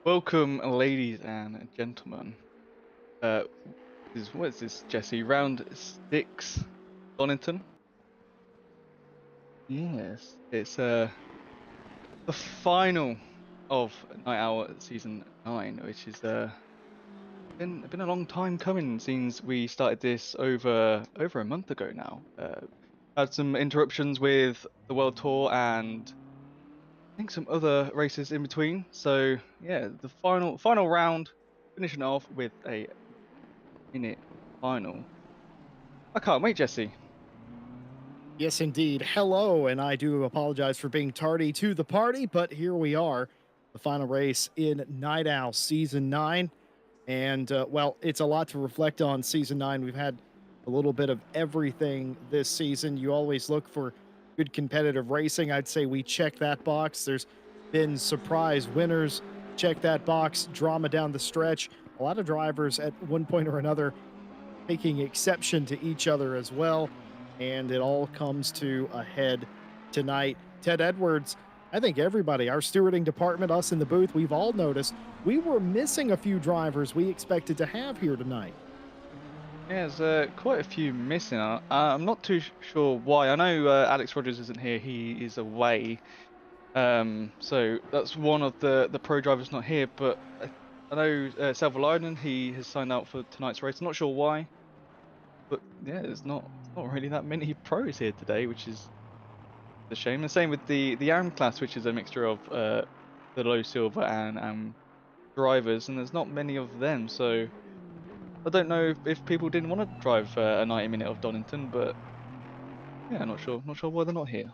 Welcome, ladies and gentlemen. Uh, what is this, Jesse? Round six, Donington. Yes, it's the final of Night Owl season 9, which is been a long time coming since we started this over a month ago now. Had some interruptions with the World Tour and I think some other races in between. So yeah, the final round, finishing off with a minute final. I can't wait, Jesse. Yes, indeed. Hello, and I do apologize for being tardy to the party, but here we are, the final race in Night Owl Season 9. And, well, it's a lot to reflect on Season 9. We've had a little bit of everything this season. You always look for good competitive racing. I'd say we check that box. There's been surprise winners, check that box, drama down the stretch. A lot of drivers at one point or another taking exception to each other as well. And it all comes to a head tonight. Ted Edwards, I think everybody, our stewarding department, us in the booth, we've all noticed we were missing a few drivers we expected to have here tonight. Yeah, there's quite a few missing. I'm not too sure why. I know Alex Rogers isn't here; he is away. So that's one of the pro drivers not here. But I know Salvo he has signed out for tonight's race. I'm not sure why, but yeah, there's not really that many pros here today, which is a shame. The same with the AM class, which is a mixture of the low silver and drivers, and there's not many of them. So I don't know if people didn't want to drive a 90 minute of Donington, but yeah, not sure. Not sure why they're not here.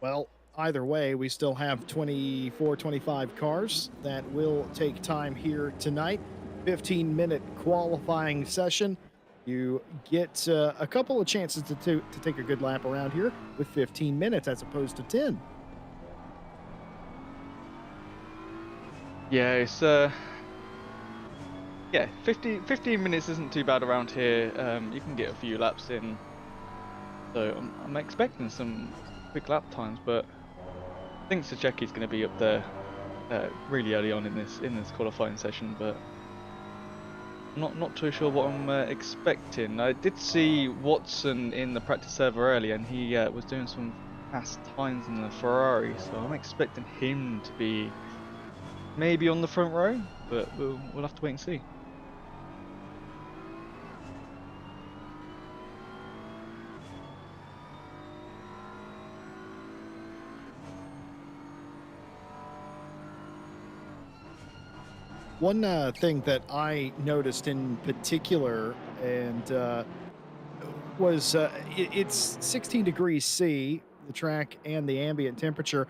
Well, either way, we still have 24, 25 cars that will take time here tonight. 15-minute qualifying session. You get a couple of chances to take a good lap around here with 15 minutes as opposed to 10. Yeah, it's yeah, 15 minutes isn't too bad around here. You can get a few laps in, so I'm expecting some quick lap times, but I think Sacheki's going to be up there really early on in this qualifying session, but not too sure what I'm expecting. I did see Watson in the practice server earlier, and he was doing some fast times in the Ferrari, so I'm expecting him to be maybe on the front row, but we'll have to wait and see. One thing that I noticed in particular, and was it's 16 degrees C, the track and the ambient temperature.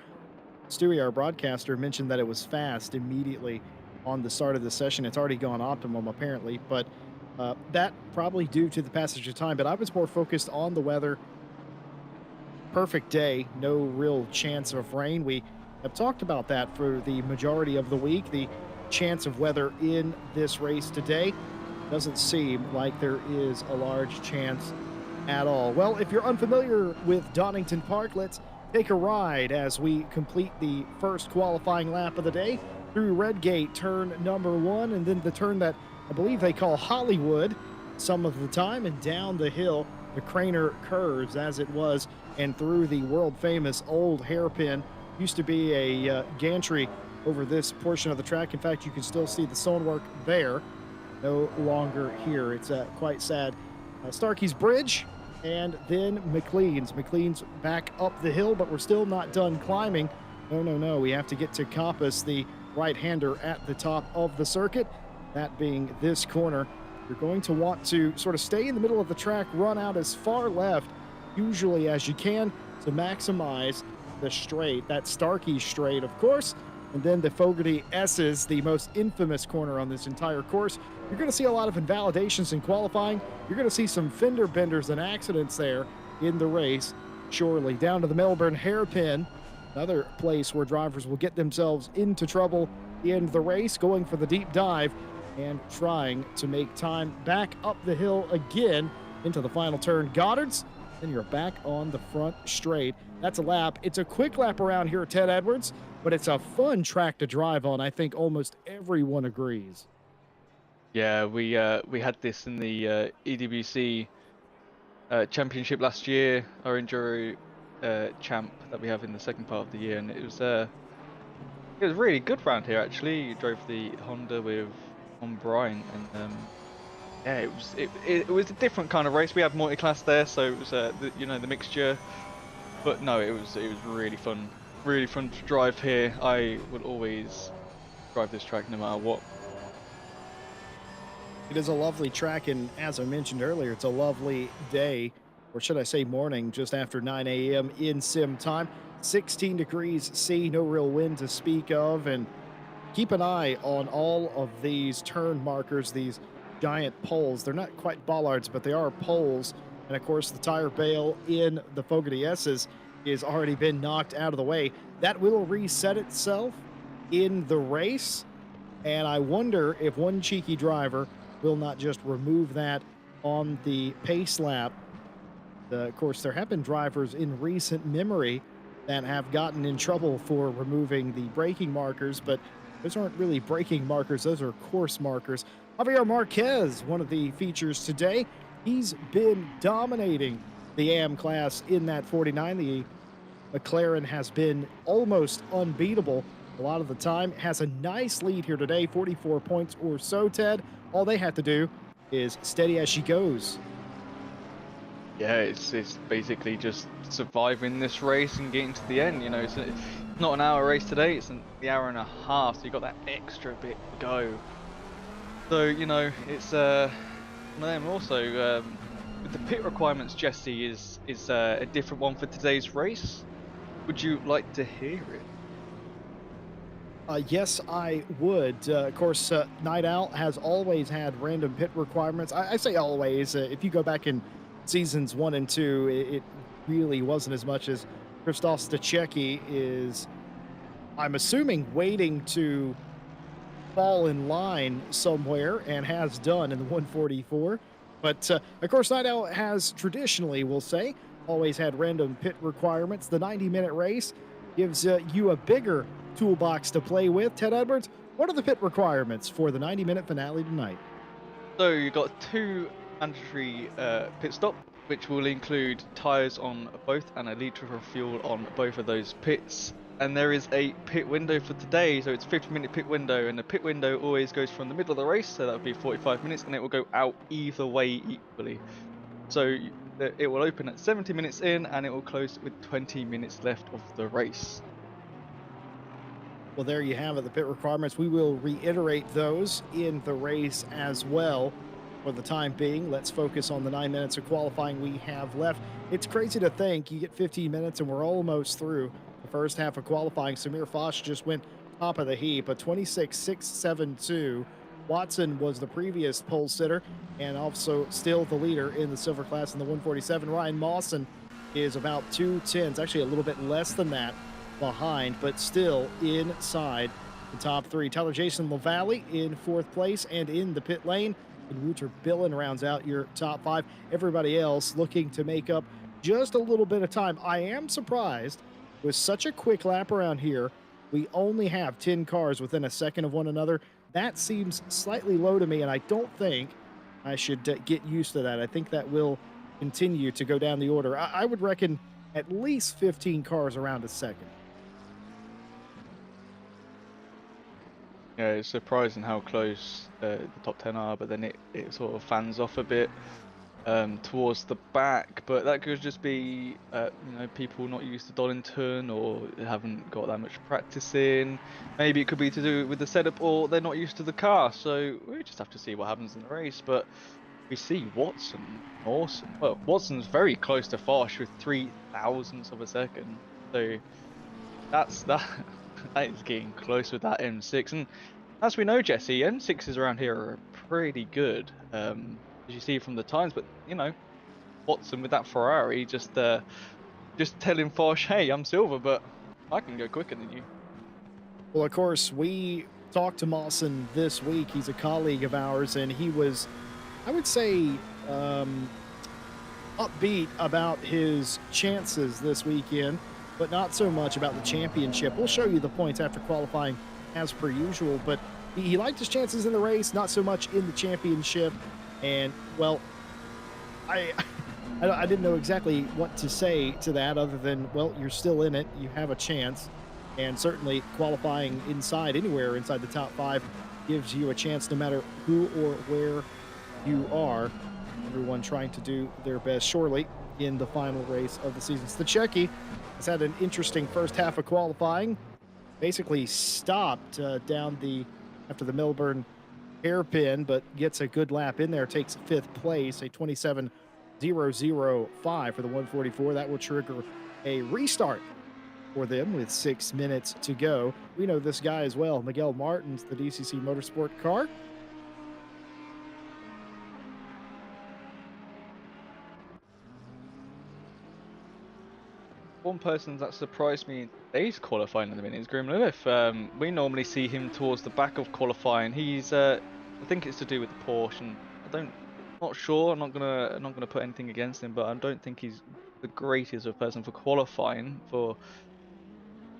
Stewie, our broadcaster, mentioned that it was fast immediately on the start of the session. It's already gone optimum apparently, but that probably due to the passage of time. But I was more focused on the weather. Perfect day, no real chance of rain. We have talked about that for the majority of the week. The chance of weather in this race today doesn't seem like there is a large chance at all. Well, if you're unfamiliar with Donington Park, let's take a ride as we complete the first qualifying lap of the day through Red Gate, turn number 1, and then the turn that I believe they call Hollywood some of the time, and down the hill, the Craner curves as it was, and through the world famous old hairpin. Used to be a gantry over this portion of the track. In fact, you can still see the stonework there. No longer here. It's quite sad. Starkey's Bridge, and then McLean's. McLean's back up the hill, but we're still not done climbing. No. We have to get to Coppice, the right-hander at the top of the circuit. That being this corner. You're going to want to sort of stay in the middle of the track, run out as far left, usually as you can, to maximize the straight. That Starkey straight, of course. And then the Fogarty S's, the most infamous corner on this entire course. You're going to see a lot of invalidations in qualifying. You're going to see some fender benders and accidents there in the race, surely. Down to the Melbourne hairpin, another place where drivers will get themselves into trouble in the race, going for the deep dive and trying to make time back up the hill again into the final turn. Goddard's, then you're back on the front straight. That's a lap. It's a quick lap around here at Ted Edwards. but it's a fun track to drive on. I think almost everyone agrees. Yeah, we had this in the EWC championship last year, our enduro champ that we have in the second part of the year, and it was really good round here actually. You drove the Honda with on Bryant, and yeah, it was a different kind of race. We had multi-class there, so it was the mixture. But no, it was really fun to drive here. I will always drive this track no matter what. It is a lovely track, and as I mentioned earlier, it's a lovely day, or should I say morning, just after 9 a.m. in sim time. 16 degrees C, no real wind to speak of, and keep an eye on all of these turn markers, these giant poles. They're not quite bollards, but they are poles. And of course, the tire bale in the Fogarty S's has already been knocked out of the way. That will reset itself in the race. And I wonder if one cheeky driver will not just remove that on the pace lap. Of course, there have been drivers in recent memory that have gotten in trouble for removing the braking markers, but those aren't really braking markers, those are course markers. Javier Marquez, one of the features today, he's been dominating the AM class in that 49. The McLaren has been almost unbeatable a lot of the time. Has a nice lead here today, 44 points or so, Ted. All they have to do is steady as she goes. Yeah, it's basically just surviving this race and getting to the end. You know, it's not an hour race today; it's the hour and a half. So you got that extra bit to go. So you know, it's one of them. Also, with the pit requirements, Jesse is a different one for today's race. Would you like to hear it? Yes, I would. Of course, Night Owl has always had random pit requirements. I say always. If you go back in seasons 1 and 2, it really wasn't as much as Christoph Stachecki is, I'm assuming, waiting to fall in line somewhere and has done in the 144. But of course, Night Owl has traditionally, we'll say, always had random pit requirements. The 90-minute race gives you a bigger toolbox to play with. Ted Edwards, what are the pit requirements for the 90-minute finale tonight? So you got two mandatory pit stop, which will include tyres on both and a litre of fuel on both of those pits. And there is a pit window for today, so it's a 50-minute pit window, and the pit window always goes from the middle of the race, so that would be 45 minutes, and it will go out either way equally. So it will open at 70 minutes in, and it will close with 20 minutes left of the race. Well, there you have it, the pit requirements. We will reiterate those in the race as well. For the time being, let's focus on the 9 minutes of qualifying we have left. It's crazy to think you get 15 minutes and we're almost through the first half of qualifying. Samir Foch just went top of the heap, a 26.672. Watson was the previous pole sitter and also still the leader in the silver class in the 147. Ryan Mawson is about 2 tenths, actually a little bit less than that behind, but still inside the top three. Tyler Jason LaValle in fourth place and in the pit lane. And Wouter Billen rounds out your top five. Everybody else looking to make up just a little bit of time. I am surprised with such a quick lap around here. We only have 10 cars within a second of one another. That seems slightly low to me, and I don't think I should get used to that. I think that will continue to go down the order. I would reckon at least 15 cars around a second. Yeah, it's surprising how close the top 10 are, but then it sort of fans off a bit towards the back. But that could just be people not used to Donington or haven't got that much practice in. Maybe it could be to do with the setup, or they're not used to the car. So we just have to see what happens in the race. But we see Watson, awesome. Well, Watson's very close to Foch with 0.003 of a second. So that's that. That is getting close with that M6, and as we know, Jesse, M6s around here are pretty good, as you see from the times. But you know, Watson with that Ferrari just telling Foch, "Hey, I'm silver, but I can go quicker than you." Well, of course, we talked to Mawson this week. He's a colleague of ours, and he was, I would say, upbeat about his chances this weekend. but not so much about the championship. We'll show you the points after qualifying as per usual, but he liked his chances in the race, not so much in the championship. And, well, I I didn't know exactly what to say to that other than, well, you're still in it. You have a chance. And certainly qualifying inside, anywhere inside the top 5, gives you a chance no matter who or where you are. Everyone trying to do their best, surely, in the final race of the season. Stachecki has had an interesting first half of qualifying. Basically stopped after the Melbourne hairpin, but gets a good lap in there, takes 5th place, a 27.005 for the 144. That will trigger a restart for them with 6 minutes to go. We know this guy as well, Miguel Martins, the DCC Motorsport car. One person that surprised me in today's qualifying in the minute is Grim Lilith. We normally see him towards the back of qualifying. He's, I think it's to do with the Porsche, and not sure. I'm not gonna put anything against him, but I don't think he's the greatest of person for qualifying for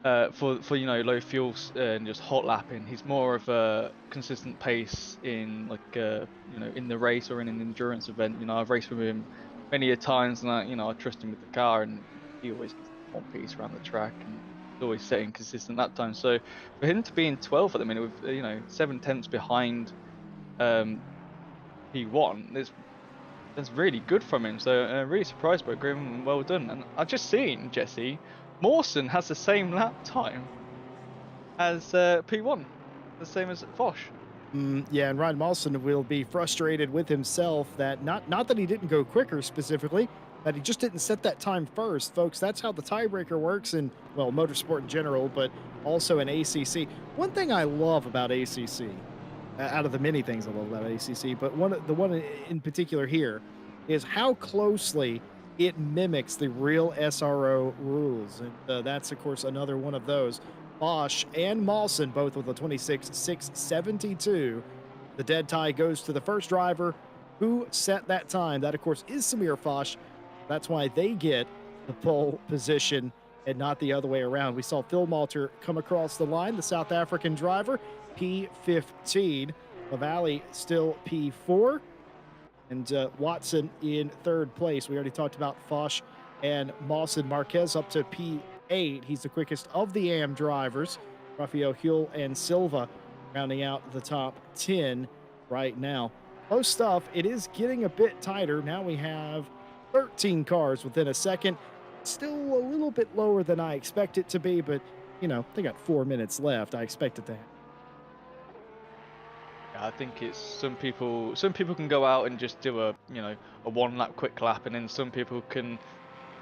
low fuels and just hot lapping. He's more of a consistent pace in in the race or in an endurance event. I've raced with him many a times, and I trust him with the car, and he always gets one piece around the track and he's always setting consistent lap time. So for him to be in 12th at the minute with 7 tenths behind P1, that's really good from him. So really surprised by Grim, and well done. And I've just seen, Jesse, Mawson has the same lap time as P1, the same as Foch. Yeah, and Ryan Mawson will be frustrated with himself that not that he didn't go quicker specifically, that he just didn't set that time first, folks. That's how the tiebreaker works in, well, motorsport in general, but also in ACC. One thing I love about ACC, out of the many things I love about ACC, but the one in particular here, is how closely it mimics the real SRO rules. And that's, of course, another one of those. Bosch and Mawson, both with a 26.672. The dead tie goes to the first driver who set that time. That, of course, is Samir Foch. That's why they get the pole position and not the other way around. We saw Phil Malter come across the line, the South African driver, P15. Lavallee still P4. And Watson in 3rd place. We already talked about Foch and Mawson. Marquez up to P8. He's the quickest of the AM drivers. Rafael Huel and Silva rounding out the top 10 right now. Close stuff. It is getting a bit tighter. Now we have 13 cars within a second. Still a little bit lower than I expect it to be, but, they got 4 minutes left. I expect it to happen. I think it's some people can go out and just do a 1 lap quick lap, and then some people can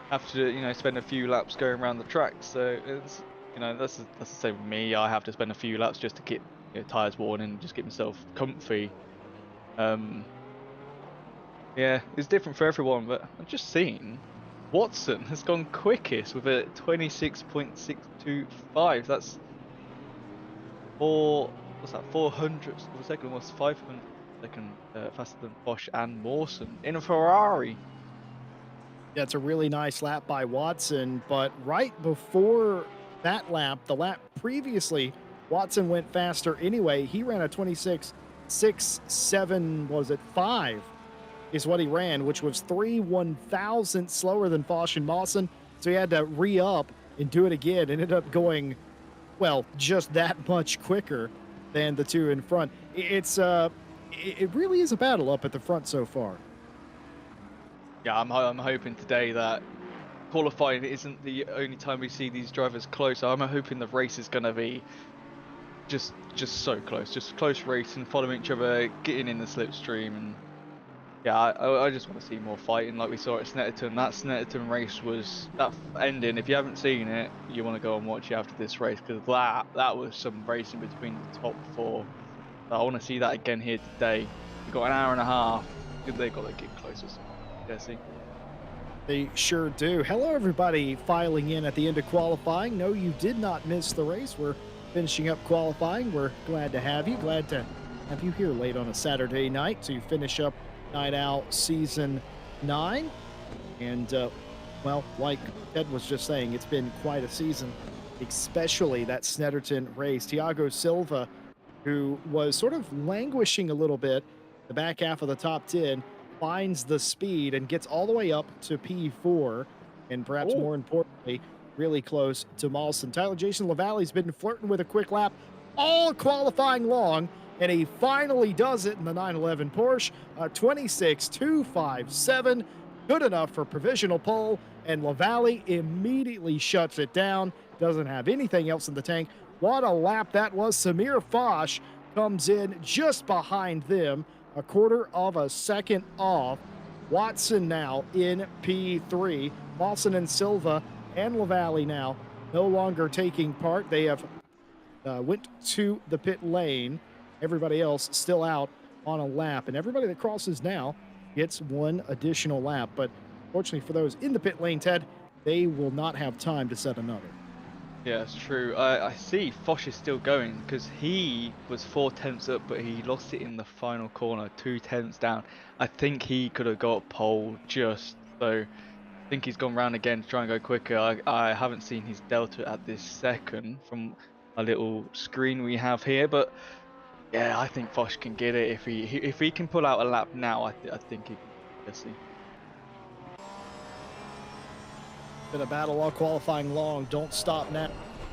have to spend a few laps going around the track. So it's that's the same with me. I have to spend a few laps just to get tires worn and just get myself comfy. Yeah, it's different for everyone, but I've just seen Watson has gone quickest with a 26.625. That's 400 of a second, almost 500 second faster than Bosch and Mawson in a Ferrari. Yeah, it's a really nice lap by Watson, but right before that lap, the lap previously, Watson went faster anyway. He ran a 26.675 is what he ran, which was 3/1000 slower than Foch and Mawson. So he had to re-up and do it again. Ended up going, well, just that much quicker than the two in front. It really is a battle up at the front so far. Yeah, I'm hoping today that qualifying isn't the only time we see these drivers close. I'm hoping the race is going to be just so close, just close racing, following each other, getting in the slipstream, and yeah, I just want to see more fighting like we saw at Snetterton. That Snetterton race was that ending. If you haven't seen it, you want to go and watch it after this race, because that was some racing between the top 4. I want to see that again here today. We've got an hour and a half. They've got to get closer, Jesse. They sure do. Hello, everybody filing in at the end of qualifying. No, you did not miss the race. We're finishing up qualifying. We're glad to have you. Glad to have you here late on a Saturday night to finish up Night Owl Season 9. And Well, like Ted was just saying, it's been quite a season, especially that Snetterton race. Thiago Silva, who was sort of languishing a little bit, the back half of the top 10, finds the speed and gets all the way up to P4, and perhaps Oh, more importantly, really close to Mawson. Tyler Jason Lavalley's been flirting with a quick lap all qualifying long, and he finally does it in the 911 Porsche, 26.257, good enough for provisional pole, and Lavalley immediately shuts it down, doesn't have anything else in the tank. What a lap that was. Samir Fosh comes in just behind them, a quarter of a second off. Watson now in P3. Lawson and Silva and Lavalley now no longer taking part. They have went to the pit lane. Everybody else still out on a lap, and everybody that crosses now gets one additional lap. But fortunately for those in the pit lane, Ted, they will not have time to set another. yeah, it's true. I see Foch is still going because he was 4 tenths up, but he lost it in the final corner, 2 tenths down. I think he could have got pole just so. I think he's gone round again to try and go quicker. I haven't seen his delta at this second from a little screen we have here, but yeah, I think Foch can get it if he can pull out a lap now. I think he can. Jesse. Been a battle all qualifying long. Don't stop now.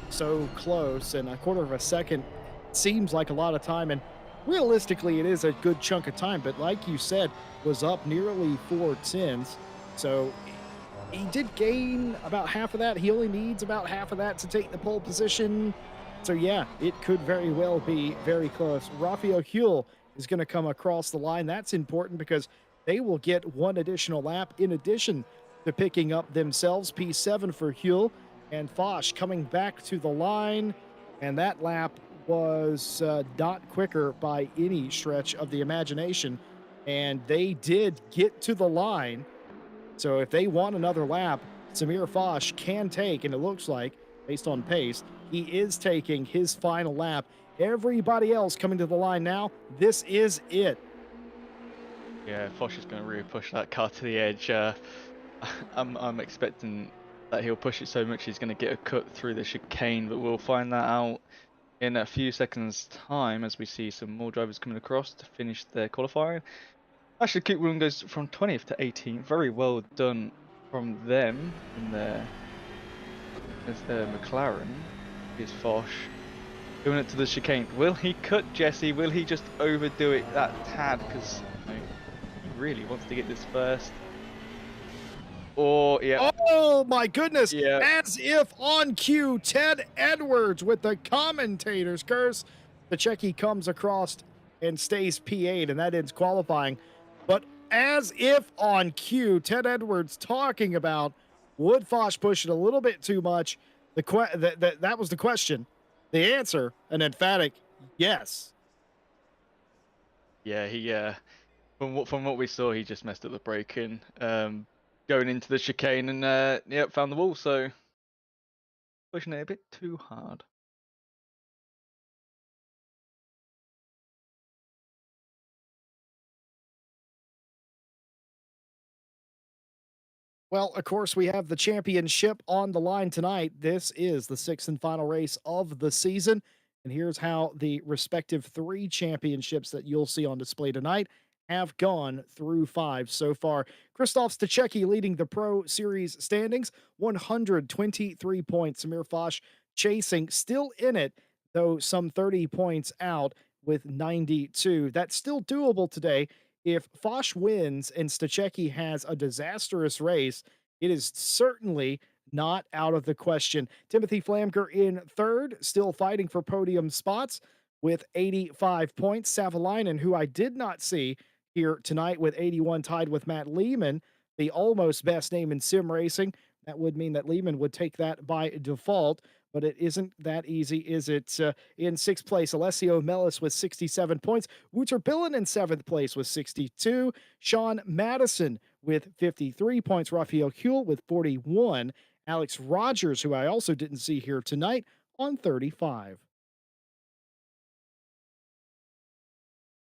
So close, and a quarter of a second seems like a lot of time. And realistically, it is a good chunk of time. But like you said, was up nearly 4 tenths. So he did gain about half of that. He only needs about half of that to take the pole position. So yeah, it could very well be very close. Rafael Huel is going to come across the line. That's important because they will get one additional lap in addition to picking up themselves. P7 for Huel and Foch coming back to the line. And that lap was not quicker by any stretch of the imagination. And they did get to the line. So if they want another lap, Samir Foch can take, and it looks like, based on pace, he is taking his final lap. Everybody else coming to the line now, this is it. Yeah, Foch is going to really push that car to the edge. I'm expecting that he'll push it so much he's going to get a cut through the chicane, but we'll find that out in a few seconds' time as we see some more drivers coming across to finish their qualifying. Actually, Coop Williams goes from 20th to 18th. Very well done from them in their McLaren. Here's Foch doing it to the chicane. Will he cut Jesse? Will he just overdo it that tad? Because he really wants to get this first. Or, yeah. Oh my goodness. Yeah. As if on cue, Ted Edwards with the commentator's curse. The Checky comes across and stays P8, and that ends qualifying. But as if on cue, Ted Edwards talking about would Foch push it a little bit too much? That was the question. The answer, an emphatic yes. Yeah, he from what we saw, he just messed up the braking, going into the chicane and yep, found the wall. So pushing it a bit too hard. Well, of course, we have the championship on the line tonight. This is the sixth and final race of the season. And here's how the respective three championships that you'll see on display tonight have gone through five so far. Christoph Stachecki leading the Pro Series standings, 123 points. Samir Foch chasing, still in it, though some 30 points out with 92. That's still doable today. If Foch wins and Stachecki has a disastrous race, it is certainly not out of the question. Timothy Flamker in third, still fighting for podium spots with 85 points. Savalainen, who I did not see here tonight with 81, tied with Matt Lehman, the almost best name in sim racing. That would mean that Lehman would take that by default, but it isn't that easy, is it? In sixth place, Alessio Mellis with 67 points. Wouter Pillen in seventh place with 62. Sean Madison with 53 points. Rafael Huel with 41. Alex Rogers, who I also didn't see here tonight, on 35.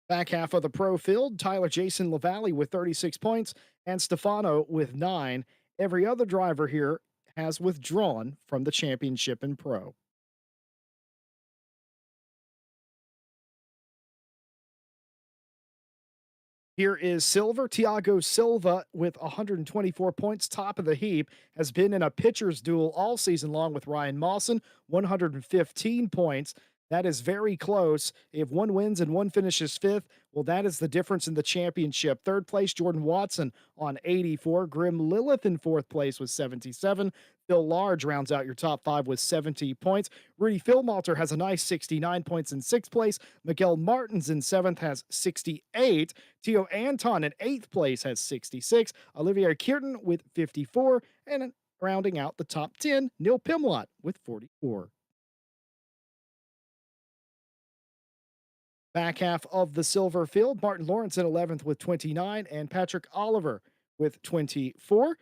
Back half of the pro field, Tyler Jason Lavalley with 36 points and Stefano with 9. Every other driver here has withdrawn from the championship in pro. Here is Silver. Thiago Silva with 124 points, top of the heap, has been in a pitcher's duel all season long with Ryan Mawson, 115 points. That is very close. If one wins and one finishes fifth, well, that is the difference in the championship. Third place, Jordan Watson on 84. Grim Lilith in fourth place with 77. Phil Large rounds out your top five with 70 points. Rudy Philmalter has a nice 69 points in sixth place. Miguel Martins in seventh has 68. Tio Anton in eighth place has 66. Olivier Kierton with 54. And rounding out the top 10, Neil Pimlott with 44. Back half of the silver field, Martin Lawrence in 11th with 29 and Patrick Oliver with 24.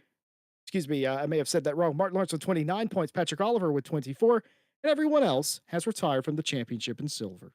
Excuse me, I may have said that wrong. Martin Lawrence with 29 points, Patrick Oliver with 24, and everyone else has retired from the championship in silver.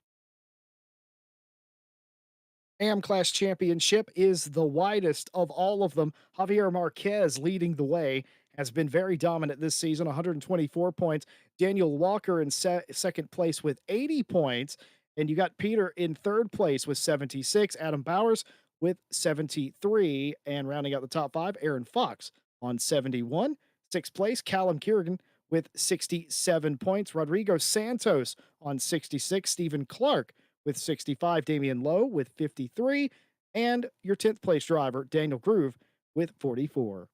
AM Class Championship is the widest of all of them. Javier Marquez leading the way has been very dominant this season, 124 points. Daniel Walker in second place with 80 points. And you got Peter in third place with 76. Adam Bowers with 73. And rounding out the top five, Aaron Fox on 71. Sixth place, Callum Kerrigan with 67 points. Rodrigo Santos on 66. Stephen Clark with 65, Damian Lowe with 53, and your 10th place driver, Daniel Groove, with 44.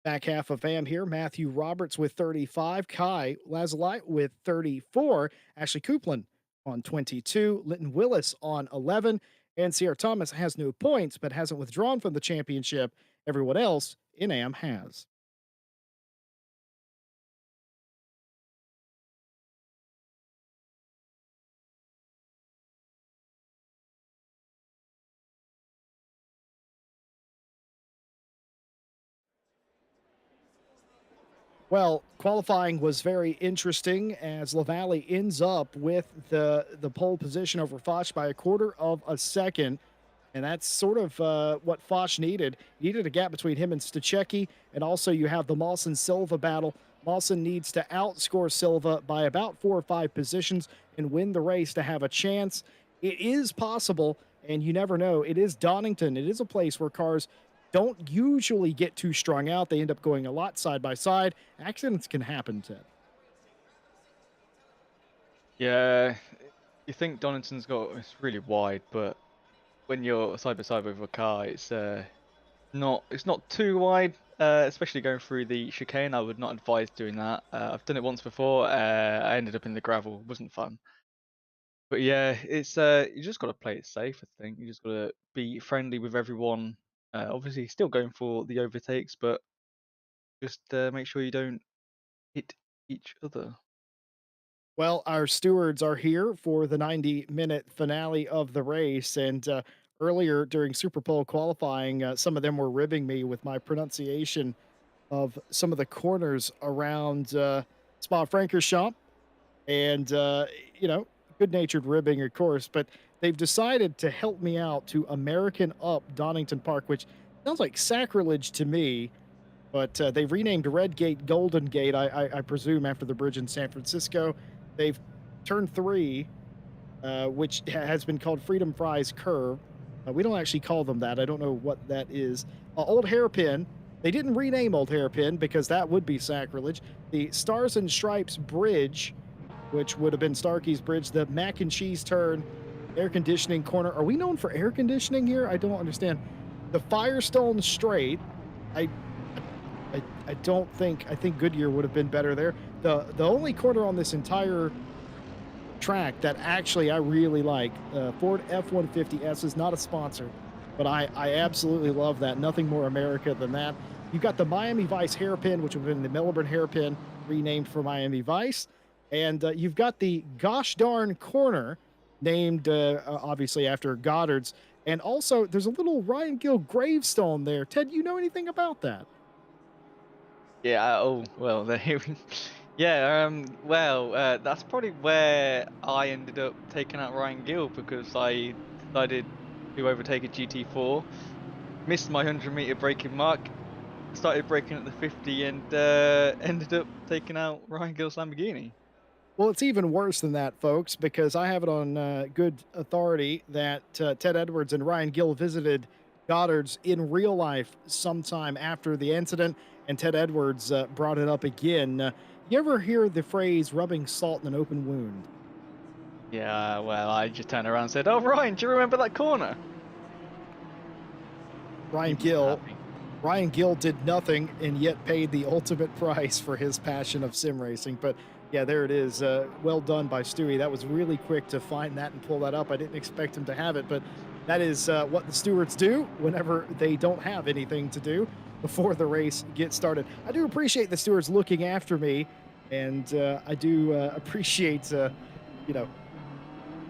Back half of fam here, Matthew Roberts with 35, Kai Lazalite with 34, Ashley Coupland on 22, Linton Willis on 11, and Sierra Thomas has no points but hasn't withdrawn from the championship. Everyone else in AM has. Well, qualifying was very interesting as Lavallee ends up with the pole position over Foch by a quarter of a second. And that's sort of what Foch needed. He needed a gap between him and Stachecki. And also, you have the Mawson Silva battle. Mawson needs to outscore Silva by about 4 or 5 positions and win the race to have a chance. It is possible, and you never know. It is Donington. It is a place where cars don't usually get too strung out. They end up going a lot side by side. Accidents can happen, Ted. Yeah, you think Donington's it's really wide, but when you're side by side with a car, it's not too wide. Especially going through the chicane, I would not advise doing that. I've done it once before. I ended up in the gravel. It wasn't fun. But yeah, it's you just got to play it safe. I think you just got to be friendly with everyone. Obviously, still going for the overtakes, but just make sure you don't hit each other. Well, our stewards are here for the 90-minute finale of the race. And earlier during Super Bowl qualifying, some of them were ribbing me with my pronunciation of some of the corners around Spa Francorchamps. And, good natured ribbing, of course. But they've decided to help me out to American Up Donington Park, which sounds like sacrilege to me. But they've renamed Red Gate Golden Gate, I presume, after the bridge in San Francisco. They've turned 3, which has been called Freedom Fries Curve. We don't actually call them that. I don't know what that is. Old Hairpin. They didn't rename Old Hairpin because that would be sacrilege. The Stars and Stripes Bridge, which would have been Starkey's Bridge. The Mac and Cheese Turn, Air Conditioning Corner. Are we known for air conditioning here? I don't understand. The Firestone Straight. I don't think. I think Goodyear would have been better there. The only corner on this entire track that actually I really like, Ford F-150S, is not a sponsor, but I absolutely love that. Nothing more America than that. You've got the Miami Vice hairpin, which would have been the Melbourne hairpin, renamed for Miami Vice. And you've got the Gosh Darn Corner, named obviously after Goddard's. And also, there's a little Ryan Gill gravestone there. Ted, you know anything about that? Yeah. Oh well. There. Yeah. Well, that's probably where I ended up taking out Ryan Gill because I decided to overtake a GT4. Missed my 100-meter braking mark. Started braking at the 50 and ended up taking out Ryan Gill's Lamborghini. Well, it's even worse than that, folks, because I have it on good authority that Ted Edwards and Ryan Gill visited Goddard's in real life sometime after the incident, and Ted Edwards brought it up again. You ever hear the phrase rubbing salt in an open wound? Yeah, well, I just turned around and said, "Oh, Ryan, do you remember that corner?" Ryan Gill did nothing and yet paid the ultimate price for his passion of sim racing. But yeah, there it is. Well done by Stewie. That was really quick to find that and pull that up. I didn't expect him to have it, but that is what the stewards do whenever they don't have anything to do before the race gets started. I do appreciate the stewards looking after me, and I do appreciate, you know,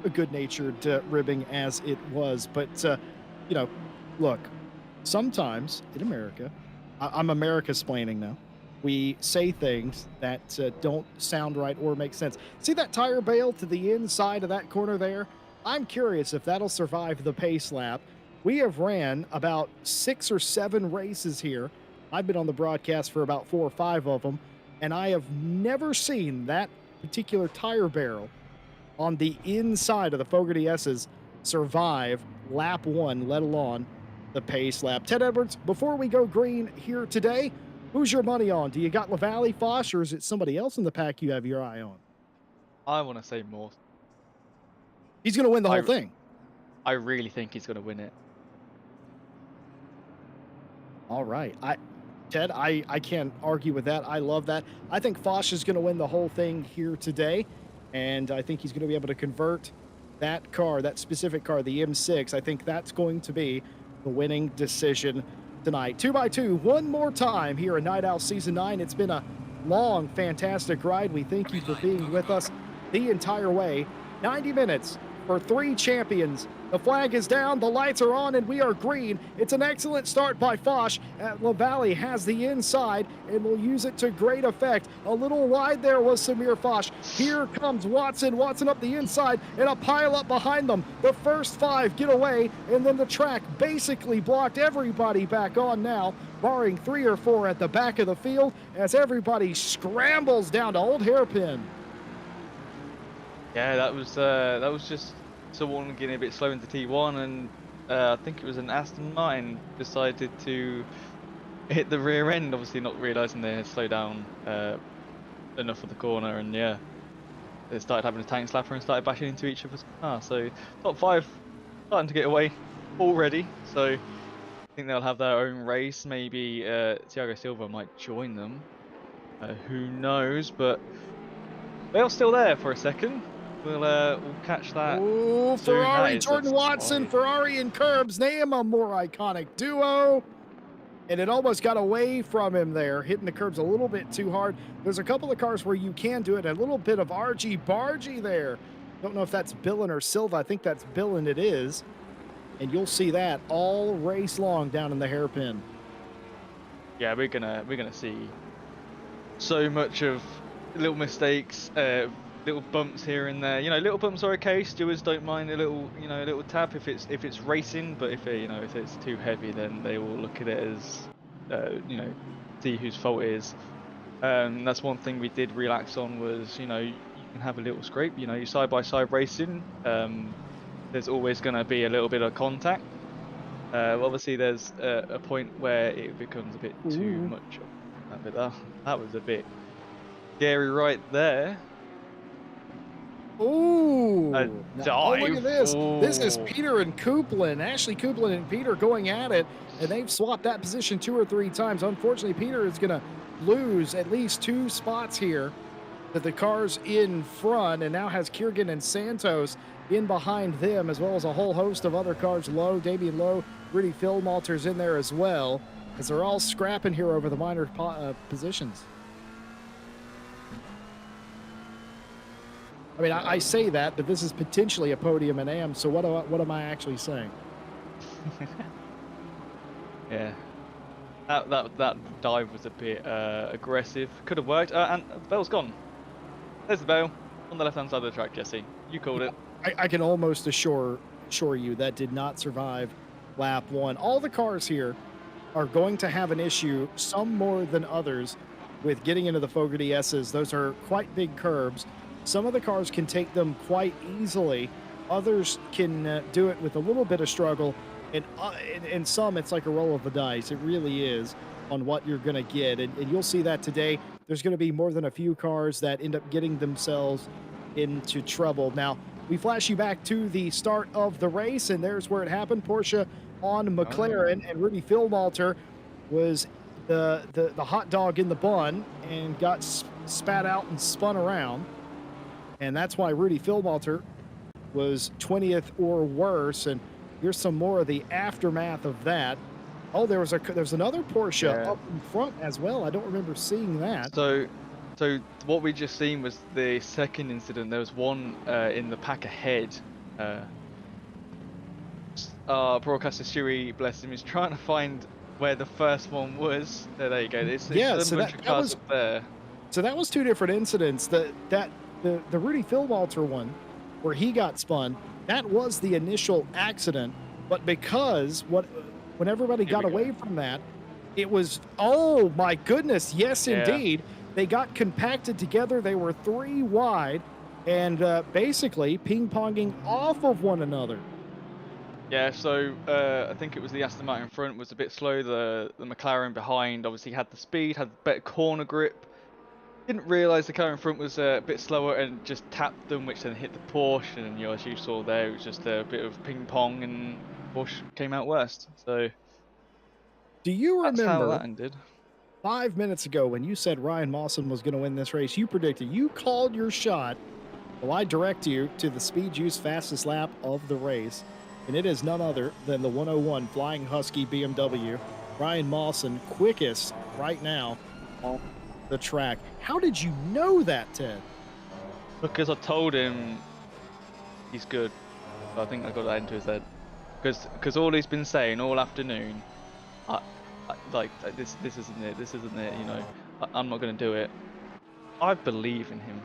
a good-natured ribbing as it was. But, you know, look, sometimes in America, I'm America-splaining now, we say things that don't sound right or make sense. See that tire bale to the inside of that corner there? I'm curious if that'll survive the pace lap. We have ran about 6 or 7 races here. I've been on the broadcast for about 4 or 5 of them, and I have never seen that particular tire barrel on the inside of the Fogarty S's survive lap 1, let alone the pace lap. Ted Edwards, before we go green here today, who's your money on? Do you got LaValle, Foch, or is it somebody else in the pack you have your eye on? I want to say more. He's going to win the whole thing. I really think he's going to win it. All right. Ted, I can't argue with that. I love that. I think Foch is going to win the whole thing here today, and I think he's going to be able to convert that car, that specific car, the M6. I think that's going to be the winning decision tonight. 2x2, one more time here in Night Owl Season 9. It's been a long, fantastic ride. We thank you for being with us the entire way. 90 minutes for 3 champions. The flag is down, the lights are on, and we are green. It's an excellent start by Foch. LaValle has the inside and will use it to great effect. A little wide there was Samir Foch. Here comes Watson. Watson up the inside and a pile up behind them. The first 5 get away, and then the track basically blocked everybody back on now, barring 3 or 4 at the back of the field as everybody scrambles down to Old Hairpin. Yeah, that was just someone getting a bit slow into T1, and I think it was an Aston Martin decided to hit the rear end, obviously not realising they had slowed down enough for the corner, and yeah, they started having a tank slapper and started bashing into each other's car. So top 5 starting to get away already, so I think they'll have their own race. Maybe Thiago Silva might join them, who knows, but they're still there for a second. We'll catch that. Oh, Ferrari, Jordan Watson, Ferrari and Curbs, name a more iconic duo. And it almost got away from him there, hitting the curbs a little bit too hard. There's a couple of cars where you can do it. A little bit of argy-bargy there. Don't know if that's Billin or Silva. I think that's Billin it is. And you'll see that all race long down in the hairpin. Yeah, we're gonna see so much of little mistakes, little bumps here and there. You know, little bumps are okay. Stewards don't mind a little, you know, a little tap if it's racing. But if if it's too heavy, then they will look at it as, see whose fault it is. That's one thing we did relax on was, you can have a little scrape. You side by side racing. There's always going to be a little bit of contact. Obviously, there's a point where it becomes a bit too much. That was a bit scary right there. Ooh! Oh, look at this. Ooh. This is Peter and Coupland. Ashley Coupland and Peter going at it, and they've swapped that position 2 or 3 times. Unfortunately, Peter is going to lose at least 2 spots here to the cars in front, and now has Kiergan and Santos in behind them, as well as a whole host of other cars. Lowe, Damian Lowe, Rudy Philmalter's in there as well, as they're all scrapping here over the minor positions. I mean, I say that, but this is potentially a podium in AM, so what am I actually saying? Yeah. That dive was a bit aggressive. Could have worked. And the bell's gone. There's the bell on the left-hand side of the track, Jesse. You called it. I can almost assure assure you, that did not survive lap one. All the cars here are going to have an issue, some more than others, with getting into the Fogarty S's. Those are quite big curbs. Some of the cars can take them quite easily. Others can do it with a little bit of struggle. And some, it's like a roll of the dice. It really is on what you're going to get. And you'll see that today. There's going to be more than a few cars that end up getting themselves into trouble. Now, we flash you back to the start of the race, and there's where it happened. Porsche on McLaren, and Rudy Philmalter was the hot dog in the bun and got spat out and spun around. And that's why Rudy Philmalter was 20th or worse. And here's some more of the aftermath of that. Oh, there's another Porsche up in front as well. I don't remember seeing that. So what we just seen was the second incident. There was one in the pack ahead. Our broadcaster Shiri, bless him, is trying to find where the first one was. There you go. It's so that was up there. So that was two different incidents. The Rudy Philwalter one, where he got spun, that was the initial accident. But because when everybody got away from that, it was, oh my goodness, yes indeed. They got compacted together. They were 3 wide and basically ping-ponging off of one another. Yeah, so I think it was the Aston Martin in front was a bit slow. The McLaren behind obviously had the speed, had better corner grip. Didn't realise the car in front was a bit slower and just tapped them, which then hit the Porsche. And as you saw there, it was just a bit of ping pong, and Porsche came out worst. So, do you remember how that ended? 5 minutes ago when you said Ryan Mawson was going to win this race? You predicted, you called your shot. Well, I direct you to the Speed Juice fastest lap of the race, and it is none other than the 101 Flying Husky BMW. Ryan Mawson, quickest right now on the track. How did you know that, Ted? Because I told him he's good. I think I got that into his head. Because all he's been saying all afternoon, this isn't it. This isn't it. You know, I'm not going to do it. I believe in him.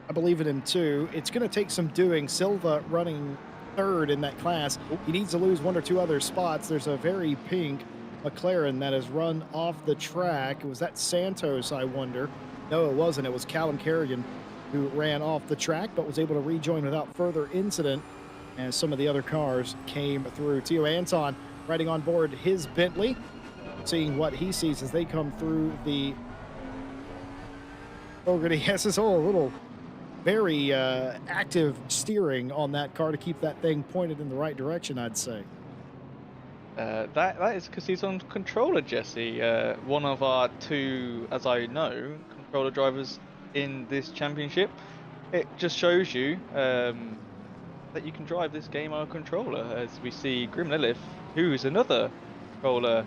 I believe in him too. It's going to take some doing. Silva running third in that class. He needs to lose 1 or 2 other spots. There's a very pink McLaren that has run off the track. Was that Santos, I wonder? No, it wasn't. It was Callum Kerrigan who ran off the track but was able to rejoin without further incident as some of the other cars came through. Tio Anton riding on board his Bentley, seeing what he sees as they come through the Fogarty SSO. A little very active steering on that car to keep that thing pointed in the right direction, I'd say. That is because he's on controller, Jesse. One of our 2, as I know, controller drivers in this championship. It just shows you that you can drive this game on a controller, as we see Grim Lilith, who's another controller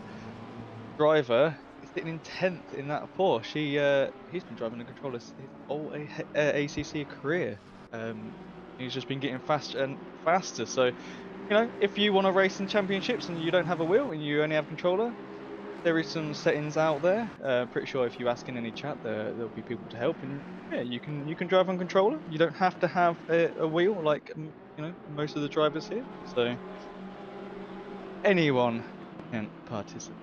driver, is sitting in 10th in that Porsche. He's been driving a controller his whole ACC career. He's just been getting faster and faster. So, you know, if you want to race in championships and you don't have a wheel and you only have controller, there is some settings out there. Pretty sure if you ask in any chat, there'll be people to help. And yeah, you can drive on controller. You don't have to have a wheel like most of the drivers here. So anyone can participate.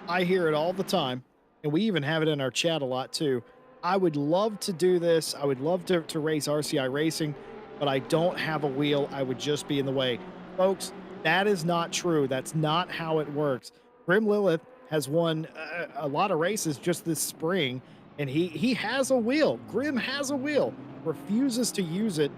I hear it all the time, and we even have it in our chat a lot too. I would love to do this. I would love to race RCI Racing, but I don't have a wheel. I would just be in the way. Folks, that is not true. That's not how it works. Grim Lilith has won a lot of races just this spring, and he has a wheel. Grim has a wheel, refuses to use it,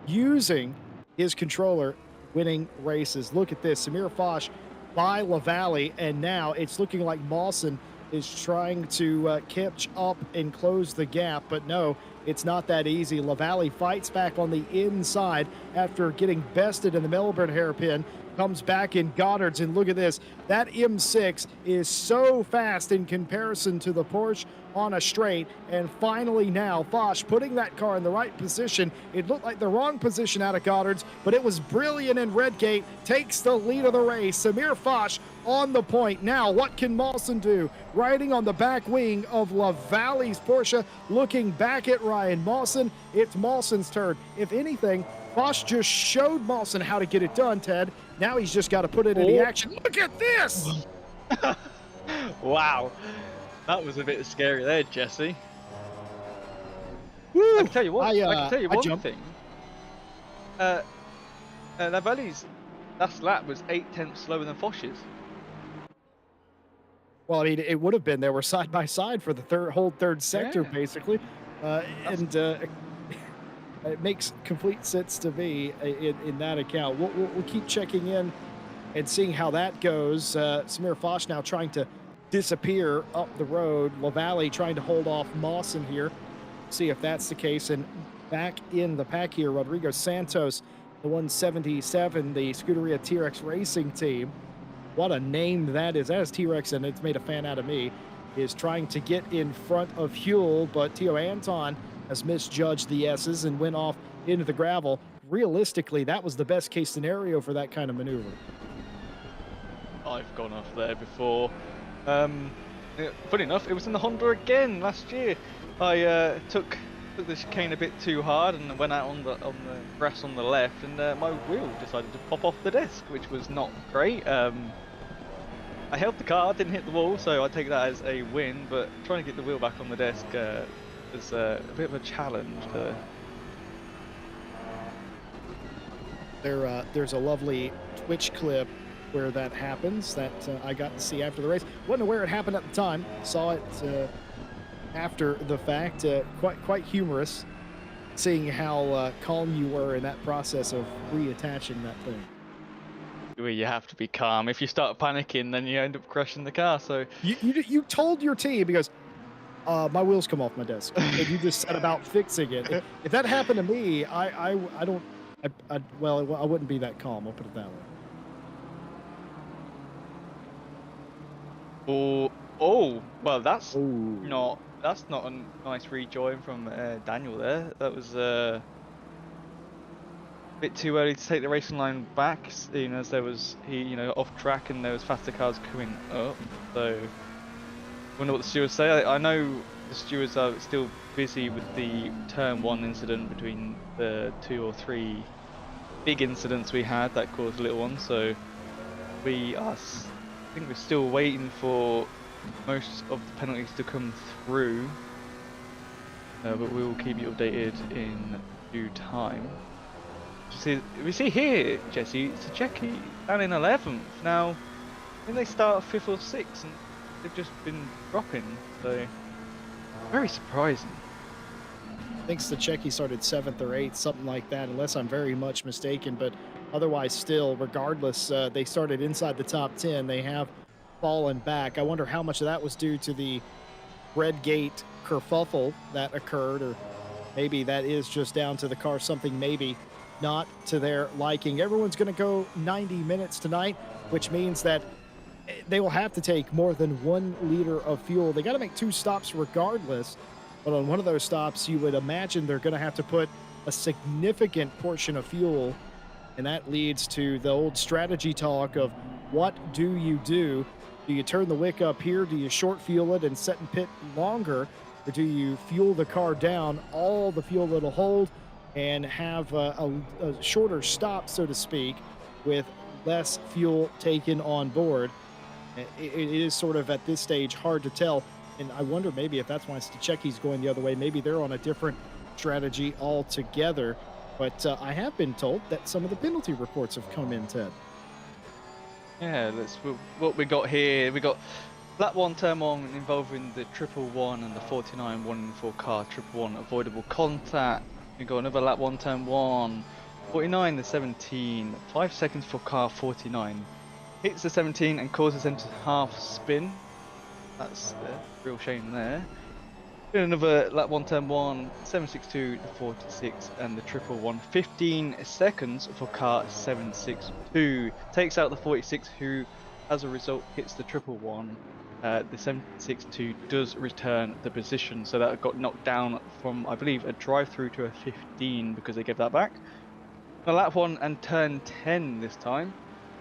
using his controller, winning races. Look at this. Samir Foch by LaValle, and now it's looking like Mawson is trying to catch up and close the gap, but no, it's not that easy. LaValle fights back on the inside after getting bested in the Melbourne hairpin, comes back in Goddard's, and look at this. That M6 is so fast in comparison to the Porsche on a straight, and finally now Foch putting that car in the right position. It looked like the wrong position out of Goddard's, but it was brilliant, and Redgate takes the lead of the race. Samir Foch on the point. Now what can Mawson do? Riding on the back wing of LaValle's Porsche, looking back at Ryan Mawson. It's Mawson's turn. If anything, Bosch just showed Mawson how to get it done, Ted. Now he's just got to put it into action. Look at this! Wow, that was a bit scary there, Jesse. Woo! I can tell you what. I can tell you I one jumped. thing. Nibali's last lap was 8/10 slower than Foch's. Well, I mean, it would have been. They were side by side for the whole third sector, Yeah. basically. And it makes complete sense to me in that account. We'll keep checking in and seeing how that goes. Samir Foch now trying to disappear up the road. LaValle trying to hold off Mawson here. See if that's the case. And back in the pack here, Rodrigo Santos, the 177, the Scuderia T-Rex Racing team. What a name that is. That is T-Rex, and it's made a fan out of me. Is trying to get in front of Huel, but Tio Anton has misjudged the S's and went off into the gravel. Realistically, that was the best case scenario for that kind of maneuver. I've gone off there before. Funny enough, it was in the Honda again last year. I took the chicane a bit too hard and went out on the grass on the left, and my wheel decided to pop off the disc, which was not great. I held the car, didn't hit the wall, so I take that as a win. But trying to get the wheel back on the desk was a bit of a challenge. There's a lovely Twitch clip where that happens that I got to see after the race. Wasn't aware it happened at the time. Saw it after the fact. Quite humorous, seeing how calm you were in that process of reattaching that thing. Well, you have to be calm. If you start panicking, then you end up crashing the car. So you told your team, because my wheels come off my desk, and you just said about fixing it. If that happened to me, I wouldn't be that calm. I'll put it that way. Oh, well, that's not a nice rejoin from Daniel there. That was a bit too early to take the racing line back, seeing as there was off track and there was faster cars coming up. So, I wonder what the stewards say. I know the stewards are still busy with the turn 1 incident between the 2 or 3 big incidents we had that caused little ones. So, I think we're still waiting for most of the penalties to come through, but we will keep you updated in due time. We see here, Jesse, Sacheki down in 11th. Now, I think they start 5th or 6th, and they've just been dropping, so very surprising. I think Sacheki started 7th or 8th, something like that, unless I'm very much mistaken. But otherwise, still, regardless, they started inside the top 10. They have fallen back. I wonder how much of that was due to the red gate kerfuffle that occurred, or maybe that is just down to the car, something maybe not to their liking. Everyone's going to go 90 minutes tonight, which means that they will have to take more than 1 liter of fuel. They got to make 2 stops regardless, but on one of those stops, you would imagine they're going to have to put a significant portion of fuel, and that leads to the old strategy talk of what do you do? Do you turn the wick up here? Do you short fuel it and set and pit longer? Or do you fuel the car down, all the fuel that'll hold, and have a shorter stop, so to speak, with less fuel taken on board? It is sort of at this stage hard to tell, and I wonder maybe if that's why Stacheki's going the other way. Maybe they're on a different strategy altogether. But I have been told that some of the penalty reports have come in, Ted. Yeah, what we got here. We got lap 1, turn 1 involving the 111 and the 49 1-in-4 car 111 avoidable contact. We got another lap 1, turn 1, 49 the 17, 5 seconds for car 49. Hits the 17 and causes them to half spin. That's a real shame there. Then another lap 1, turn 1, 762 the 46 and the 111. 15 seconds for car 762. Takes out the 46, who as a result hits the 111. The 762 does return the position, so that got knocked down from, I believe, a drive-through to a 15 because they gave that back. The lap 1 and turn 10 this time.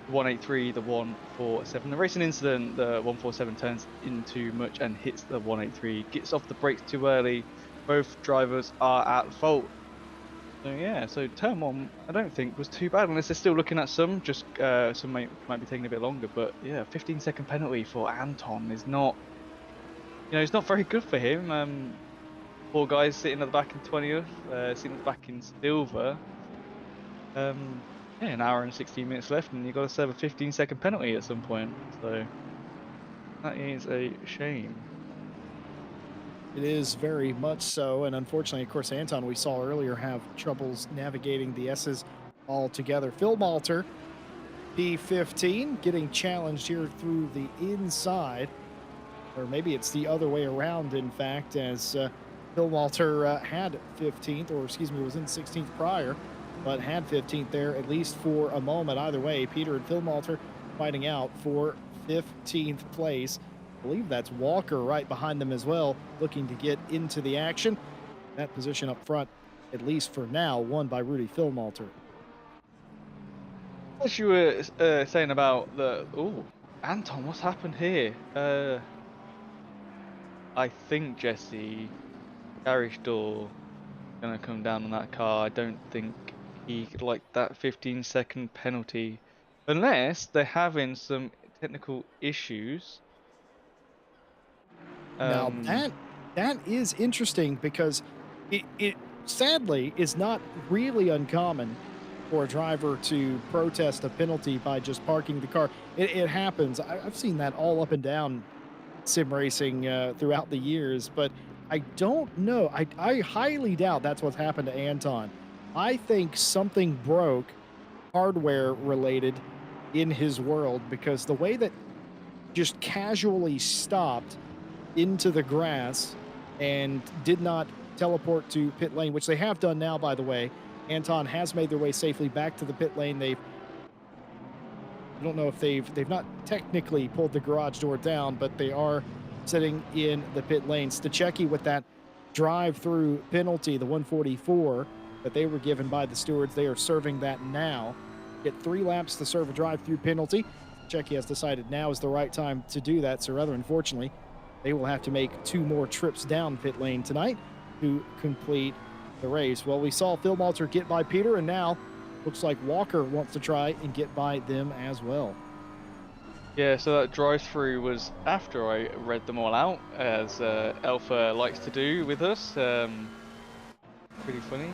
183, the 147. The racing incident, the 147 turns into much and hits the 183. Gets off the brakes too early. Both drivers are at fault. So yeah, so turn one I don't think was too bad unless they're still looking at some. Just some might be taking a bit longer, but yeah, 15-second penalty for Anton is not, it's not very good for him. Poor guys sitting at the back in 20th, sitting at the back in silver. Yeah, an hour and 16 minutes left, and you got to serve a 15-second penalty at some point. So that is a shame. It is very much so, and unfortunately, of course, Anton, we saw earlier, have troubles navigating the S's altogether. Phil Malter, P15, getting challenged here through the inside, or maybe it's the other way around, in fact, as Phil Malter had 15th, or excuse me, was in 16th prior, but had 15th there at least for a moment. Either way, Peter and Phil Malter fighting out for 15th place. I believe that's Walker right behind them as well, looking to get into the action. That position up front, at least for now, won by Rudy Philmalter. As you were saying about Anton, what's happened here? I think Jesse garage door gonna come down on that car. I don't think he liked that 15-second penalty, unless they're having some technical issues. Now that is interesting because it sadly is not really uncommon for a driver to protest a penalty by just parking the car. It happens. I've seen that all up and down sim racing throughout the years, but I don't know. I highly doubt that's what's happened to Anton. I think something broke, hardware related, in his world, because the way that just casually stopped into the grass and did not teleport to pit lane, which they have done now, by the way. Anton has made their way safely back to the pit lane. I don't know if they've not technically pulled the garage door down, but they are sitting in the pit lane. Stachecki with that drive-through penalty, the 144 that they were given by the stewards. They are serving that now. Get 3 laps to serve a drive-through penalty. Stachecki has decided now is the right time to do that, so rather unfortunately, they will have to make 2 more trips down pit lane tonight to complete the race. Well, we saw Phil Malter get by Peter, and now looks like Walker wants to try and get by them as well. Yeah, so that drive-through was after I read them all out, as Alpha likes to do with us. Pretty funny.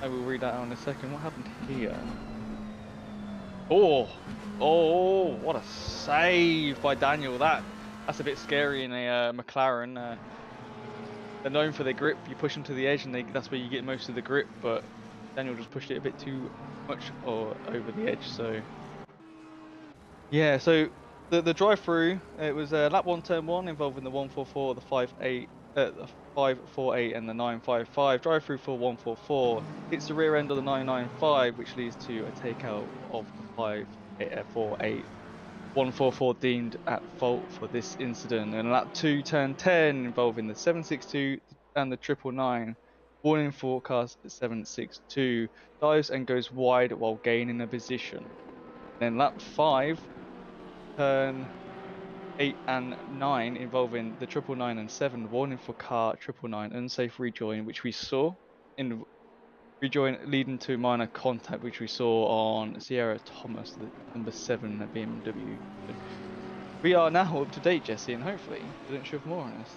I will read that out in a second. What happened here? Oh, what a save by Daniel. That's a bit scary in a McLaren. They're known for their grip. You push them to the edge, and that's where you get most of the grip. But Daniel just pushed it a bit too much or over the edge. So yeah, so the drive-through, it was lap 1, turn 1, involving the 144, the the 548, and the 955. Drive-through for 144 hits the rear end of the 995, which leads to a takeout of the 548. 144 deemed at fault for this incident. And lap 2, turn 10, involving the 762 and the 999. Warning forecast 762 dives and goes wide while gaining a position. Then lap 5, turn 8 and 9, involving the 999 and 7. Warning for car 999 unsafe rejoin, which we saw in rejoin leading to minor contact, which we saw on Sierra Thomas, the number 7 at BMW. We are now up to date, Jesse, and hopefully they don't shove more on us.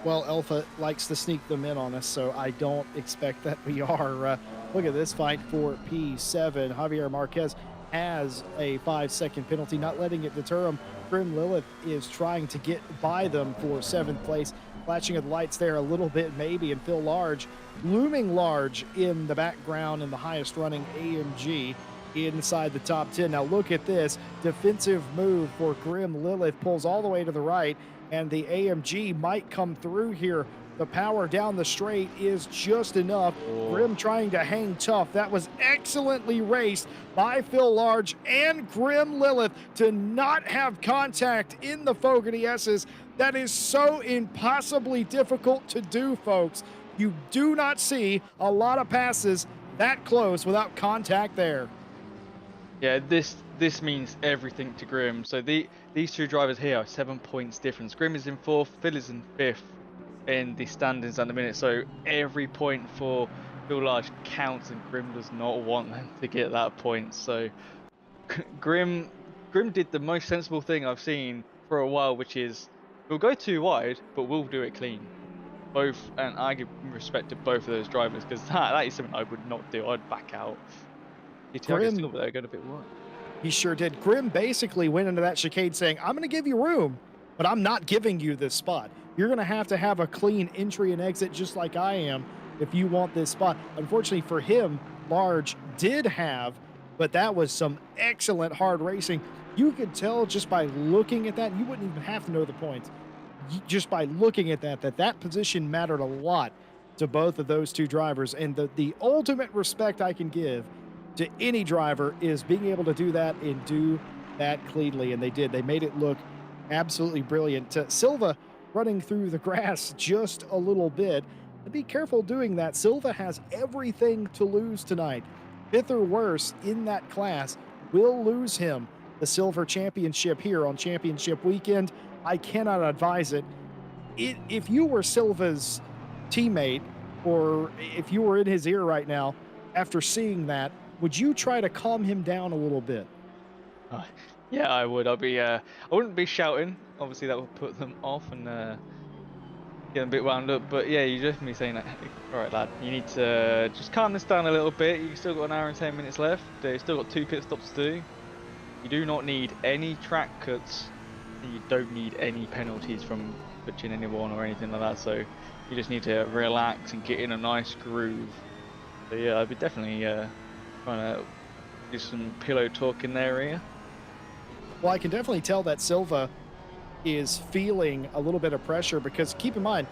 Well, Alpha likes to sneak them in on us, so I don't expect that we are. Look at this fight for P7. Javier Marquez has a 5-second penalty, not letting it deter him. Grim Lilith is trying to get by them for 7th place. Flashing of the lights there a little bit maybe, and Phil Large looming large in the background in the highest running AMG inside the top 10. Now look at this defensive move for Grim Lilith, pulls all the way to the right, and the AMG might come through here. The power down the straight is just enough. Grim trying to hang tough. That was excellently raced by Phil Large and Grim Lilith to not have contact in the Fogarty S's. That is so impossibly difficult to do, folks. You do not see a lot of passes that close without contact there. Yeah, this means everything to Grim. So these 2 drivers here are 7 points difference. Grim is in 4th, Phil is in 5th in the standings at the minute. So every point for Phil Large counts, and Grim does not want them to get that point. So Grim did the most sensible thing I've seen for a while, which is we'll go too wide, but we'll do it clean. Both, and I give respect to both of those drivers, because that is something I would not do. I'd back out. Grim, Silver there going a bit wide. He sure did. Grim basically went into that chicane saying, I'm going to give you room, but I'm not giving you this spot. You're going to have a clean entry and exit just like I am if you want this spot. Unfortunately for him, Large did have, but that was some excellent hard racing. You could tell just by looking at that, you wouldn't even have to know the points. Just by looking at that position mattered a lot to both of those two drivers. And the ultimate respect I can give to any driver is being able to do that and do that cleanly. And they did. They made it look absolutely brilliant. Silva running through the grass just a little bit. But be careful doing that. Silva has everything to lose tonight. Fifth or worse in that class will lose him the silver championship here on championship weekend. I cannot advise it. If you were Silva's teammate, or if you were in his ear right now after seeing that, would you try to calm him down a little bit? Yeah, I would. I wouldn't be shouting. Obviously, that would put them off and get them a bit wound up. But yeah, you're definitely saying that. All right, lad, you need to just calm this down a little bit. You've still got an hour and 10 minutes left. You've still got 2 pit stops to do. You do not need any track cuts. You don't need any penalties from touching anyone or anything like that, so you just need to relax and get in a nice groove. So yeah, I'd be definitely trying to do some pillow talk in their ear. Well, I can definitely tell that Silva is feeling a little bit of pressure, because keep in mind,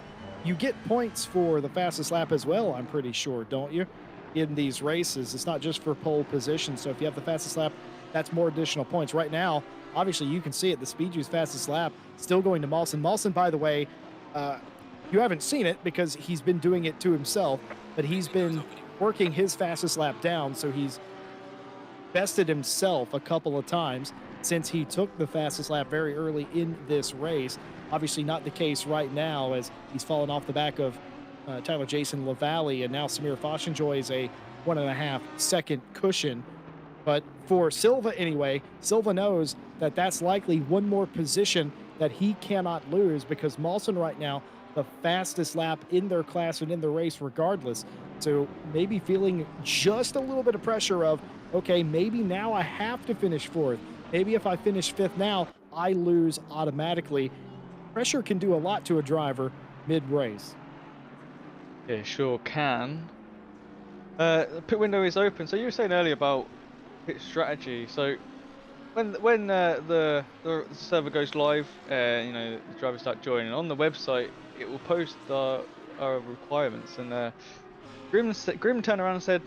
you get points for the fastest lap as well, I'm pretty sure, don't you? In these races, it's not just for pole position, so if you have the fastest lap, that's more additional points. Right now, obviously, you can see it. The Speed Juice fastest lap still going to Mawson. Mawson, by the way, you haven't seen it because he's been doing it to himself, but he's been working his fastest lap down, so he's bested himself a couple of times since he took the fastest lap very early in this race. Obviously not the case right now, as he's fallen off the back of Tyler Jason LaValle, and now Samir Fosh enjoys a 1.5 second cushion. But for Silva anyway, Silva knows that that's likely one more position that he cannot lose, because Mawson right now, the fastest lap in their class and in the race regardless. So maybe feeling just a little bit of pressure of, okay, maybe now I have to finish fourth. Maybe if I finish fifth now, I lose automatically. Pressure can do a lot to a driver mid-race. Yeah, sure can. The pit window is open. So you were saying earlier about pit strategy. So when the server goes live, you know, the drivers start joining on the website, it will post our requirements. And Grim turned around and said,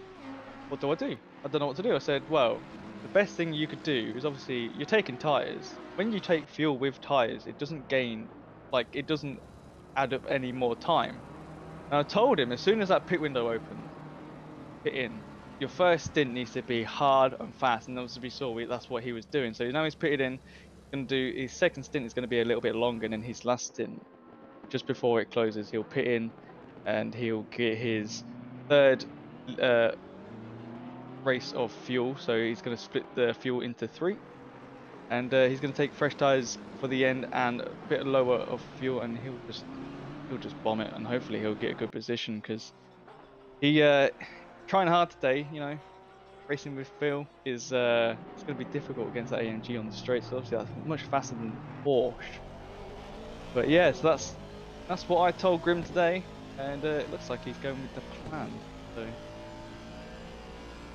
"What do I do? I don't know what to do." I said, "Well, the best thing you could do is, obviously you're taking tires. When you take fuel with tires, it doesn't gain, like, it doesn't add up any more time." And I told him, as soon as that pit window opens, pit in. Your first stint needs to be hard and fast, and obviously we saw that's what he was doing. So now he's pitted in. Going to do his second stint is going to be a little bit longer than his last stint. Just before it closes, he'll pit in, and he'll get his third race of fuel. So he's going to split the fuel into 3, and he's going to take fresh tires for the end and a bit lower of fuel, and he'll just bomb it, and hopefully he'll get a good position, because he trying hard today, you know. Racing with Phil is it's going to be difficult against that AMG on the straight, so obviously that's much faster than Porsche. But yeah, so that's what I told Grim today, and it looks like he's going with the plan. So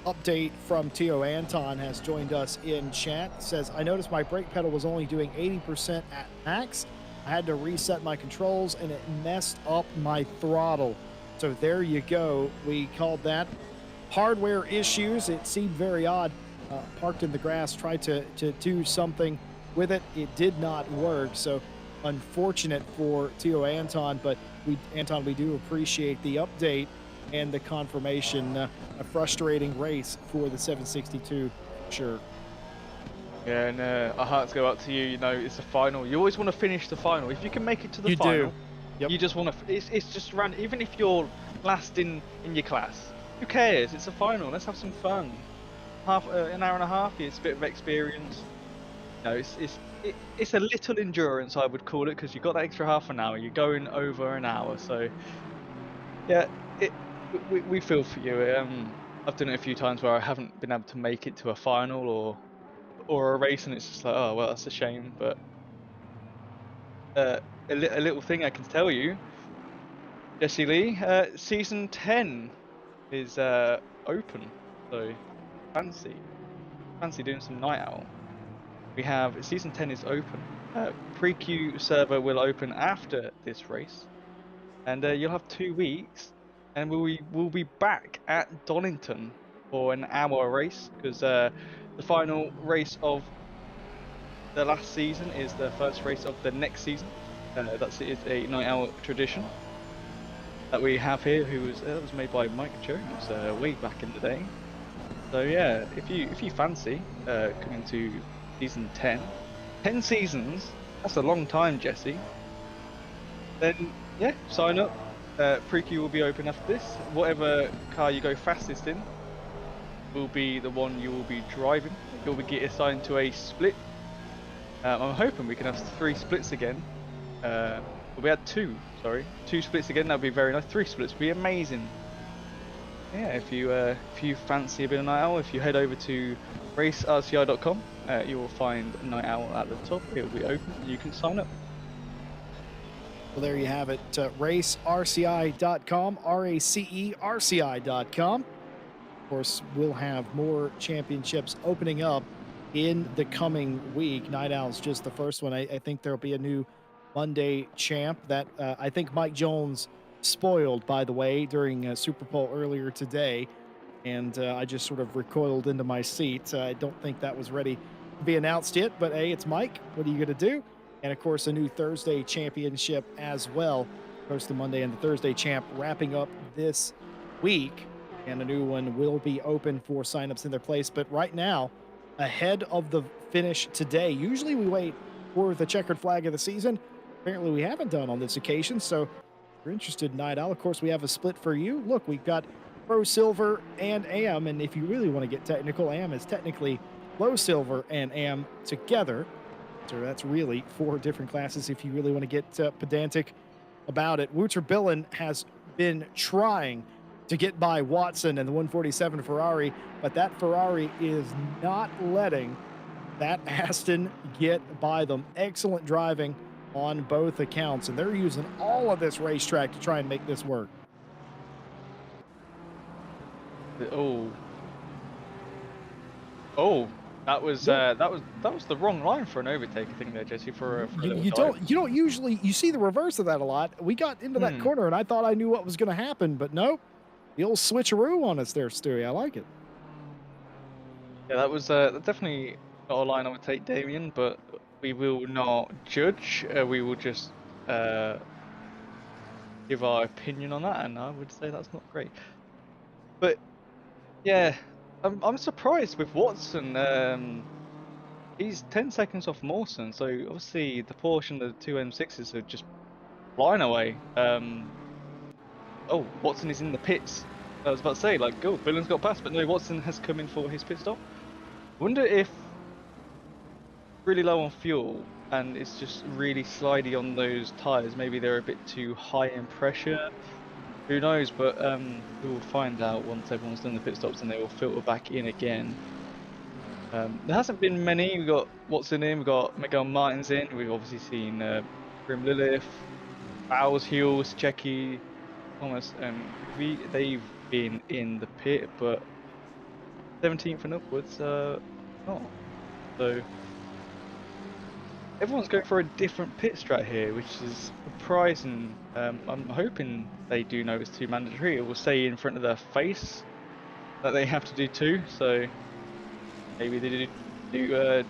update from Tio Anton has joined us in chat. Says, I noticed my brake pedal was only doing 80% at max. I had to reset my controls and it messed up my throttle. So there you go. We called that hardware issues. It seemed very odd. Parked in the grass, tried to do something with it. It did not work. So unfortunate for Tio Anton, but we do appreciate the update and the confirmation. A frustrating race for the 762, sure. Yeah, and our hearts go out to you. You know, it's the final. You always want to finish the final. If you can make it to the final, do. Yep. You just want to. It's just run. Even if you're last in your class, Who cares? It's a final. Let's have some fun. An hour and a half. It's a bit of experience. No, it's a little endurance, I would call it, because you got that extra half an hour. You're going over an hour, so yeah, we feel for you. I've done it a few times where I haven't been able to make it to a final or a race, and it's just like, oh well, that's a shame. But a little thing I can tell you, Jesse Lee, season 10 is open, so fancy doing some night owl. We have season 10 is open. Pre-queue server will open after this race, and you'll have 2 weeks, and we'll be back at Donington for an hour race, because the final race of the last season is the first race of the next season. That's a night owl tradition that we have here. That was made by Mike Jones way back in the day. So yeah, if you fancy coming to season 10 seasons, that's a long time, Jesse. Then yeah, sign up. Pre-queue will be open after this. Whatever car you go fastest in will be the one you will be driving. You'll be assigned to a split. I'm hoping we can have 3 splits again. Well, we had 2 splits again. That'd be very nice. 3 splits would be amazing. Yeah, if you fancy a bit of night owl, if you head over to racerci.com, you will find night owl at the top. It will be open. You can sign up. Well, there you have it. racerci.com, RACERCI.com. Of course, we'll have more championships opening up in the coming week. Night Owl's just the first one. I think there'll be a new Monday champ that I think Mike Jones spoiled, by the way, during Super Bowl earlier today. And I just sort of recoiled into my seat. I don't think that was ready to be announced yet, but hey, it's Mike. What are you going to do? And of course, a new Thursday championship as well. Of course, the Monday and the Thursday champ wrapping up this week, and a new one will be open for signups in their place. But right now, ahead of the finish today, usually we wait for the checkered flag of the season. Apparently, we haven't done on this occasion. So, if you're interested in Night Owl, of course, we have a split for you. Look, we've got Pro Silver and AM, and if you really want to get technical, AM is technically Low Silver and AM together. So that's really 4 different classes if you really want to get pedantic about it. Wouter Billen has been trying to get by Watson and the 147 Ferrari, but that Ferrari is not letting that Aston get by them. Excellent driving on both accounts, and they're using all of this racetrack to try and make this work. Oh, that was the wrong line for an overtake, I think there, Jesse. You don't usually see the reverse of that a lot. We got into that corner, and I thought I knew what was going to happen, but nope. The old switcheroo on us there, Stewie. I like it. Yeah, that was definitely not a line I would take, Damien, but we will not judge. We will just give our opinion on that, and I would say that's not great. But yeah, I'm surprised with Watson. He's 10 seconds off Mawson, so obviously the Porsche and the 2 M6s are just flying away. Oh, Watson is in the pits. I was about to say, like, go, Billen's got past, but no, Watson has come in for his pit stop. Wonder if really low on fuel and it's just really slidey on those tyres. Maybe they're a bit too high in pressure. Who knows? But we will find out once everyone's done the pit stops and they will filter back in again. There hasn't been many. We've got Watson in, we've got Miguel Martins in. We've obviously seen Grim Lilith, Bowles, Hughes, Checky, Thomas, and they've been in the pit, but 17th and upwards, not. So everyone's going for a different pit strat here, which is surprising. I'm hoping they do know it's 2 mandatory. It will say in front of their face that they have to do 2, so maybe they do a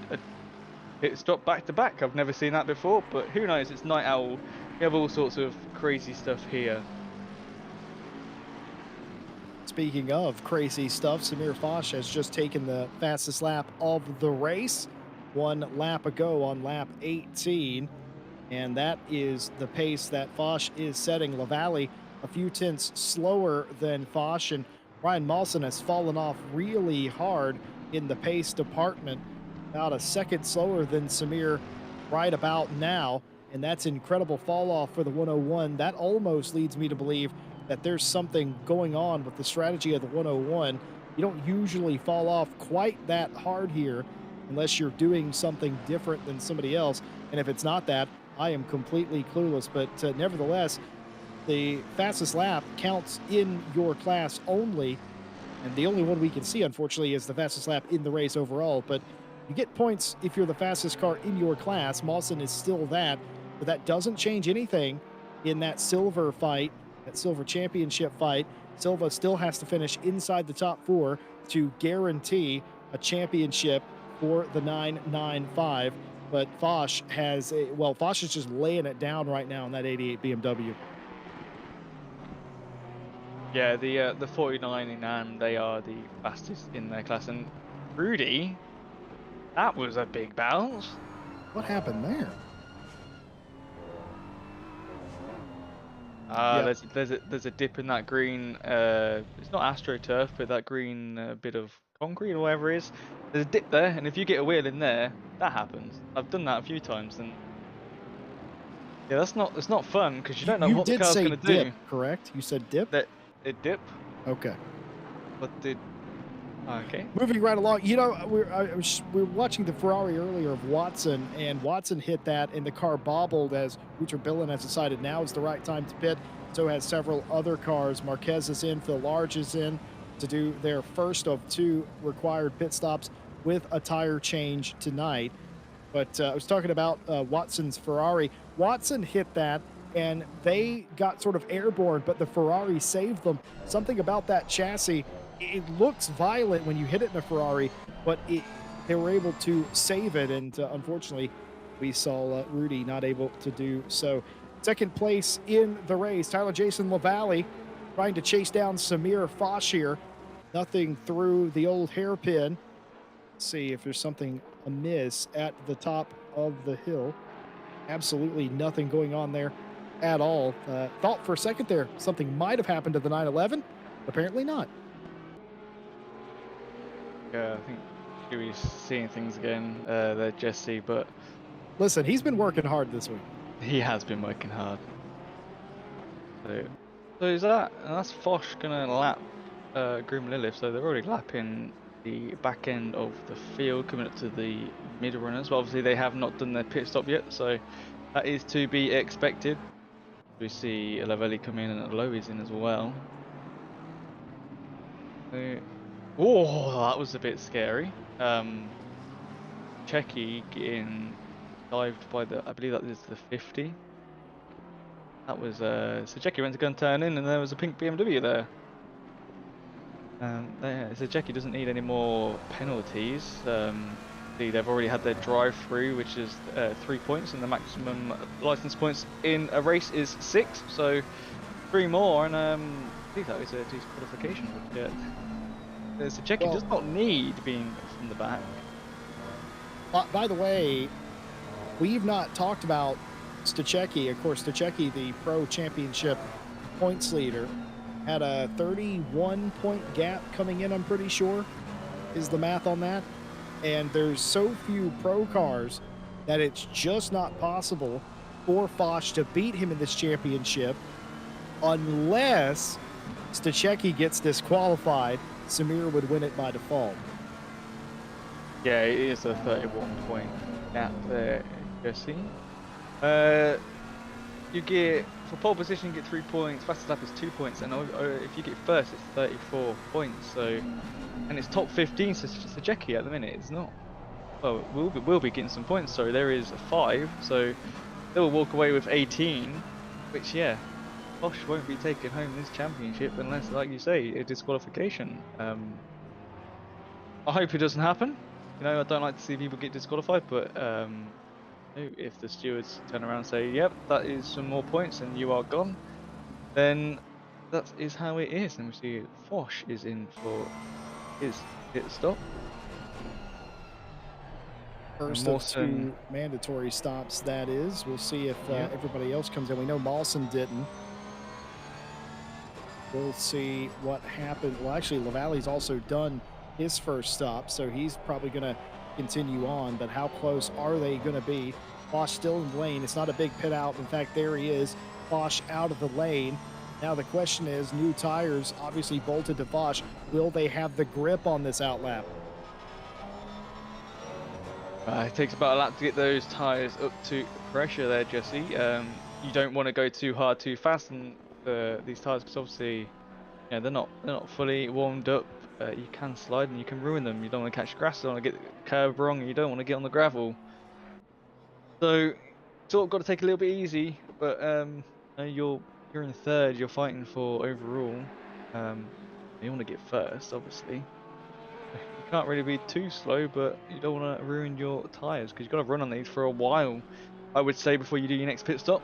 pit stop back to back. I've never seen that before, but who knows? It's Night Owl. We have all sorts of crazy stuff here. Speaking of crazy stuff, Samir Foch has just taken the fastest lap of the race. 1 lap ago on lap 18. And that is the pace that Foch is setting. LaValle a few tenths slower than Foch. And Ryan Mawson has fallen off really hard in the pace department, about a second slower than Samir right about now. And that's incredible fall off for the 101. That almost leads me to believe that there's something going on with the strategy of the 101. You don't usually fall off quite that hard here unless you're doing something different than somebody else. And if it's not that, I am completely clueless. But nevertheless, the fastest lap counts in your class only. And the only one we can see, unfortunately, is the fastest lap in the race overall. But you get points if you're the fastest car in your class. Mawson is still that, but that doesn't change anything in that silver fight, that silver championship fight. Silva still has to finish inside the top 4 to guarantee a championship for the 995. But Foch has Foch is just laying it down right now in that 88 BMW. Yeah, the 49 in AM, they are the fastest in their class. And Rudy, that was a big bounce. What happened there? There's a dip in that green. It's not AstroTurf, but that green bit of concrete or whatever it is. There's a dip there, and if you get a wheel in there, that happens. I've done that a few times, and yeah, it's not fun because you don't know what the car's going to do. Correct? You said dip. That it dip. Okay. But did. Okay. Moving right along, you know, we were watching the Ferrari earlier of Watson, and Watson hit that, and the car bobbled as Wouter Billen has decided now is the right time to pit. So has several other cars. Marquez is in, Phil Large is in to do their first of 2 required pit stops with a tire change tonight. But I was talking about Watson's Ferrari. Watson hit that, and they got sort of airborne, but the Ferrari saved them. Something about that chassis. It looks violent when you hit it in a Ferrari, but they were able to save it, and unfortunately, we saw Rudy not able to do so. Second place in the race, Tyler Jason LaValle trying to chase down Samir Foch here. Nothing through the old hairpin. Let's see if there's something amiss at the top of the hill. Absolutely nothing going on there at all. Thought for a second there something might have happened to the 911. Apparently not. Yeah, I think Huey's seeing things again there, Jesse, but listen, he's been working hard this week. He has been working hard. So is that's Foch gonna lap Groom Lilith, so they're already lapping the back end of the field, coming up to the mid runners. But obviously they have not done their pit stop yet, so that is to be expected. We see Lavelli come in and Lowe is in as well. Oh, that was a bit scary. Checky getting dived by I believe that is the 50. That was, so Checky went to go and turn in, and there was a pink BMW there. So Checky doesn't need any more penalties. They've already had their drive-through, which is 3 points, and the maximum license points in a race is 6. So 3 more, and I think that is a disqualification. So Checky does not need being from the back. By the way, we've not talked about Stachecki. Of course, Stachecki, the Pro Championship points leader, had a 31-point gap coming in, I'm pretty sure, is the math on that. And there's so few pro cars that it's just not possible for Foch to beat him in this championship unless Stachecki gets disqualified. Samir would win it by default. Yeah, it is a 31-point gap there, Jesse. You get, for pole position, you get 3 points, fastest lap is 2 points, and if you get first, it's 34 points. So, and it's top 15, so Stachecki at the minute it's not. Well, we'll be getting some points. So there is 5, so they will walk away with 18, which Foch won't be taking home this championship unless, like you say, a disqualification. I hope it doesn't happen. You know, I don't like to see people get disqualified, but if the stewards turn around and say, yep, that is some more points and you are gone, then that is how it is. And we see Foch is in for his pit stop. First of 2 mandatory stops, that is. We'll see if everybody else comes in. We know Mawson didn't. We'll see what happens. Well, actually, Lavalle's also done his first stop, so he's probably going to continue on. But how close are they going to be? Bosch still in the lane. It's not a big pit out. In fact, there he is. Bosch out of the lane. Now the question is, new tires obviously bolted to Bosch. Will they have the grip on this outlap? It takes about a lap to get those tyres up to pressure there, Jesse. You don't want to go too hard too fast on these tyres because obviously, they're not fully warmed up. You can slide and you can ruin them. You don't want to catch grass, you don't want to get the curve wrong, and you don't want to get on the gravel. So, sort of got to take it a little bit easy. But you're in third. You're fighting for overall. You want to get first, obviously. You can't really be too slow, but you don't want to ruin your tyres because you've got to run on these for a while, I would say, before you do your next pit stop.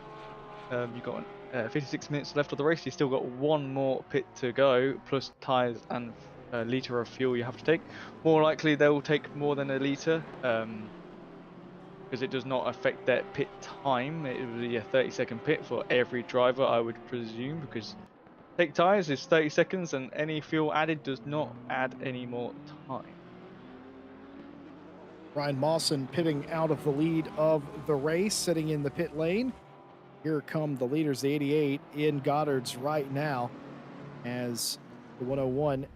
You've got 56 minutes left of the race. You've still got one more pit to go, plus tyres and a litre of fuel you have to take. More likely they will take more than a litre because it does not affect their pit time. It will be a 30-second pit for every driver, I would presume, because take tyres is 30 seconds and any fuel added does not add any more time. Ryan Mawson pitting out of the lead of the race, sitting in the pit lane. Here come the leaders, the 88 in Goddard's right now, as the 101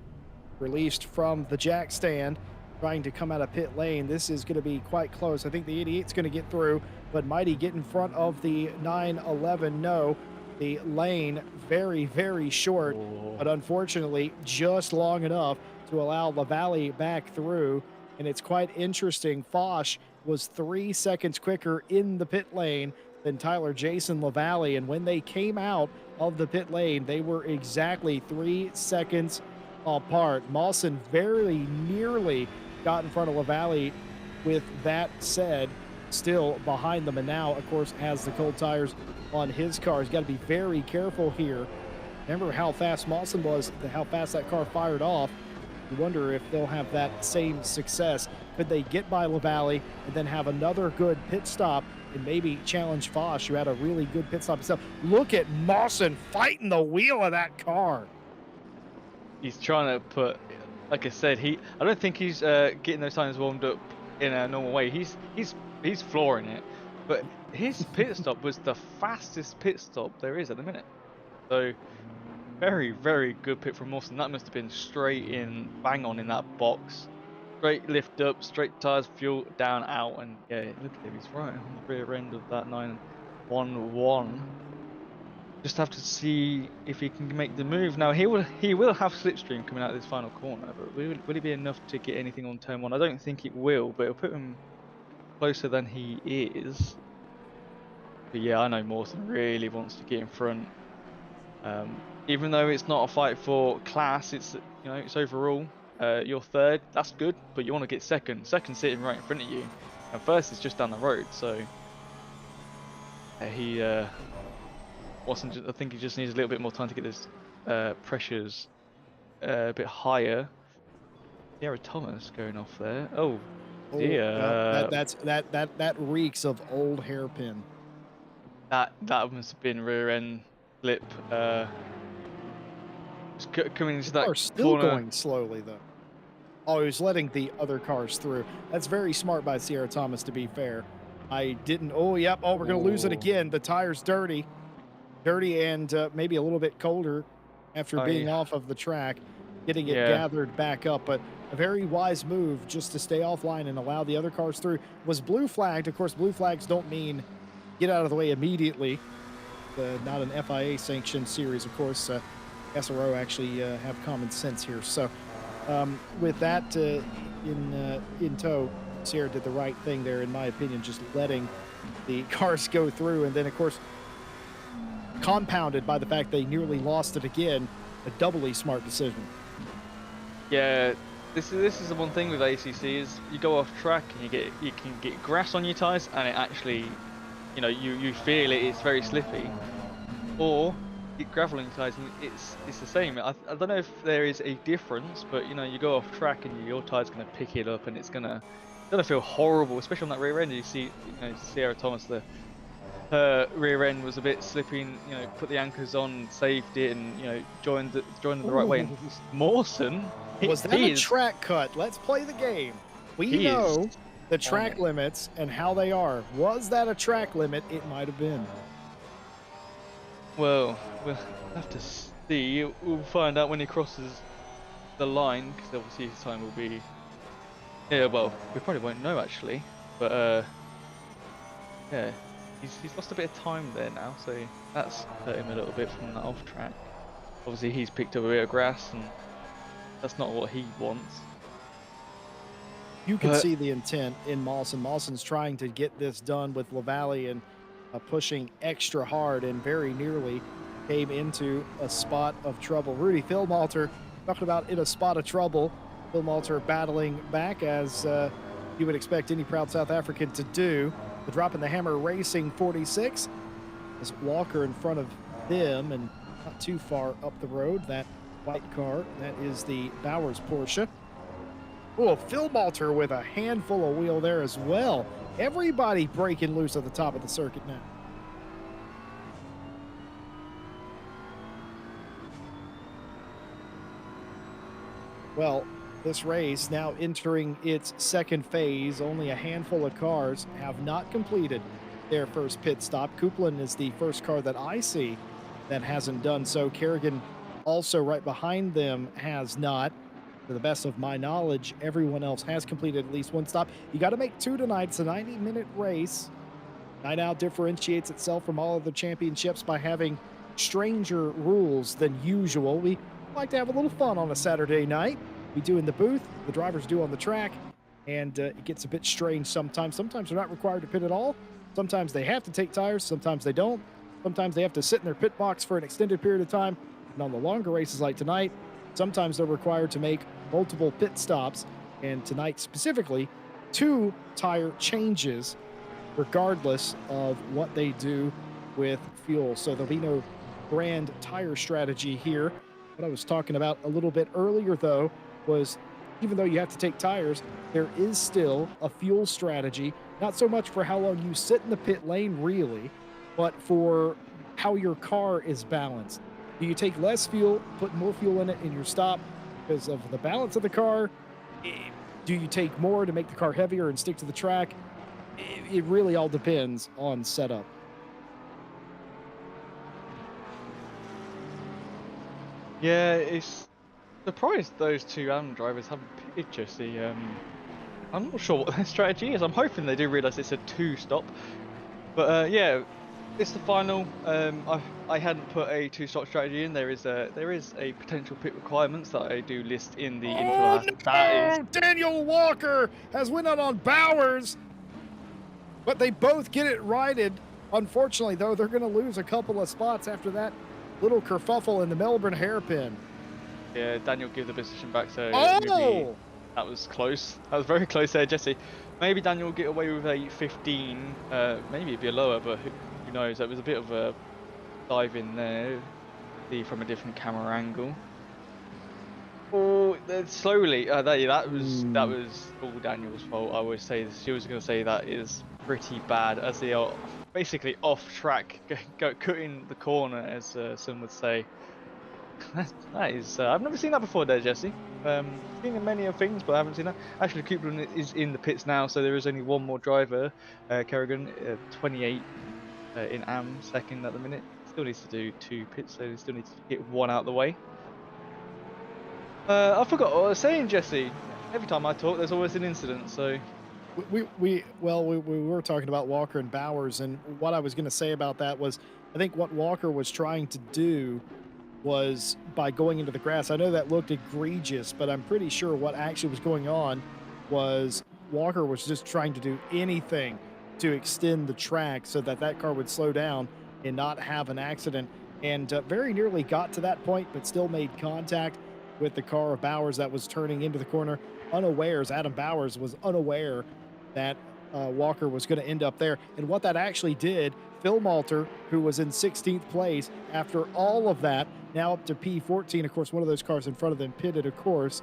released from the jack stand, trying to come out of pit lane. This is going to be quite close. I think the 88's going to get through, but Mighty get in front of the 911. No, the lane very, very short, but unfortunately just long enough to allow Lavalle back through. And it's quite interesting. Foch was 3 seconds quicker in the pit lane than Tyler Jason Lavalle. And when they came out of the pit lane, they were exactly 3 seconds apart. Mawson very nearly got in front of Lavalle. With that said, still behind them, and now, of course, has the cold tires on his car. He's got to be very careful here. Remember how fast Mawson was, how fast that car fired off. You wonder if they'll have that same success. Could they get by Lavalle and then have another good pit stop and maybe challenge Foch, who had a really good pit stop himself? Look at Mawson fighting the wheel of that car. He's trying to put, like I said, I don't think he's getting those tires warmed up in a normal way. He's flooring it, but his pit stop was the fastest pit stop there is at the minute. So very, very good pit from Mawson. That must have been straight in, bang on in that box. Straight lift up, straight tires, fuel down, out, and yeah, look at him. He's right on the rear end of that 911. Just have to see if he can make the move. Now he will have slipstream coming out of this final corner, but will it be enough to get anything on turn one? I don't think it will, but it'll put him closer than he is. But yeah, I know Mawson really wants to get in front. Even though it's not a fight for class, it's it's overall. You're third, that's good, but you want to get second. Second's sitting right in front of you, and first is just down the road. So Watson, I think he just needs a little bit more time to get his pressures a bit higher. Sierra Thomas going off there. Oh dear. That reeks of old hairpin. That must have been rear end flip. Coming into that Are still corner. Going slowly though. Oh, he was letting the other cars through. That's very smart by Sierra Thomas, to be fair. I didn't. Oh, yep. Oh, we're going to lose it again. The tire's dirty. Dirty and maybe a little bit colder after being off of the track, getting it gathered back up. But a very wise move just to stay offline and allow the other cars through. Was blue flagged. Of course, blue flags don't mean get out of the way immediately. Not an FIA sanctioned series, of course. SRO actually have common sense here. So with that in tow, Sierra did the right thing there, in my opinion, just letting the cars go through. And then, of course, compounded by the fact they nearly lost it again, a doubly smart decision. Yeah, this is the one thing with ACC is you go off track and you can get grass on your tires, and it actually, you feel it. It's very slippy. Or get gravel on your tires, and it's the same. I don't know if there is a difference, but you go off track and your tire's gonna pick it up, and it's gonna feel horrible, especially on that rear end. You see, Sierra Thomas, the her rear end was a bit slipping, put the anchors on, saved it, and joined it the right way. And Ooh. Mawson, he, Was that a he is track cut? Let's play the game. We he is know the on track it. limits and how they are. Was that a track limit? It might have been. Well, we'll have to see. We'll find out when he crosses the line, because obviously his time will be. Yeah, well, we probably won't know actually, but yeah, he's lost a bit of time there now, so that's hurt him a little bit from that off track. Obviously, he's picked up a bit of grass, and that's not what he wants. You can But see the intent in Mawson. Mawson's trying to get this done with LaValle and pushing extra hard and very nearly came into a spot of trouble. Rudy Philmalter talking about in a spot of trouble. Philmalter battling back as you would expect any proud South African to do. The drop in the hammer racing 46 is Walker in front of them and not too far up the road. That white car, that is the Bowers Porsche. Oh, Philmalter with a handful of wheel there as well. Everybody breaking loose at the top of the circuit now. Well, this race now entering its second phase. Only a handful of cars have not completed their first pit stop. Coupland is the first car that I see that hasn't done so. Kerrigan also right behind them has not. To the best of my knowledge, everyone else has completed at least one stop. You got to make two tonight. It's a 90-minute race. Night Out differentiates itself from all other championships by having stranger rules than usual. We like to have a little fun on a Saturday night. We do in the booth, the drivers do on the track, and it gets a bit strange sometimes. Sometimes they're not required to pit at all. Sometimes they have to take tires. Sometimes they don't. Sometimes they have to sit in their pit box for an extended period of time. And on the longer races like tonight, sometimes they're required to make multiple pit stops, and tonight specifically, 2 tire changes, regardless of what they do with fuel. So there'll be no grand tire strategy here. What I was talking about a little bit earlier, though, was even though you have to take tires, there is still a fuel strategy, not so much for how long you sit in the pit lane, really, but for how your car is balanced. Do you take less fuel, put more fuel in it in your stop because of the balance of the car? Do you take more to make the car heavier and stick to the track? It really all depends on setup. yeah, it's surprised those two AM drivers haven't pitted, Jesse. I'm not sure what their strategy is. I'm hoping they do realise it's a 2-stop. But yeah, it's the final. I hadn't put a 2-stop strategy in. There is a potential pit requirements that I do list in the Oh info. That is no! Daniel Walker has went out on Bowers, but they both get it righted. Unfortunately, though, they're going to lose a couple of spots after that little kerfuffle in the Melbourne hairpin. yeah. Daniel give the position back. So Oh! that was close. That was very close there, Jesse. Maybe Daniel will get away with a 15. Maybe it'd be a lower, but who knows? That was a bit of a dive in there. See from a different camera angle. Oh, slowly. That was all Daniel's fault. I always say this. She was going to say that is pretty bad, as they are basically off track, cutting the corner, as some would say. That is. I've never seen that before, there, Jesse. Seen many of things, but I haven't seen that. Actually, Coupland is in the pits now, so there is only one more driver. Kerrigan, 28 in AM, second at the minute. Still needs to do 2 pits, so he still needs to get 1 out of the way. I forgot what I was saying, Jesse. Every time I talk, there's always an incident, so. We were talking about Walker and Bowers, and what I was going to say about that was I think what Walker was trying to do was by going into the grass. I know that looked egregious, but I'm pretty sure what actually was going on was Walker was just trying to do anything to extend the track so that that car would slow down and not have an accident, and very nearly got to that point, but still made contact with the car of Bowers that was turning into the corner unawares. Adam Bowers was unaware that Walker was going to end up there. And what that actually did, Philmalter, who was in 16th place after all of that, now up to P14. Of course, one of those cars in front of them pitted, of course.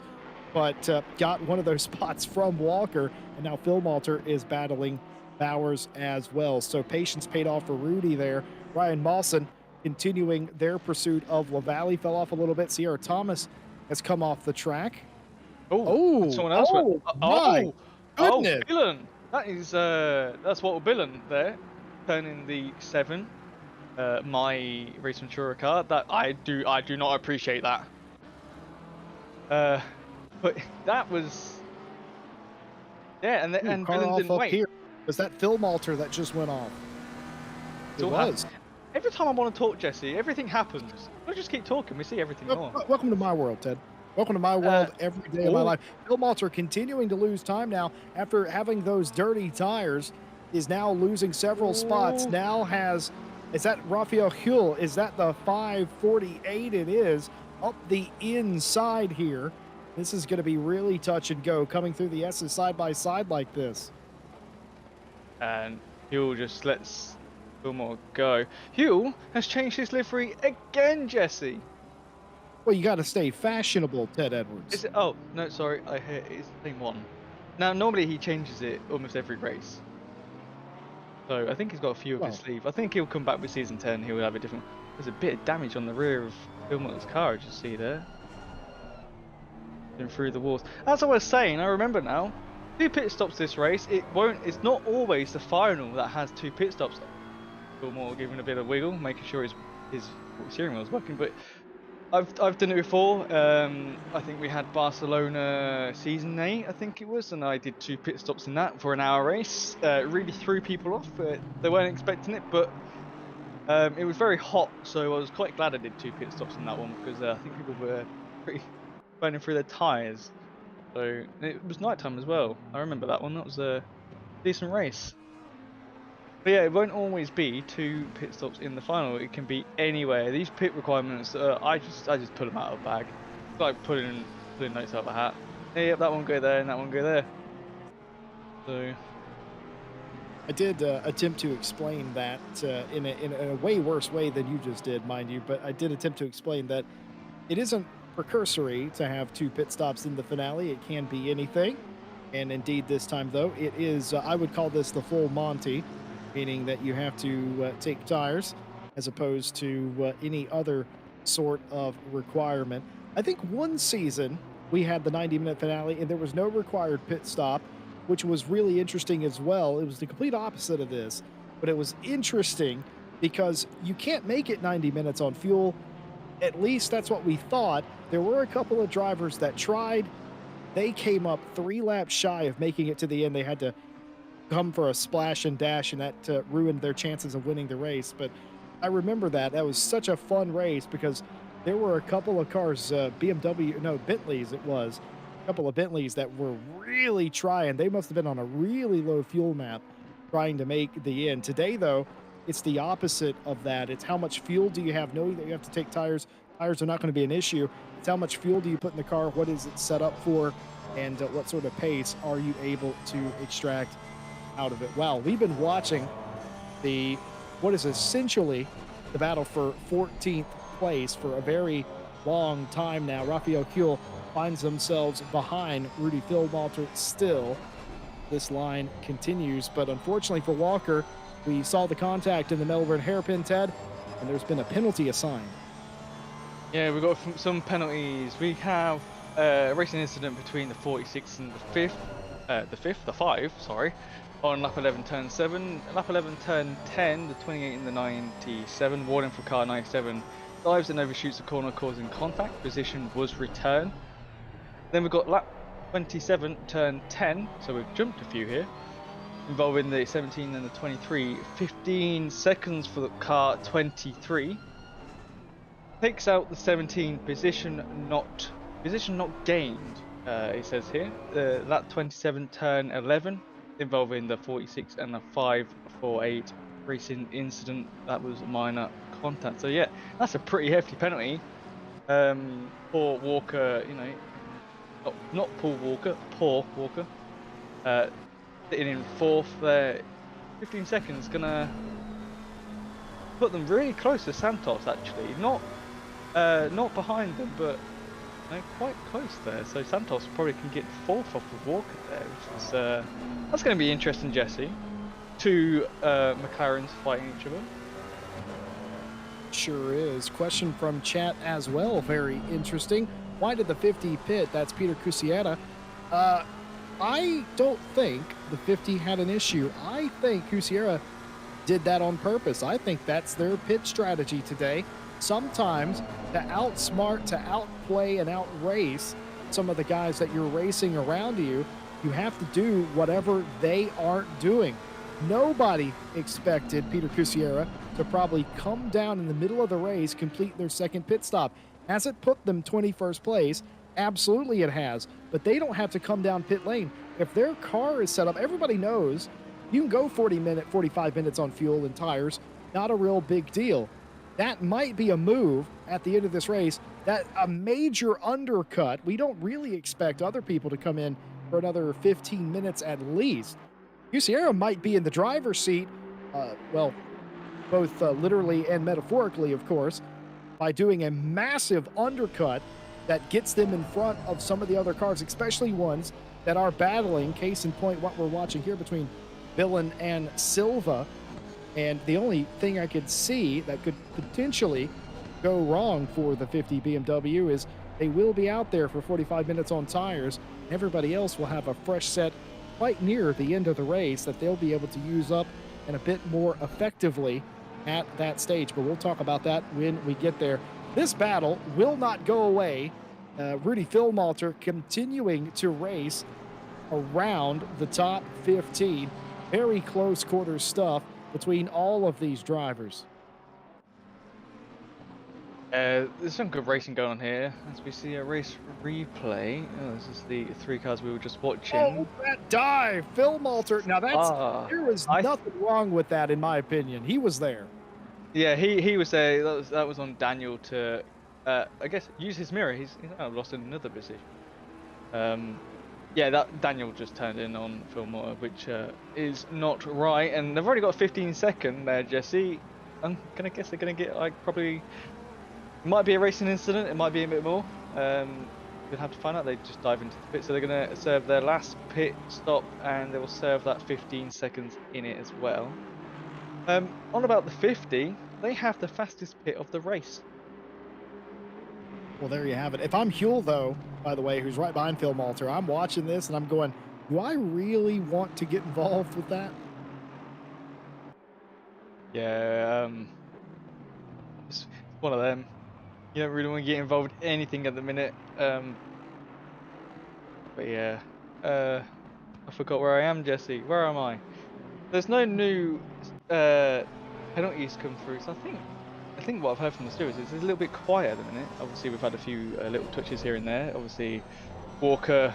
but got one of those spots from Walker, and now Phil Malter is battling Bowers as well. So patience paid off for Rudy there. Ryan Mawson continuing their pursuit of LaValle, fell off a little bit. Sierra Thomas has come off the track. Oh, Oh, someone else went. oh my Oh, goodness. Billen. That's Walter Billen there, turning the 7. My Race Ventura car. That I do not appreciate that. But that was, yeah, Ooh, and car Billen off didn't up wait. here. Was that Phil Malter that just went off? It Still was. Every time I want to talk, Jesse, everything happens. We'll just keep talking. We see everything more. Welcome to my world, Ted. Welcome to my world every day of my life. Phil Malter continuing to lose time now after having those dirty tires, is now losing several spots. Now is that Rafael Huel? Is that the 548? It is up the inside here. This is going to be really touch and go coming through the S's side by side like this. And Huel just lets Fillmore go. Huel has changed his livery again, Jesse. Well, you got to stay fashionable, Ted Edwards. Is it? Oh no, sorry. I hear it's the same one. Now, normally he changes it almost every race. So I think he's got a few up his sleeve. I think he'll come back with season 10. He'll have a different. There's a bit of damage on the rear of Fillmore's car, as you see there. Going through the walls. As I was saying, I remember now. 2 pit stops this race. It's not always the final that has 2 pit stops. Fillmore giving a bit of wiggle, making sure his steering wheel is working, but. I've done it before. I think we had Barcelona season 8, I think it was, and I did 2 pit stops in that for an hour race. Really threw people off. They weren't expecting it, but it was very hot, so I was quite glad I did 2 pit stops in that one because I think people were pretty burning through their tyres. So it was nighttime as well. I remember that one. That was a decent race. But yeah, it won't always be 2 pit stops in the final. It can be anywhere. These pit requirements, I just put them out of the bag. It's like pulling notes out of a hat. Hey, yep, that one go there and that one go there. So I did attempt to explain that in a way worse way than you just did, mind you. But I did attempt to explain that it isn't precursory to have 2 pit stops in the finale. It can be anything, and indeed this time though, it is. I would call this the full Monty. Meaning that you have to take tires as opposed to any other sort of requirement. I think one season we had the 90-minute finale and there was no required pit stop, which was really interesting as well. It was the complete opposite of this, but it was interesting because you can't make it 90 minutes on fuel. At least that's what we thought. There were a couple of drivers that tried. They came up 3 laps shy of making it to the end. They had to come for a splash and dash, and that ruined their chances of winning the race. But I remember that was such a fun race because there were a couple of cars, Bentleys it was, a couple of Bentleys that were really trying. They must have been on a really low fuel map trying to make the end. Today though, it's the opposite of that. It's how much fuel do you have, knowing that you have to take tires are not going to be an issue. It's how much fuel do you put in the car, what is it set up for, and what sort of pace are you able to extract out of it. Wow, we've been watching what is essentially the battle for 14th place for a very long time now. Rafael Huel finds themselves behind Rudy Phil Malter still. This line continues, but unfortunately for Walker, we saw the contact in the Melbourne hairpin, Ted, and there's been a penalty assigned. yeah, we've got some penalties. We have a racing incident between the 46 and the 5, sorry. On lap 11, turn 7, lap 11, turn 10, the 28 and the 97, warning for car 97, dives and overshoots the corner causing contact, position was returned. Then we've got lap 27, turn 10, so we've jumped a few here, involving the 17 and the 23, 15 seconds for the car 23, takes out the 17, position not gained, it says here, lap 27, turn 11, involving the 46 and the 548 racing incident. That was minor contact. So yeah, that's a pretty hefty penalty. Poor Walker, not Paul Walker, poor Walker. Sitting in 4th there. 15 seconds gonna put them really close to Santos actually. Not behind them, but They're quite close there. So Santos probably can get fourth off of Walker there, which is that's going to be interesting, Jesse. Two McLarens fighting each other. Sure is. Question from chat as well. Very interesting. Why did the 50 pit? That's Peter Cusiera. I don't think the 50 had an issue. I think Cusiera did that on purpose. I think that's their pit strategy today. Sometimes to outsmart, to outplay, and outrace some of the guys that you're racing around you, you have to do whatever they aren't doing. Nobody expected Peter Cusiera to probably come down in the middle of the race, complete their second pit stop. Has it put them 21st place? Absolutely it has. But they don't have to come down pit lane. If their car is set up, everybody knows you can go 45 minutes on fuel and tires. Not a real big deal. That might be a move at the end of this race. That a major undercut. We don't really expect other people to come in for another 15 minutes at least. Cusiera might be in the driver's seat, well, both literally and metaphorically, of course, by doing a massive undercut that gets them in front of some of the other cars, especially ones that are battling. Case in point, what we're watching here between Dillon and Silva. And the only thing I could see that could potentially go wrong for the 50 BMW is they will be out there for 45 minutes on tires. Everybody else will have a fresh set quite near the end of the race that they'll be able to use up and a bit more effectively at that stage. But we'll talk about that when we get there. This battle will not go away. Rudy Philmalter continuing to race around the top 15. Very close quarter stuff between all of these drivers. There's some good racing going on here as we see a race replay. Oh, this is the three cars we were just watching. Oh, that dive, Philmalter. Now there was nothing wrong with that in my opinion. He was there. Yeah, he was there. That was on Daniel to, I guess, use his mirror. He's lost another position. Yeah, that Daniel just turned in on Philmalter, which is not right. And they've already got 15 seconds there, Jesse. I'm gonna guess they're gonna get like probably. It might be a racing incident. It might be a bit more. We'll have to find out. They just dive into the pit, so they're gonna serve their last pit stop, and they will serve that 15 seconds in it as well. On about the 50, they have the fastest pit of the race. Well, there you have it. If I'm Huell, though, by the way, who's right behind Philmalter, I'm watching this and I'm going, do I really want to get involved with that? Yeah, it's one of them. You don't really want to get involved in anything at the minute. But yeah, I forgot where I am, Jesse. Where am I? There's no new penalties come through, so I think what I've heard from the stewards is it's a little bit quiet at the minute. Obviously, we've had a few little touches here and there. Obviously, Walker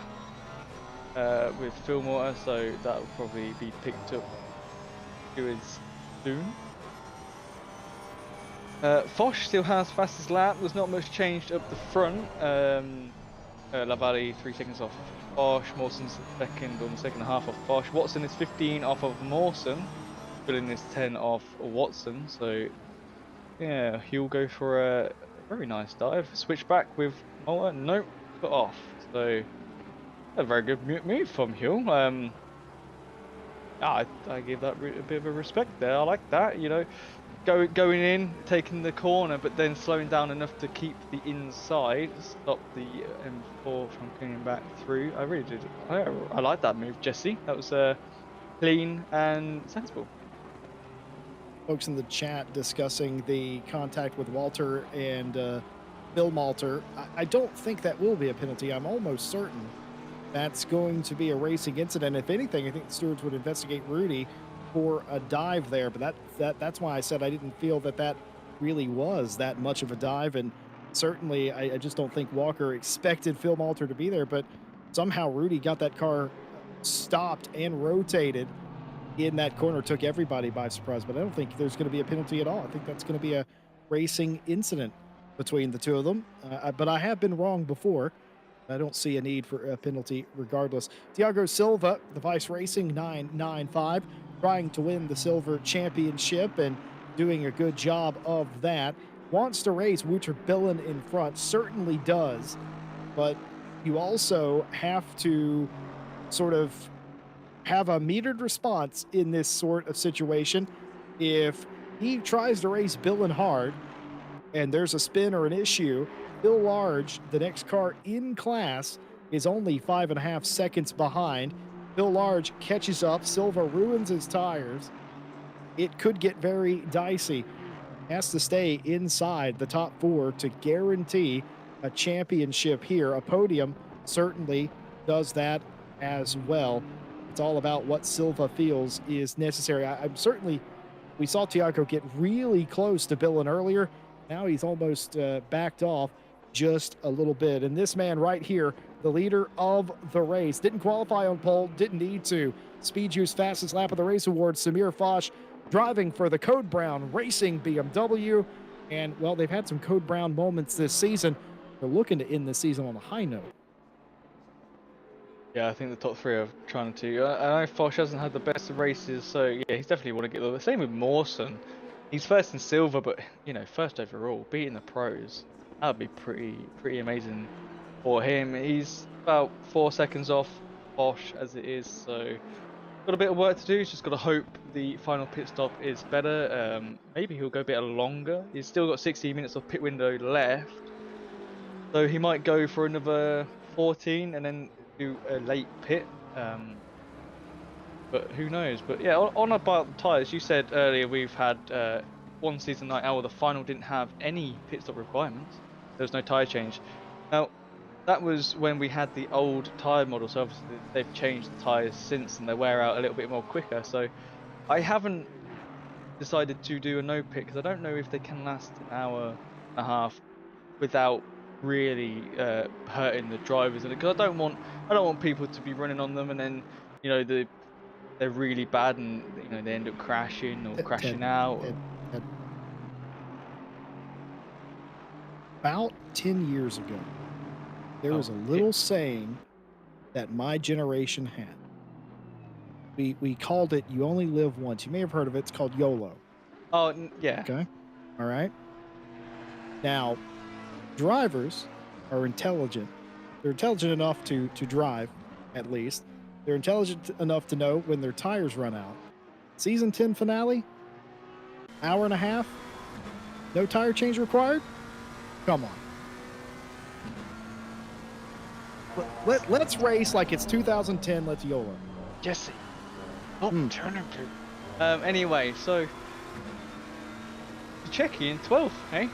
with Philmalter, so that will probably be picked up soon. Foch still has fastest lap. There's not much changed up the front. Lavallee 3 seconds off Foch. Mawson's second on the second half of Foch. Watson is 15 off of Mawson. Dillon is 10 off Watson. So yeah, he'll go for a very nice dive. Switch back with Malta. Nope, cut off. So a very good move from Huell. I give that a bit of a respect there. I like that, you know. Going in, taking the corner, but then slowing down enough to keep the inside, stop the M4 from coming back through. I really did. I like that move, Jesse. That was clean and sensible. Folks in the chat discussing the contact with Walter and Philmalter. I don't think that will be a penalty. I'm almost certain that's going to be a racing incident. If anything, I think the stewards would investigate Rudy for a dive there, but that's why I said I didn't feel that really was that much of a dive, and certainly I just don't think Walker expected Philmalter to be there, but somehow Rudy got that car stopped and rotated in that corner, took everybody by surprise. But I don't think there's going to be a penalty at all. I think that's going to be a racing incident between the two of them, but I have been wrong before. I don't see a need for a penalty regardless. Thiago Silva, the Vice Racing 995, trying to win the Silver Championship and doing a good job of that. Wants to race Wouter Billon in front, certainly does. but you also have to sort of have a metered response in this sort of situation. If he tries to race Billin hard and there's a spin or an issue, Bill Large, the next car in class, is only 5.5 seconds behind. Bill Large catches up. Silva ruins his tires. It could get very dicey. Has to stay inside the top four to guarantee a championship here. A podium certainly does that as well. It's all about what Silva feels is necessary. I'm certainly, we saw Tiago get really close to Billin earlier. Now he's almost backed off just a little bit. And this man right here, the leader of the race, didn't qualify on pole, didn't need to. Speed Juice fastest lap of the race award, Samir Foch, driving for the Code Brown Racing BMW. And, well, they've had some Code Brown moments this season. They're looking to end the season on a high note. Yeah, I think the top three are trying to. I know Foch hasn't had the best of races, so yeah, he's definitely want to get the same with Mawson. He's first in silver, but you know, first overall, beating the pros, that would be pretty amazing for him. He's about 4 seconds off Foch as it is, so got a bit of work to do. He's just got to hope the final pit stop is better. Maybe he'll go a bit longer. He's still got 60 minutes of pit window left, so he might go for another 14 and then do a late pit. But who knows? But yeah, on about the tyres, you said earlier we've had one season night out where the final didn't have any pit stop requirements. There was no tyre change. Now, that was when we had the old tyre model, so obviously they've changed the tyres since and they wear out a little bit more quicker. So I haven't decided to do a no pit because I don't know if they can last an hour and a half without really hurting the drivers. And because I don't want people to be running on them and then you know they're really bad and you know they end up crashing or crashing out. About 10 years ago, there was a little saying that my generation had. We called it "You only live once." You may have heard of it. It's called YOLO. Oh yeah. Okay. All right. Now, drivers are intelligent. They're intelligent enough to drive, at least. They're intelligent enough to know when their tires run out. Season 10 finale, hour and a half, no tire change required? Come on. Let's race like it's 2010. Let's YOLO. Jesse. Oh, turn him to. Anyway, so Checky in 12th, hey?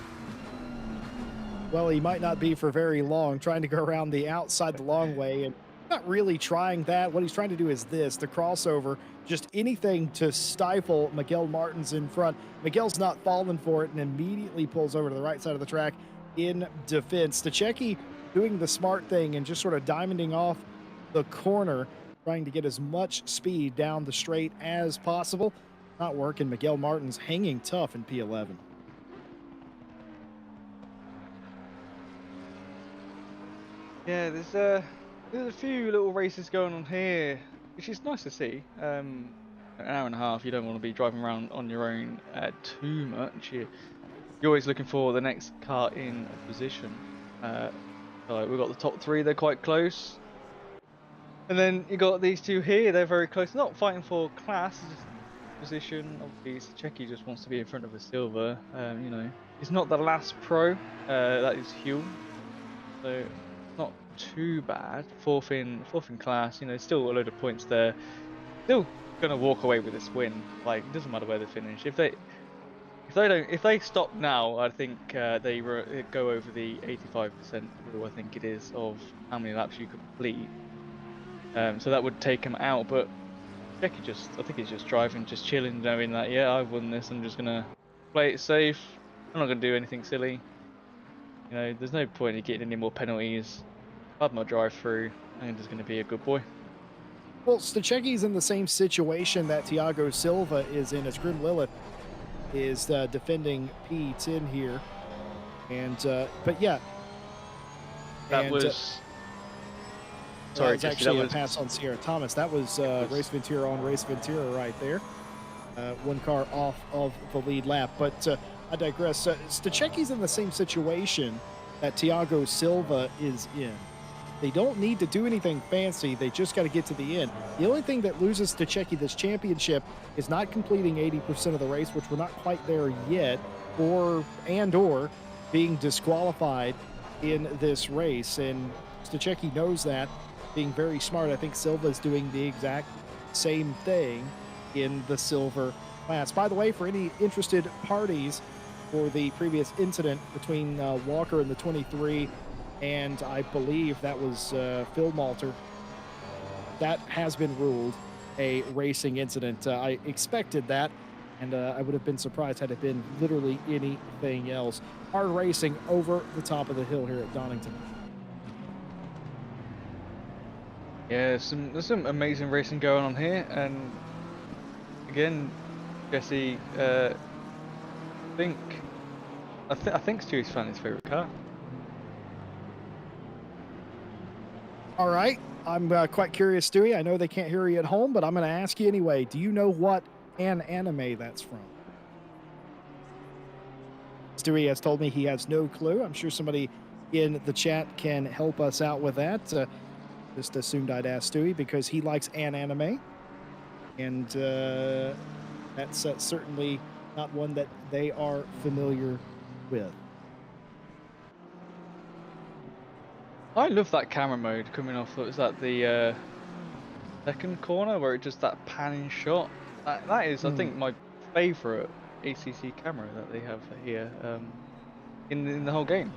Well, he might not be for very long, trying to go around the outside the long way and not really trying that. What he's trying to do is this, the crossover, just anything to stifle Miguel Martins in front. Miguel's not falling for it and immediately pulls over to the right side of the track in defense. Stachecki doing the smart thing and just sort of diamonding off the corner, trying to get as much speed down the straight as possible. Not working. Miguel Martins hanging tough in P11. Yeah, there's a few little races going on here, which is nice to see. An hour and a half, you don't want to be driving around on your own too much. You're always looking for the next car in position. So we've got the top three, they're quite close. And then you got these two here, they're very close. Not fighting for class, just position. Obviously, Stachecki just wants to be in front of a silver. You know, he's not the last pro, that is Huell. So not too bad. Fourth in class, you know, still a load of points there. Still gonna walk away with this win. Like, it doesn't matter where they finish. If they stop now, I think they go over the 85% rule. I think it is of how many laps you complete. So that would take him out. But I think he's just driving, just chilling, knowing that yeah, I've won this. I'm just gonna play it safe. I'm not gonna do anything silly. You know, there's no point in getting any more penalties. I've had my drive through. I'm just going to be a good boy. Well, Stachecki's in the same situation that Thiago Silva is in, as Grim Lilith is defending P10 here. And, but yeah. That was... Sorry, it's actually a pass on Sierra Thomas. That was Race Ventura on Race Ventura right there. One car off of the lead lap. But I digress. Stachecki's in the same situation that Thiago Silva is in. They don't need to do anything fancy. They just got to get to the end. The only thing that loses to Checky this championship is not completing 80% of the race, which we're not quite there yet, or being disqualified in this race. And Stachecki knows that, being very smart. I think Silva's doing the exact same thing in the silver class. By the way, for any interested parties for the previous incident between Walker and the 23, and I believe that was Phil Malter, that has been ruled a racing incident. I expected that, and I would have been surprised had it been literally anything else. Hard racing over the top of the hill here at Donington. Yeah, there's some amazing racing going on here, and again, Jesse, I think Stewie's found his favorite car. All right, I'm quite curious, Stewie. I know they can't hear you at home, but I'm going to ask you anyway. Do you know what anime that's from? Stewie has told me he has no clue. I'm sure somebody in the chat can help us out with that. Just assumed I'd ask Stewie because he likes anime, and that's certainly not one that they are familiar with. I love that camera mode coming off. Was that the second corner where it just that panning shot? That is, I think, my favourite ACC camera that they have here in the whole game.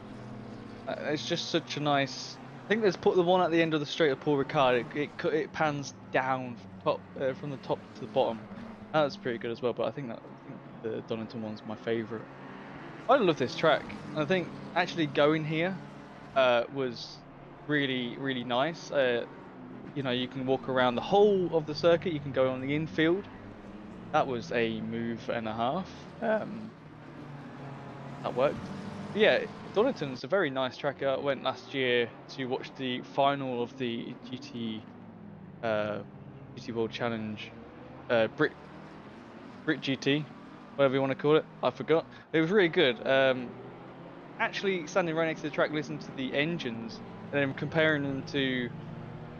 It's just such a nice. I think there's put the one at the end of the straight of Paul Ricard. It pans down from the top to the bottom. That's pretty good as well. But I think the Donington one's my favourite. I love this track. I think actually going here was really nice. You know, you can walk around the whole of the circuit. You can go on the infield. That was a move and a half. That worked. But yeah, Donington's a very nice track. I went last year to watch the final of the GT World Challenge, Brit GT, whatever you want to call it. I forgot. It was really good. Actually, standing right next to the track, listening to the engines, and then comparing them to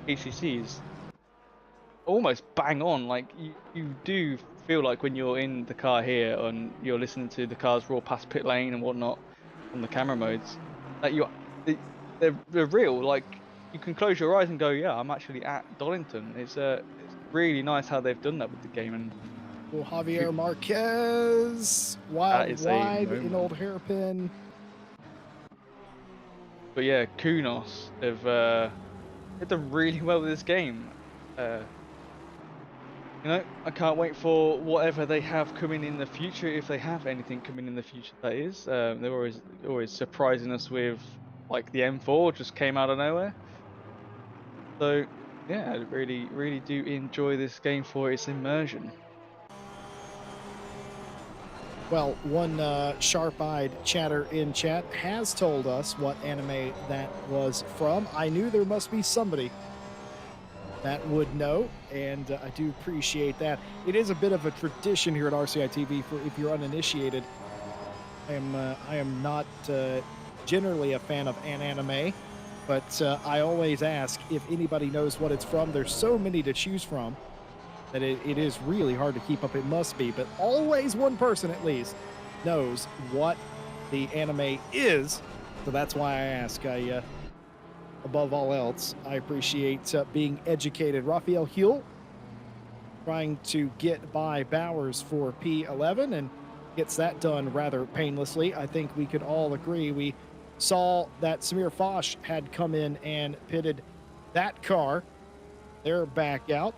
ACCs, almost bang on. Like you do feel like when you're in the car here and you're listening to the cars roar past pit lane and whatnot on the camera modes, that they're real. Like you can close your eyes and go, yeah, I'm actually at Donington. It's really nice how they've done that with the game. And well, Javier Marquez, wide in old hairpin. But yeah, Kunos have done really well with this game. You know, I can't wait for whatever they have coming in the future, if they have anything coming in the future. That is, they're always surprising us with, like the M4 just came out of nowhere. So yeah, I really do enjoy this game for its immersion. Well, one sharp-eyed chatter in chat has told us what anime that was from. I knew there must be somebody that would know, and I do appreciate that. It is a bit of a tradition here at RCI TV for if you're uninitiated. I am not generally a fan of anime, but I always ask if anybody knows what it's from. There's so many to choose from that it is really hard to keep up. It must be, but always one person at least knows what the anime is. So that's why I ask. Above all else, I appreciate being educated. Raphael Huell trying to get by Bowers for P11 and gets that done rather painlessly. I think we could all agree. We saw that Samir Foch had come in and pitted that car. They're back out.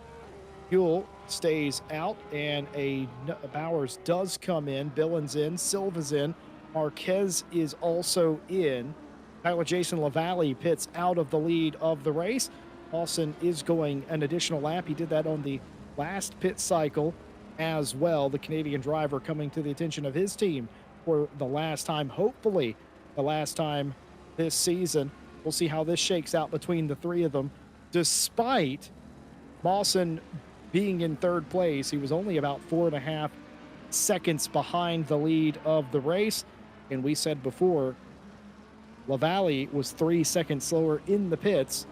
Huell stays out, and a Bowers does come in. Billins in, Silva's in, Marquez is also in. Tyler Jason LaValle pits out of the lead of the race. Lawson is going an additional lap. He did that on the last pit cycle as well. The Canadian driver coming to the attention of his team for the last time, hopefully the last time this season. We'll see how this shakes out between the three of them. Despite Mawson being in third place, he was only about 4.5 seconds behind the lead of the race. And we said before, LaValle was 3 seconds slower in the pits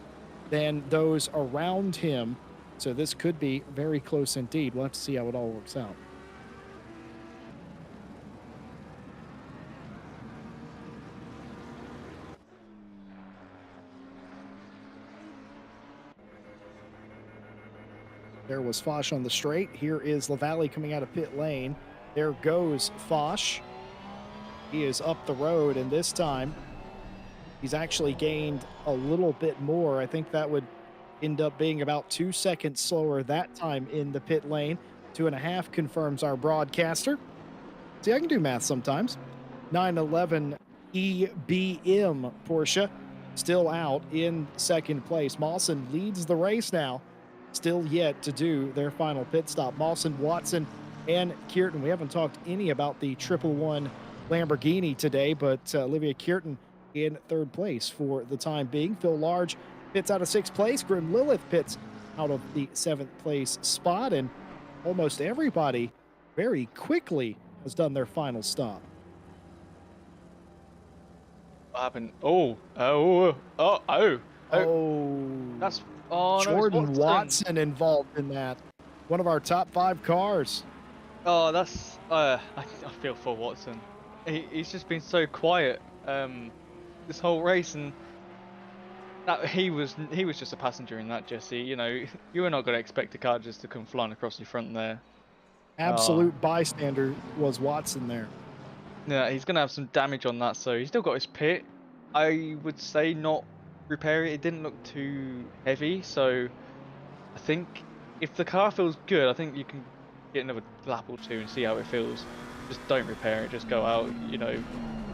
than those around him. So this could be very close indeed. We'll have to see how it all works out. There was Foch on the straight. Here is LaValle coming out of pit lane. There goes Foch. He is up the road, and this time he's actually gained a little bit more. I think that would end up being about 2 seconds slower that time in the pit lane. 2.5 confirms our broadcaster. See, I can do math sometimes. 911 EBM Porsche still out in second place. Mawson leads the race now. Still yet to do their final pit stop. Mawson, Watson, and Kierton. We haven't talked any about the 111 Lamborghini today, but Olivia Kierton in third place for the time being. Phil Large pits out of sixth place. Grim Lilith pits out of the seventh place spot, and almost everybody very quickly has done their final stop. What happened? Oh. That's Jordan no, Watson involved in that. One of our top 5 cars. Oh, that's I feel for Watson. He's just been so quiet this whole race, and that he was just a passenger in that, Jesse. You know, you were not going to expect a car just to come flying across your front there. Absolute bystander was Watson there. Yeah, he's going to have some damage on that, so he's still got his pit. I would say not repair it. It didn't look too heavy, so I think if the car feels good, I think you can get another lap or two and see how it feels. Just don't repair it, just go out. You know,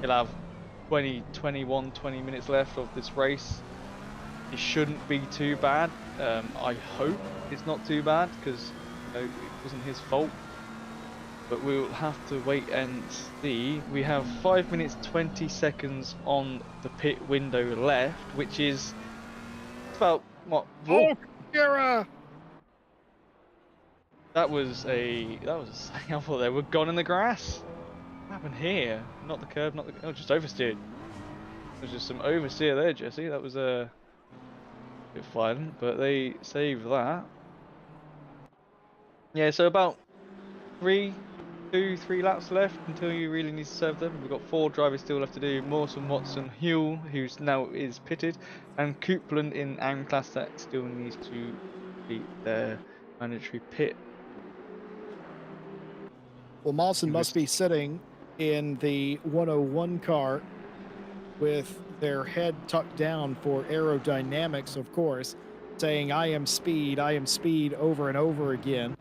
you'll have 20 minutes left of this race. It shouldn't be too bad. I hope it's not too bad, because you know, it wasn't his fault. But we'll have to wait and see. We have 5 minutes 20 seconds on the pit window left, which is about what? Oh, Kira! That was a I thought they were gone in the grass. What happened here? Not the curb, not the just oversteered. There's just some oversteer there, Jesse. That was a bit violent, but they saved that. Yeah, so about 3 laps left until you really need to serve them. We've got 4 drivers still left to do. Mawson, Watson, Huell, who's now is pitted, and Coupland in AM class that still needs to beat their mandatory pit. Well, Mawson must be sitting in the 101 car with their head tucked down for aerodynamics, of course, saying, I am speed over and over again,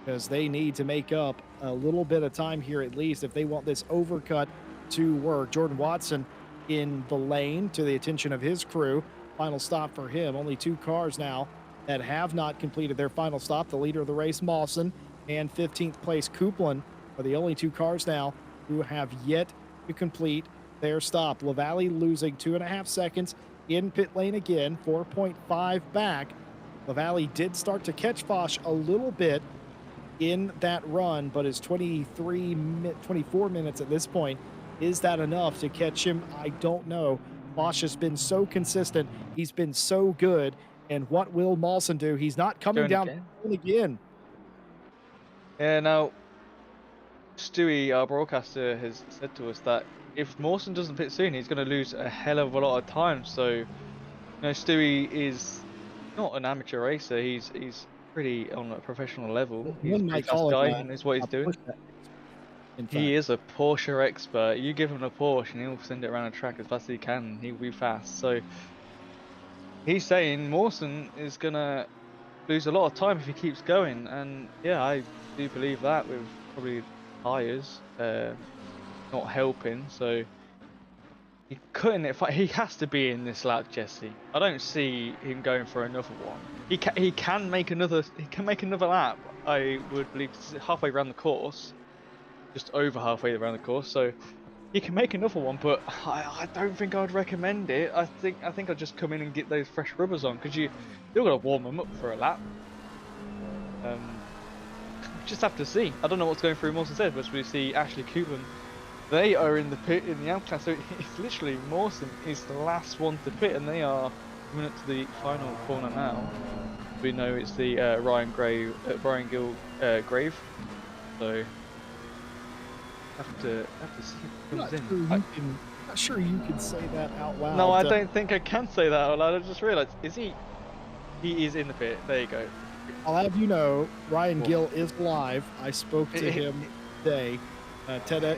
because they need to make up a little bit of time here at least if they want this overcut to work. Jordan Watson in the lane to the attention of his crew. Final stop for him. Only 2 cars now that have not completed their final stop. The leader of the race, Mawson, and 15th place Coupland are the only 2 cars now who have yet to complete their stop. LaValle losing 2.5 seconds in pit lane again, 4.5 back. LaValle did start to catch Foch a little bit in that run, but is 24 minutes at this point. Is that enough to catch him? I don't know. Foch has been so consistent. He's been so good. And what will Mawson do? He's not coming down again. Yeah, now, Stewie, our broadcaster, has said to us that if Mawson doesn't pit soon, he's going to lose a hell of a lot of time. So, you know, Stewie is not an amateur racer. He's pretty on a professional level. He's a fast guy and knows what he's doing. He is a Porsche expert. You give him a Porsche and he'll send it around the track as fast as he can. He'll be fast. So he's saying Mawson is gonna lose a lot of time if he keeps going, and yeah, I do believe that, with probably tyres not helping. So he couldn't. He has to be in this lap, Jesse. I don't see him going for another one. He can make another. He can make another lap. I would believe halfway around the course, just over halfway around the course. So he can make another one, but I don't think I'd recommend it. I think I'd just come in and get those fresh rubbers on, because you still got to warm them up for a lap. Just have to see. I don't know what's going through Mawson's head, but we see Ashley Coupland They are in the pit in the AM class, so it's literally Mawson is the last one to pit, and they are coming up to the final corner now. We know it's the Ryan Gill Grave, so have to see who Not comes sure in. you can, not sure you can say that out loud. No, I don't think I can say that out loud. I just realised, is he? He is in the pit. There you go. I'll have you know, Ryan Cool. Gill is alive. I spoke to him today.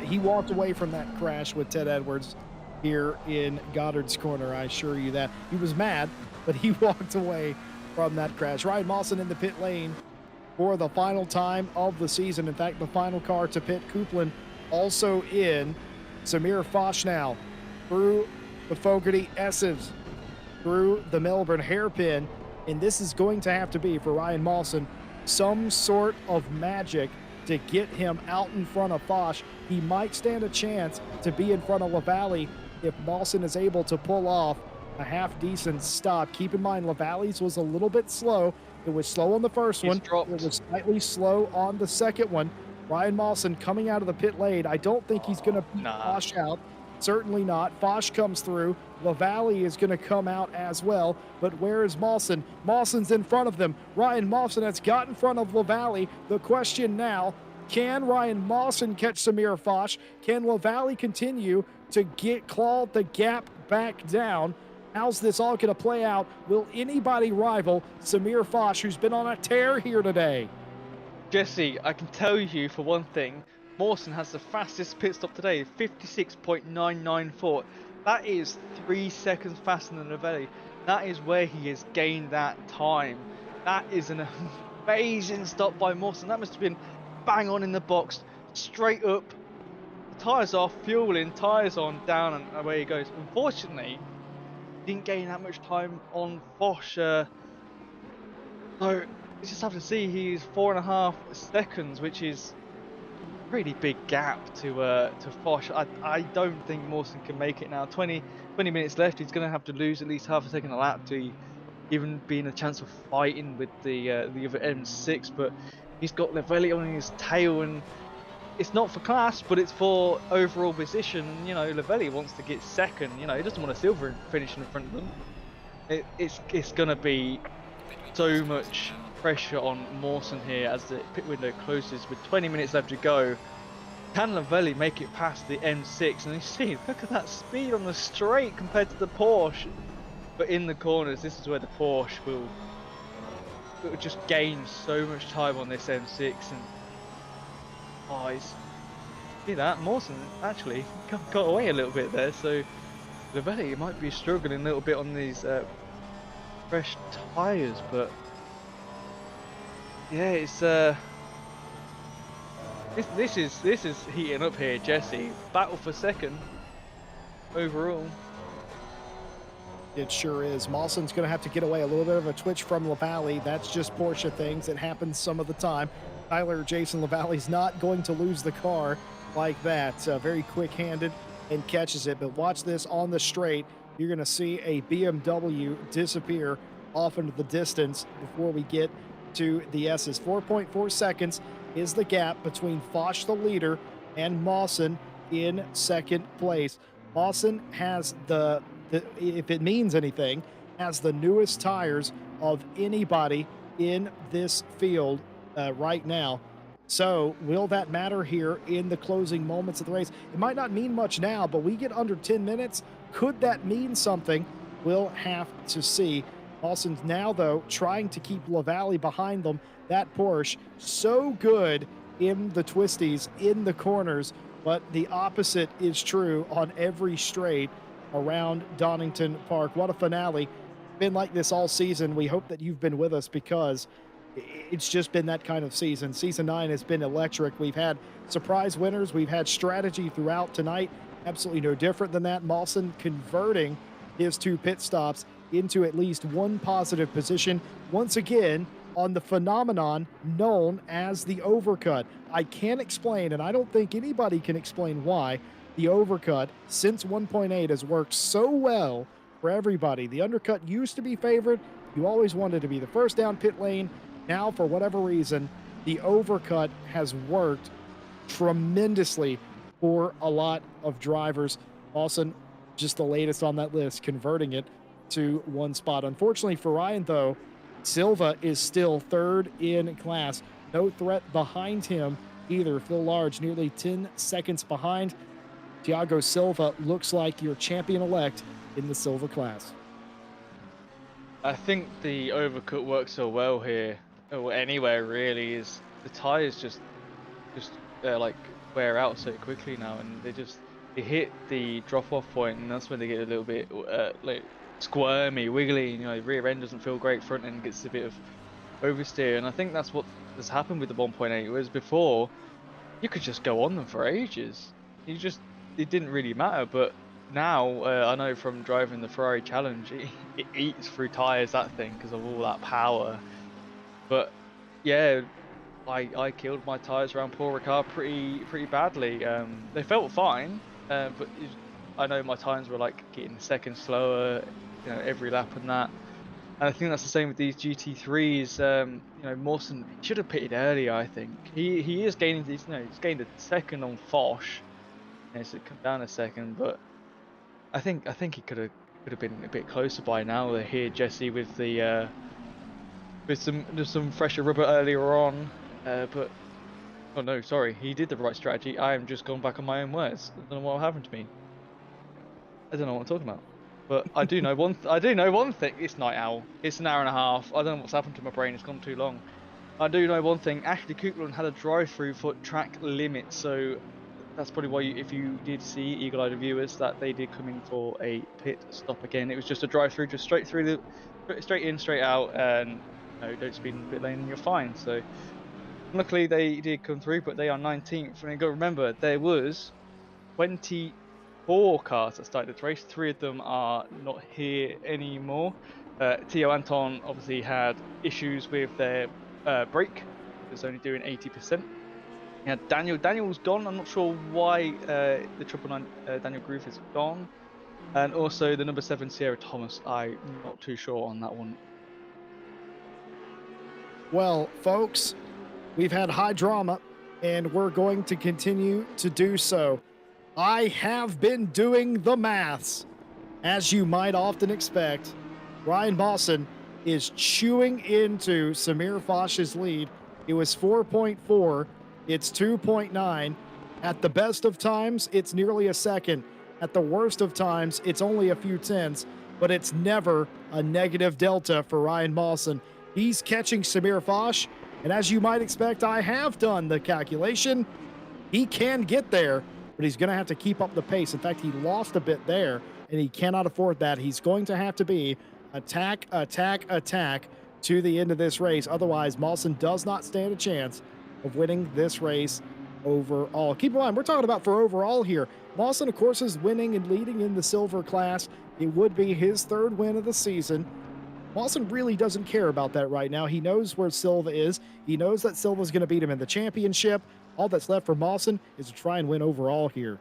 He walked away from that crash with Ted Edwards here in Goddard's corner. I assure you that he was mad, but he walked away from that crash. Ryan Mawson in the pit lane for the final time of the season. In fact, the final car to pit. Coupland also in. Samir Foch now through the Fogarty S's, through the Melbourne hairpin. And this is going to have to be, for Ryan Mawson, some sort of magic to get him out in front of Foch. He might stand a chance to be in front of LaValle if Mawson is able to pull off a half-decent stop. Keep in mind, LaValle's was a little bit slow. It was slow on the first one. Dropped. It was slightly slow on the second one. Ryan Mawson coming out of the pit lane. I don't think he's going to beat Foch out. Certainly not. Foch comes through. LaValle is going to come out as well. But where is Mawson? Mawson's in front of them. Ryan Mawson has got in front of LaValle. The question now, can Ryan Mawson catch Samir Foch? Can LaValle continue to claw the gap back down? How's this all going to play out? Will anybody rival Samir Foch, who's been on a tear here today? Jesse, I can tell you for one thing, Mawson has the fastest pit stop today, 56.994. That is 3 seconds faster than LaValle. That is where he has gained that time. That is an amazing stop by Mawson. That must have been bang on in the box, straight up, tyres off, fuel in, tyres on, down, and away he goes. Unfortunately, he didn't gain that much time on Foch. So we just have to see. He's 4.5 seconds, which is a pretty big gap to Foch. I don't think Mawson can make it now. 20 minutes left. He's going to have to lose at least half a second a lap to even be in a chance of fighting with the other M6. But he's got LaValle on his tail, and it's not for class, but it's for overall position. You know, LaValle wants to get second. You know, he doesn't want a silver finish in front of them. It's going to be so much pressure on Mawson here as the pit window closes with 20 minutes left to go. Can LaValle make it past the M6? And you see, look at that speed on the straight compared to the Porsche. But in the corners, this is where the Porsche will just gain so much time on this M6. And see that Mawson actually got away a little bit there. So LaValle might be struggling a little bit on these fresh tyres, but yeah, it's this is heating up here, Jesse. Battle for second overall. It sure is. Mawson's going to have to get away. A little bit of a twitch from LaValle. That's just Porsche things. It happens some of the time. Jason LaValle's not going to lose the car like that. Very quick-handed and catches it. But watch this on the straight. You're going to see a BMW disappear off into the distance before we get to the S's. 4.4 seconds is the gap between Foch, the leader, and Mawson in second place. Mawson has if it means anything, has the newest tires of anybody in this field right now. So will that matter here in the closing moments of the race? It might not mean much now, but we get under 10 minutes. Could that mean something? We'll have to see. Mawson's now, though, trying to keep LaValle behind them. That Porsche, so good in the twisties, in the corners, but the opposite is true on every straight around Donington Park. What a finale. Been like this all season. We hope that you've been with us because it's just been that kind of season. Season 9 has been electric. We've had surprise winners. We've had strategy throughout tonight. Absolutely no different than that. Mawson converting his 2 pit stops into at least 1 positive position. Once again, on the phenomenon known as the overcut. I can't explain, and I don't think anybody can explain why the overcut since 1.8 has worked so well for everybody. The undercut used to be favored. You always wanted to be the first down pit lane. Now, for whatever reason, the overcut has worked tremendously for a lot of drivers. Lawson, just the latest on that list, converting it to one spot. Unfortunately for Ryan, though, Silva is still third in class. No threat behind him either. Phil Large nearly 10 seconds behind. Thiago Silva looks like your champion-elect in the Silva class. I think the overcut works so well here, or anywhere really, is the tires just like wear out so quickly now, and they hit the drop-off point, and that's when they get a little bit like squirmy, wiggly. You know, the rear end doesn't feel great, front end gets a bit of oversteer, and I think that's what has happened with the 1.8. Whereas before, you could just go on them for ages. It didn't really matter, but now I know from driving the Ferrari Challenge, it eats through tires, that thing, because of all that power. But yeah, I killed my tires around Paul Ricard pretty badly. They felt fine, but I know my tires were like getting a second slower, you know, every lap and that. And I think that's the same with these GT3s. You know, Mawson should have pitted earlier. I think he is gaining. He's gained a second on Foch. So it come down a second, but I think he could have been a bit closer by now. Here, Jesse, with the with some fresher rubber earlier on, but oh no, sorry, he did the right strategy. I am just going back on my own words. I don't know what happened to me. I don't know what I'm talking about. But I do know one thing. It's night owl. It's an hour and a half. I don't know what's happened to my brain. It's gone too long. I do know one thing. Ashley Coupland had a drive-through for track limit, so that's probably why, if you did see eagle-eyed viewers, that they did come in for a pit stop again. It was just a drive-through, just straight in, straight out, and no, don't speed in the pit lane, and you're fine. So luckily they did come through, but they are 19th. And you got to remember, there was 24 cars that started the race. 3 of them are not here anymore. Theo Anton obviously had issues with their brake. It was only doing 80%. Yeah, Daniel's gone. I'm not sure why the 999 Daniel Groove is gone. And also the number 7 Sierra Thomas. I'm not too sure on that one. Well, folks, we've had high drama, and we're going to continue to do so. I have been doing the maths. As you might often expect, Ryan Mawson is chewing into Samir Foch's lead. It was 4.4. It's 2.9. At the best of times, it's nearly a second. At the worst of times, it's only a few tenths, but it's never a negative delta for Ryan Mawson. He's catching Samir Foch, and as you might expect, I have done the calculation. He can get there, but he's going to have to keep up the pace. In fact, he lost a bit there, and he cannot afford that. He's going to have to be attack, attack, attack to the end of this race. Otherwise, Mawson does not stand a chance of winning this race overall. Keep in mind, we're talking about for overall here. Mawson, of course, is winning and leading in the silver class. It would be his 3rd win of the season. Mawson really doesn't care about that right now. He knows where Silva is. He knows that Silva's going to beat him in the championship. All that's left for Mawson is to try and win overall here.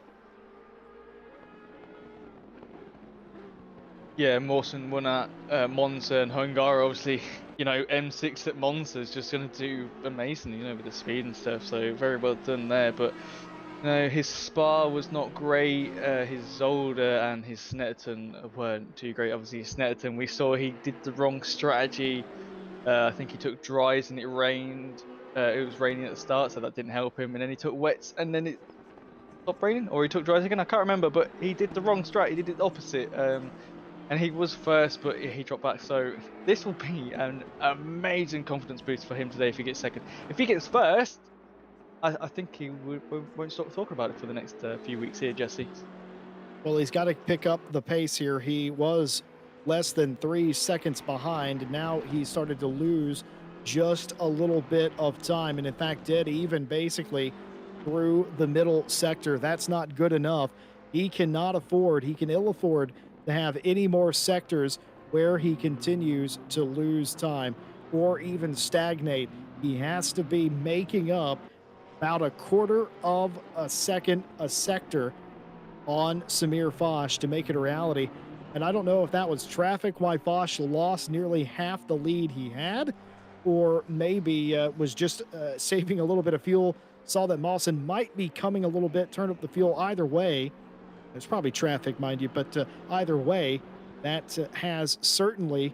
Yeah, Mawson won at Monza and Hungary. Obviously, you know, M6 at Monza is just going to do amazing, you know, with the speed and stuff. So very well done there. But no, his Spa was not great. His Zolder and his Snetterton weren't too great. Obviously, Snetterton, we saw he did the wrong strategy. I think he took dries and it rained. It was raining at the start, so that didn't help him. And then he took wets and then it stopped raining, or he took dries again. I can't remember, but he did the wrong strat. He did the opposite. And he was first, but he dropped back. So this will be an amazing confidence boost for him today if he gets second. If he gets first, I think he won't stop talking about it for the next few weeks here, Jesse. Well, he's got to pick up the pace here. He was less than 3 seconds behind. Now he started to lose just a little bit of time. And in fact, dead even basically through the middle sector. That's not good enough. He can ill afford to have any more sectors where he continues to lose time or even stagnate. He has to be making up about a quarter of a second a sector on Samir Foch to make it a reality. And I don't know if that was traffic why Foch lost nearly half the lead he had, or maybe was just saving a little bit of fuel saw that Mawson might be coming a little bit, turned up the fuel either way. There's probably traffic, mind you, but either way, that has certainly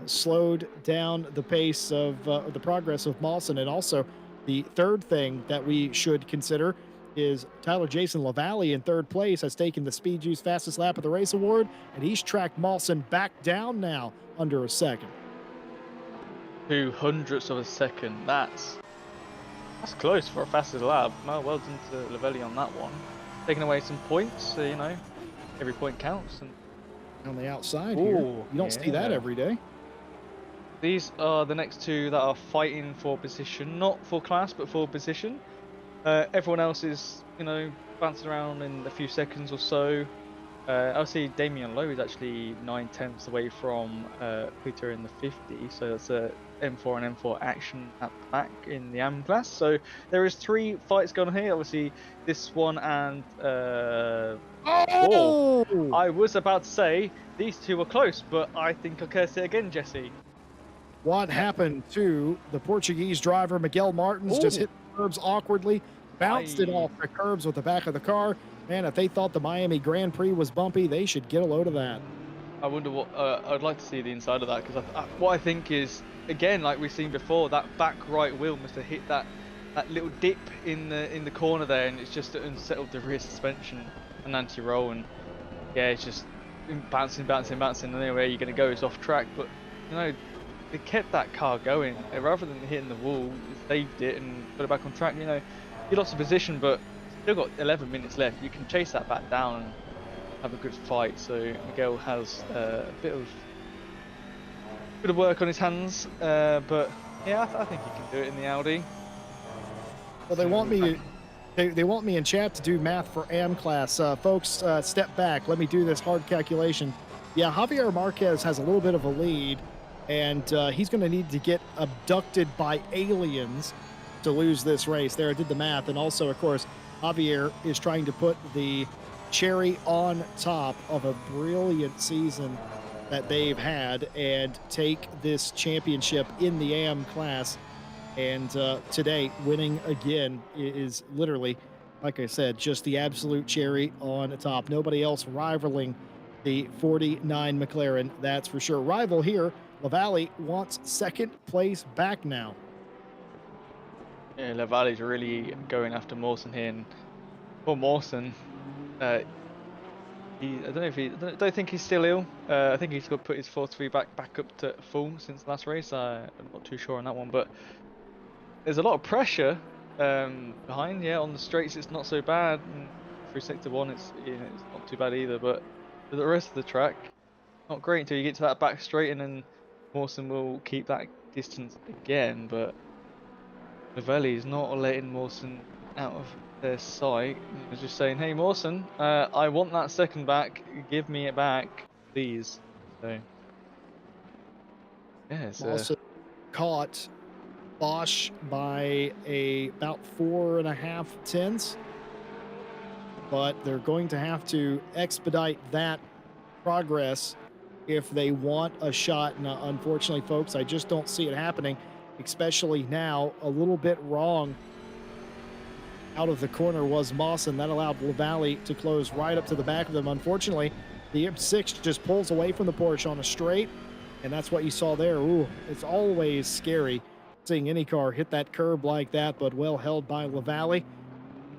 slowed down the pace of the progress of Mawson. And also, the third thing that we should consider is Tyler Jason LaValle in third place has taken the Speed Juice Fastest Lap of the Race award, and he's tracked Mawson back down now under a second. 200ths of a second. That's close for a fastest lap. Well done to LaValle on that one. Taking away some points, you know, every point counts. And on the outside here, you don't see that every day. These are the next two that are fighting for position, not for class, but for position. Everyone else is, you know, bouncing around in a few seconds or so. I'll see Damian Lowe is actually 9/10ths away from Peter in the 50, so that's a M4 and M4 action at the back in the AM class. So there is 3 fights going on here. Obviously, this one and I was about to say these two were close, but I think I'll curse it again, Jesse. What happened to the Portuguese driver Miguel Martins? Just hit the curbs awkwardly, bounced it off the curbs with the back of the car. Man, if they thought the Miami Grand Prix was bumpy, they should get a load of that. I wonder what I'd like to see the inside of that, because what I think is, again, like we've seen before, that back right wheel must have hit that little dip in the corner there, and it's just unsettled the rear suspension and anti-roll, and yeah, it's just bouncing, and anywhere you're going to go is off track. But you know, they kept that car going rather than hitting the wall. They saved it and put it back on track. You know, you lost a position, but still got 11 minutes left. You can chase that back down and have a good fight. So Miguel has a bit of work on his hands, but yeah, I think he can do it in the Audi. Well, they want me. They want me in chat to do math for AM class. Folks, step back. Let me do this hard calculation. Yeah, Javier Marquez has a little bit of a lead, and he's going to need to get abducted by aliens to lose this race. There, I did the math. And also, of course, Javier is trying to put the cherry on top of a brilliant season that they've had and take this championship in the AM class. And today, winning again is literally, like I said, just the absolute cherry on top. Nobody else rivaling the 49 McLaren, that's for sure. Rival here, LaValle wants second place back now. Yeah, LaValle's really going after Mawson here. And for Mawson, I don't think he's still ill. I think he's got to put his 4.3 back up to full since the last race. I'm not too sure on that one, but there's a lot of pressure behind. Yeah, on the straights it's not so bad. And through sector 1 it's not too bad either. But for the rest of the track, not great until you get to that back straight, and then Mawson will keep that distance again. But LaValle is not letting Mawson out of their sight. He's just saying, "Hey Mawson, I want that second back. Give me it back, please." So yeah, it's also caught Bosch by about 4.5 tenths, but they're going to have to expedite that progress if they want a shot. And unfortunately, folks, I just don't see it happening, especially now. A little bit wrong out of the corner was Mawson. That allowed LaValle to close right up to the back of them. Unfortunately, the M6 just pulls away from the Porsche on a straight, and that's what you saw there. Ooh, it's always scary seeing any car hit that curb like that, but well held by LaValle.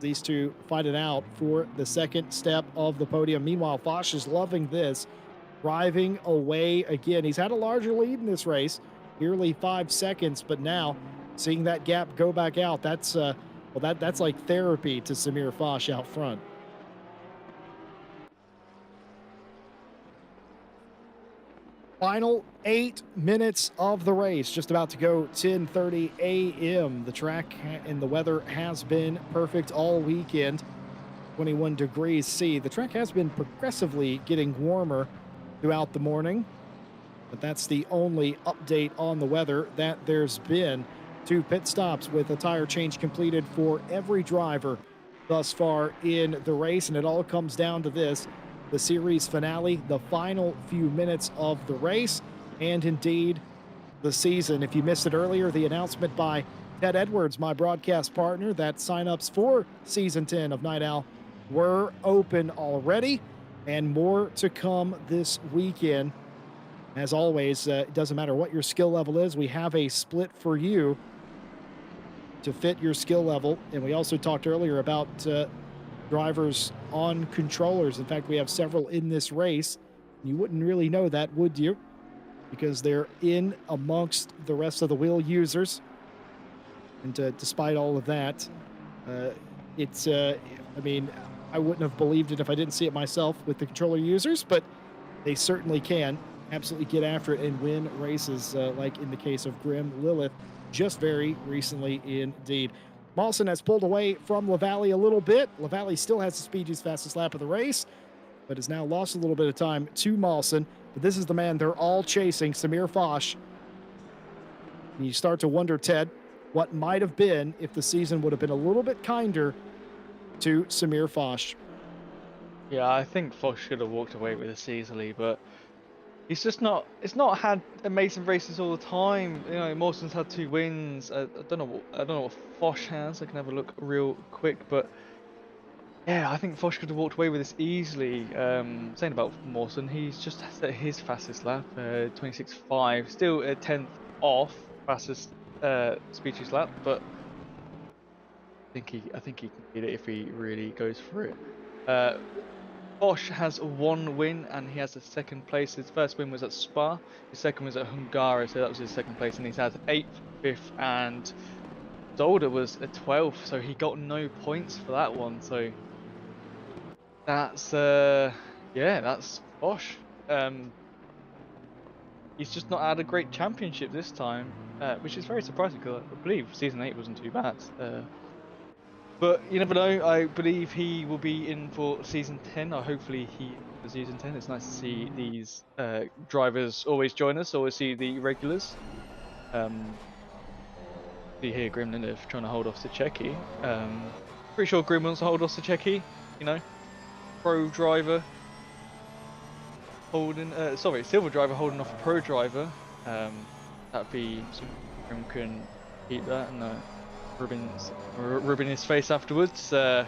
These two fight it out for the second step of the podium. Meanwhile, Foch is loving this, driving away again. He's had a larger lead in this race, nearly 5 seconds, but now seeing that gap go back out, that's that's like therapy to Samir Foch out front. Final 8 minutes of the race, just about to go 10:30 a.m. The track and the weather has been perfect all weekend. 21 degrees C. The track has been progressively getting warmer throughout the morning, but that's the only update on the weather that there's been. 2 pit stops with a tire change completed for every driver thus far in the race, and it all comes down to this: the series finale, the final few minutes of the race, and indeed the season. If you missed it earlier, the announcement by Ted Edwards, my broadcast partner. That signups for season 10 of Night Owl were open already, and more to come this weekend. As always, it doesn't matter what your skill level is, we have a split for you to fit your skill level. And we also talked earlier about drivers on controllers. In fact, we have several in this race. You wouldn't really know that, would you? Because they're in amongst the rest of the wheel users. And despite all of that, I mean, I wouldn't have believed it if I didn't see it myself with the controller users, but they certainly can absolutely get after it and win races, like in the case of Grim Lilith just very recently indeed. Mawson has pulled away from LaValle a little bit. LaValle still has the Speedy's fastest lap of the race, but has now lost a little bit of time to Mawson. But this is the man they're all chasing, Samir Foch. And you start to wonder, Ted, what might have been if the season would have been a little bit kinder to Samir Foch. Yeah, I think Foch should have walked away with this easily, but he's just not. It's not had amazing races all the time. You know, Mawson's had 2 wins. I don't know what Foch has. I can have a look real quick, but yeah, I think Foch could have walked away with this easily. Saying about Mawson, he's just at his fastest lap, 26.5, still a 10th off fastest Speedy's lap, but I think he can get it if he really goes for it. Foch has 1 win and he has a 2nd place. His first win was at Spa, his 2nd was at Hungary, so that was his 2nd place, and he's had 8th, 5th, and Zolder was a 12th, so he got no points for that one. So that's yeah, that's Foch. He's just not had a great championship this time, which is very surprising because I believe season 8 wasn't too bad. But you never know. I believe he will be in for season 10, or hopefully he for season 10. It's nice to see these drivers always join us, always see the regulars. See here Grim Lilith trying to hold off Sacheki. Pretty sure Grim wants to hold off Sacheki, you know. Pro driver holding, silver driver holding off a pro driver. That'd be some Grim can keep that and rubbing his face afterwards. But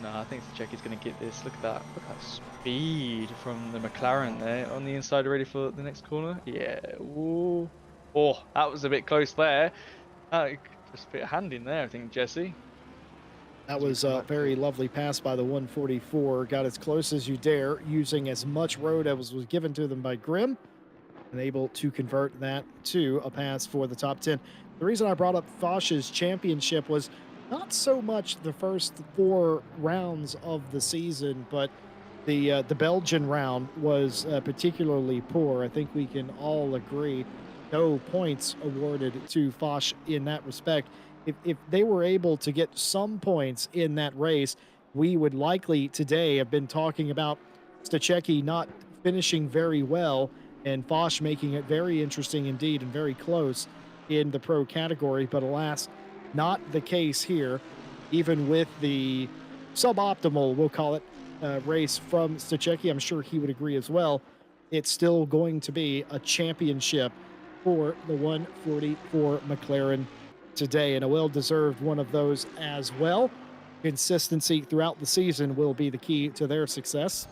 no, I think Sachecki's going to get this. Look at that. Look at that speed from the McLaren there on the inside, ready for the next corner. Yeah. Ooh. Oh, that was a bit close there. Just put a hand in there, I think, Jesse. That was a very lovely pass by the 144. Got as close as you dare, using as much road as was given to them by Grim, and able to convert that to a pass for the top 10. The reason I brought up Foch's championship was not so much the first 4 rounds of the season, but the Belgian round was particularly poor. I think we can all agree. No points awarded to Foch in that respect. If they were able to get some points in that race, we would likely today have been talking about Stachecki not finishing very well and Foch making it very interesting indeed and very close in the pro category. But alas, not the case here, even with the suboptimal, we'll call it, race from Stachecki. I'm sure he would agree as well. It's still going to be a championship for the 144 McLaren today, and a well-deserved one of those as well. Consistency throughout the season will be the key to their success.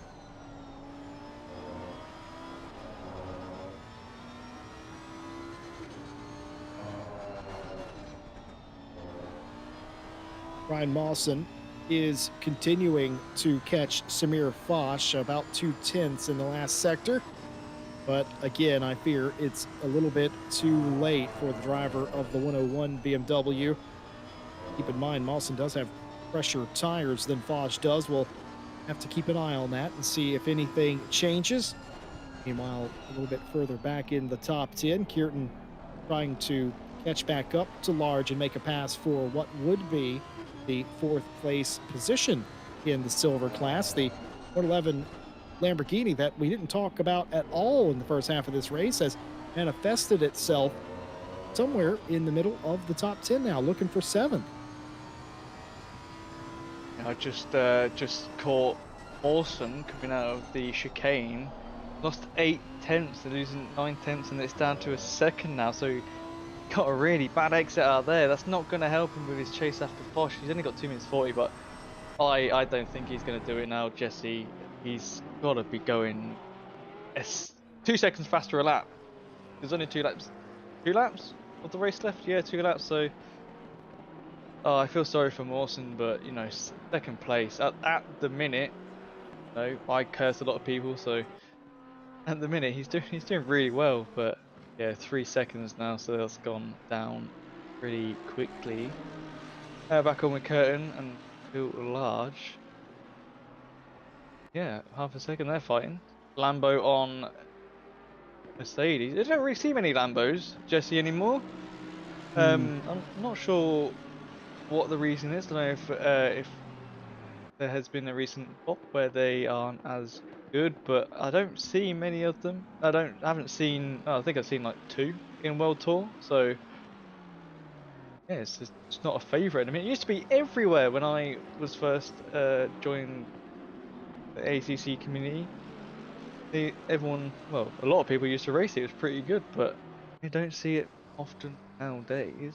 Ryan Mawson is continuing to catch Samir Foch about 2/10 in the last sector. But again, I fear it's a little bit too late for the driver of the 101 BMW. Keep in mind, Mawson does have fresher tires than Foch does. We'll have to keep an eye on that and see if anything changes. Meanwhile, a little bit further back in the top 10, Kierton trying to catch back up to large and make a pass for what would be the 4th place position in the silver class. The 111 Lamborghini that we didn't talk about at all in the first half of this race has manifested itself somewhere in the middle of the top 10 now, looking for 7th. I just caught Mawson coming out of the chicane, lost 8 tenths, they're losing 9 tenths, and it's down to a 2nd now. So got a really bad exit out there. That's not going to help him with his chase after Fosh. He's only got 2 minutes 40, but I don't think he's going to do it now, Jesse. He's got to be going 2 seconds faster a lap. There's only 2 laps. 2 laps of the race left? Yeah, 2 laps. So, oh, I feel sorry for Mawson, but you know, second place at the minute. You know, I curse a lot of people, so at the minute he's doing really well. But yeah, 3 seconds now, so that's gone down pretty quickly. Back on with Curtin and Phil Large. Yeah, half a second they're fighting. Lambo on Mercedes. I don't really see many Lambos, Jesse, anymore. I'm not sure what the reason is. I don't know if there has been a recent pop where they aren't as good, but I don't see many of them. I haven't seen. Oh, I think I've seen like 2 in World Tour. So yeah, it's not a favourite. I mean, it used to be everywhere when I was first joining the ACC community. Everyone, well, a lot of people used to race it. It was pretty good, but you don't see it often nowadays.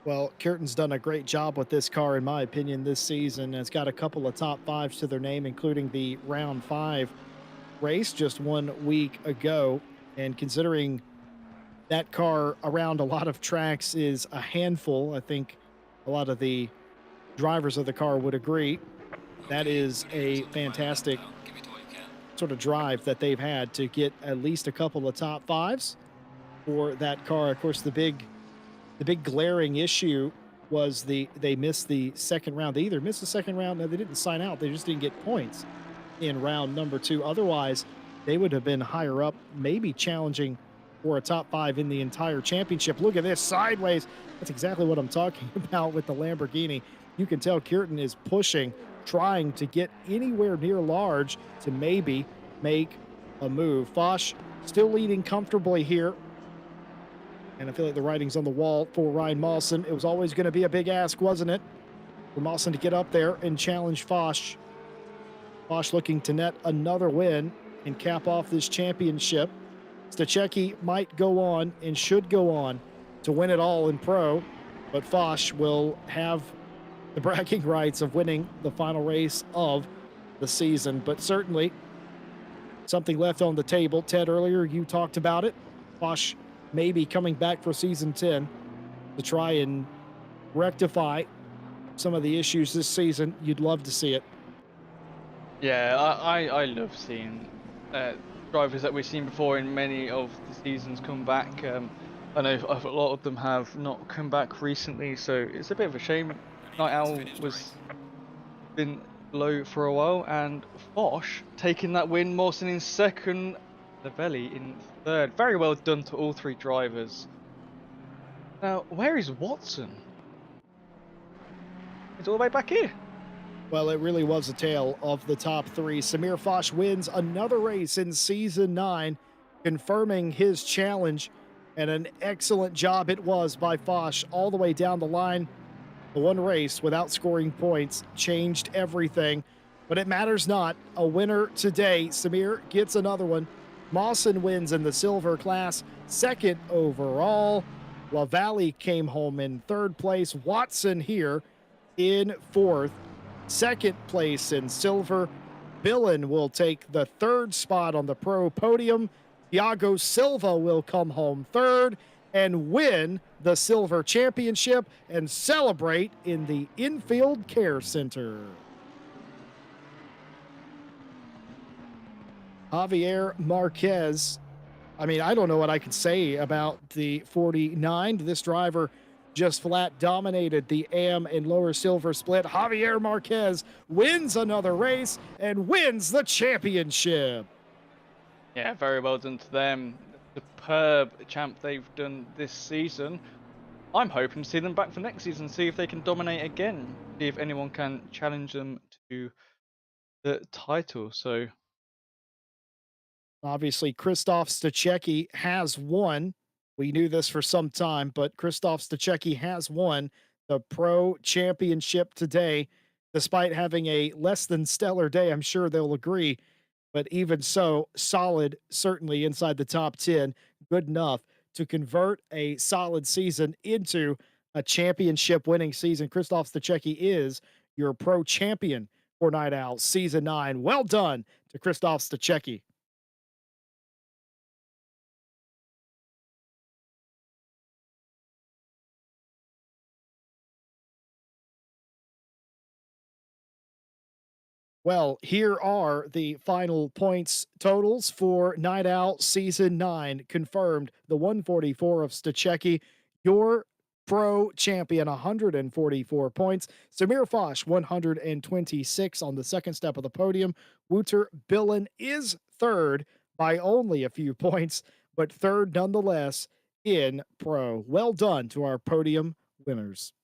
Well, Curtin's done a great job with this car, in my opinion, this season. It's got a couple of top fives to their name, including the round 5 race just 1 week ago. And considering that car around a lot of tracks is a handful, I think a lot of the drivers of the car would agree. That is a fantastic sort of drive that they've had to get at least a couple of top fives for that car. Of course, the big glaring issue was they missed the second round. They either missed the second round, no, they didn't sign out. They just didn't get points in round number 2. Otherwise, they would have been higher up, maybe challenging for a top 5 in the entire championship. Look at this sideways. That's exactly what I'm talking about with the Lamborghini. You can tell Curtin is pushing, trying to get anywhere near large to maybe make a move. Foch still leading comfortably here. And I feel like the writing's on the wall for Ryan Mawson. It was always going to be a big ask, wasn't it? For Mawson to get up there and challenge Foch. Foch looking to net another win and cap off this championship. Stachecki might go on and should go on to win it all in pro, but Foch will have the bragging rights of winning the final race of the season. But certainly something left on the table. Ted, earlier you talked about it. Foch maybe coming back for season 10 to try and rectify some of the issues this season. You'd love to see it. Yeah, I love seeing drivers that we've seen before in many of the seasons come back. I know a lot of them have not come back recently, so it's a bit of a shame. Night Owl was been low for a while, and Foch taking that win. Mawson in second, Novelli in third. Very well done to all 3 drivers. Now, where is Watson? He's all the way back here. Well, it really was a tale of the top 3. Samir Foch wins another race in season 9, confirming his challenge, and an excellent job it was by Foch all the way down the line. The one race without scoring points changed everything, but it matters not. A winner today. Samir gets another one. Mawson wins in the silver class, second overall. LaValle came home in third place. Watson here in fourth. Second place in silver. Billen will take the third spot on the pro podium. Thiago Silva will come home third and win the silver championship and celebrate in the Infield Care Center. Javier Marquez. I mean, I don't know what I could say about the 49. This driver just flat dominated the AM and lower silver split. Javier Marquez wins another race and wins the championship. Yeah, very well done to them. Superb champ they've done this season. I'm hoping to see them back for next season, see if they can dominate again, see if anyone can challenge them to the title. So obviously, Christoph Stachecki has won. We knew this for some time, but Christoph Stachecki has won the Pro Championship today, despite having a less than stellar day. I'm sure they'll agree. But even so, solid, certainly inside the top 10, good enough to convert a solid season into a championship winning season. Christoph Stachecki is your pro champion for Night Owl Season 9. Well done to Christoph Stachecki. Well, here are the final points totals for Night Owl Season 9 confirmed. The 144 of Stachecki, your pro champion, 144 points. Samir Fosh, 126 on the second step of the podium. Wouter Billen is third by only a few points, but third nonetheless in pro. Well done to our podium winners.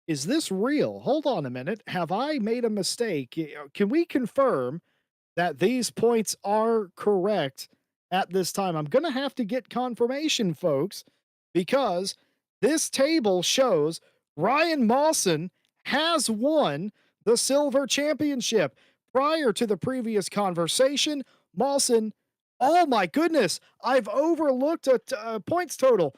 Is this real? Hold on a minute. Have I made a mistake? Can we confirm that these points are correct at this time? I'm going to have to get confirmation, folks, because this table shows Ryan Mawson has won the silver championship. Prior to the previous conversation, Mawson, oh my goodness, I've overlooked a points total.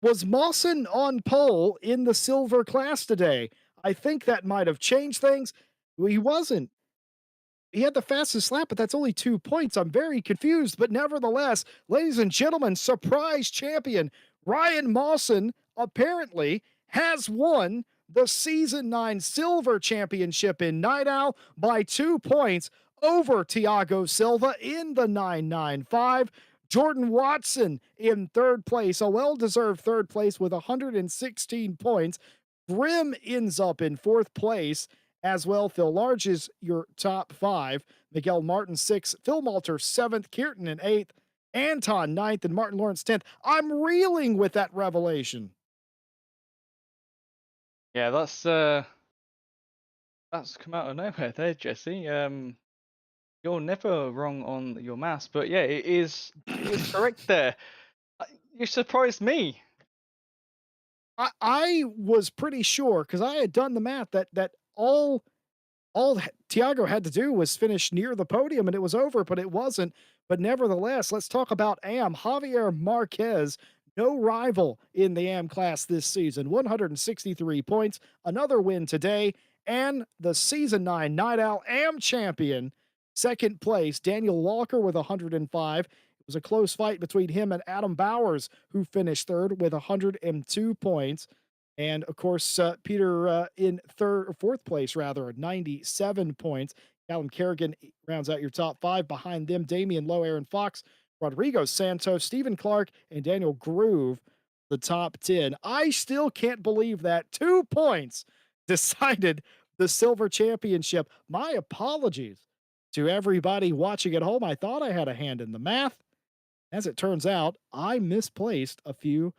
Was Mawson on pole in the silver class today? I think that might have changed things. Well, he wasn't. He had the fastest lap, but that's only 2 points. I'm very confused, but nevertheless, ladies and gentlemen, surprise champion Ryan Mawson apparently has won the Season 9 Silver Championship in Night Owl by 2 points over Thiago Silva in the 995. Jordan Watson in third place, a well-deserved third place with 116 points. Grim ends up in fourth place as well. Phil Large is your top 5. Miguel Martin 6th. Phil Malter 7th. Kierton in 8th. Anton 9th. And Martin Lawrence 10th. I'm reeling with that revelation. Yeah, that's come out of nowhere there, Jesse. You're never wrong on your maths, but yeah, it is correct there. You surprised me. I was pretty sure because I had done the math that all Tiago had to do was finish near the podium and it was over, but it wasn't. But nevertheless, let's talk about AM. Javier Marquez, no rival in the AM class this season, 163 points, another win today, and the Season 9 Night Owl AM champion. Second place, Daniel Walker with 105. It was a close fight between him and Adam Bowers, who finished third with 102 points. And of course, Peter in third or fourth place, rather, 97 points. Callum Kerrigan rounds out your top 5. Behind them, Damian Lowe, Aaron Fox, Rodrigo Santos, Stephen Clark, and Daniel Groove, the top 10. I still can't believe that 2 points decided the silver championship. My apologies to everybody watching at home. I thought I had a hand in the math. As it turns out, I misplaced a few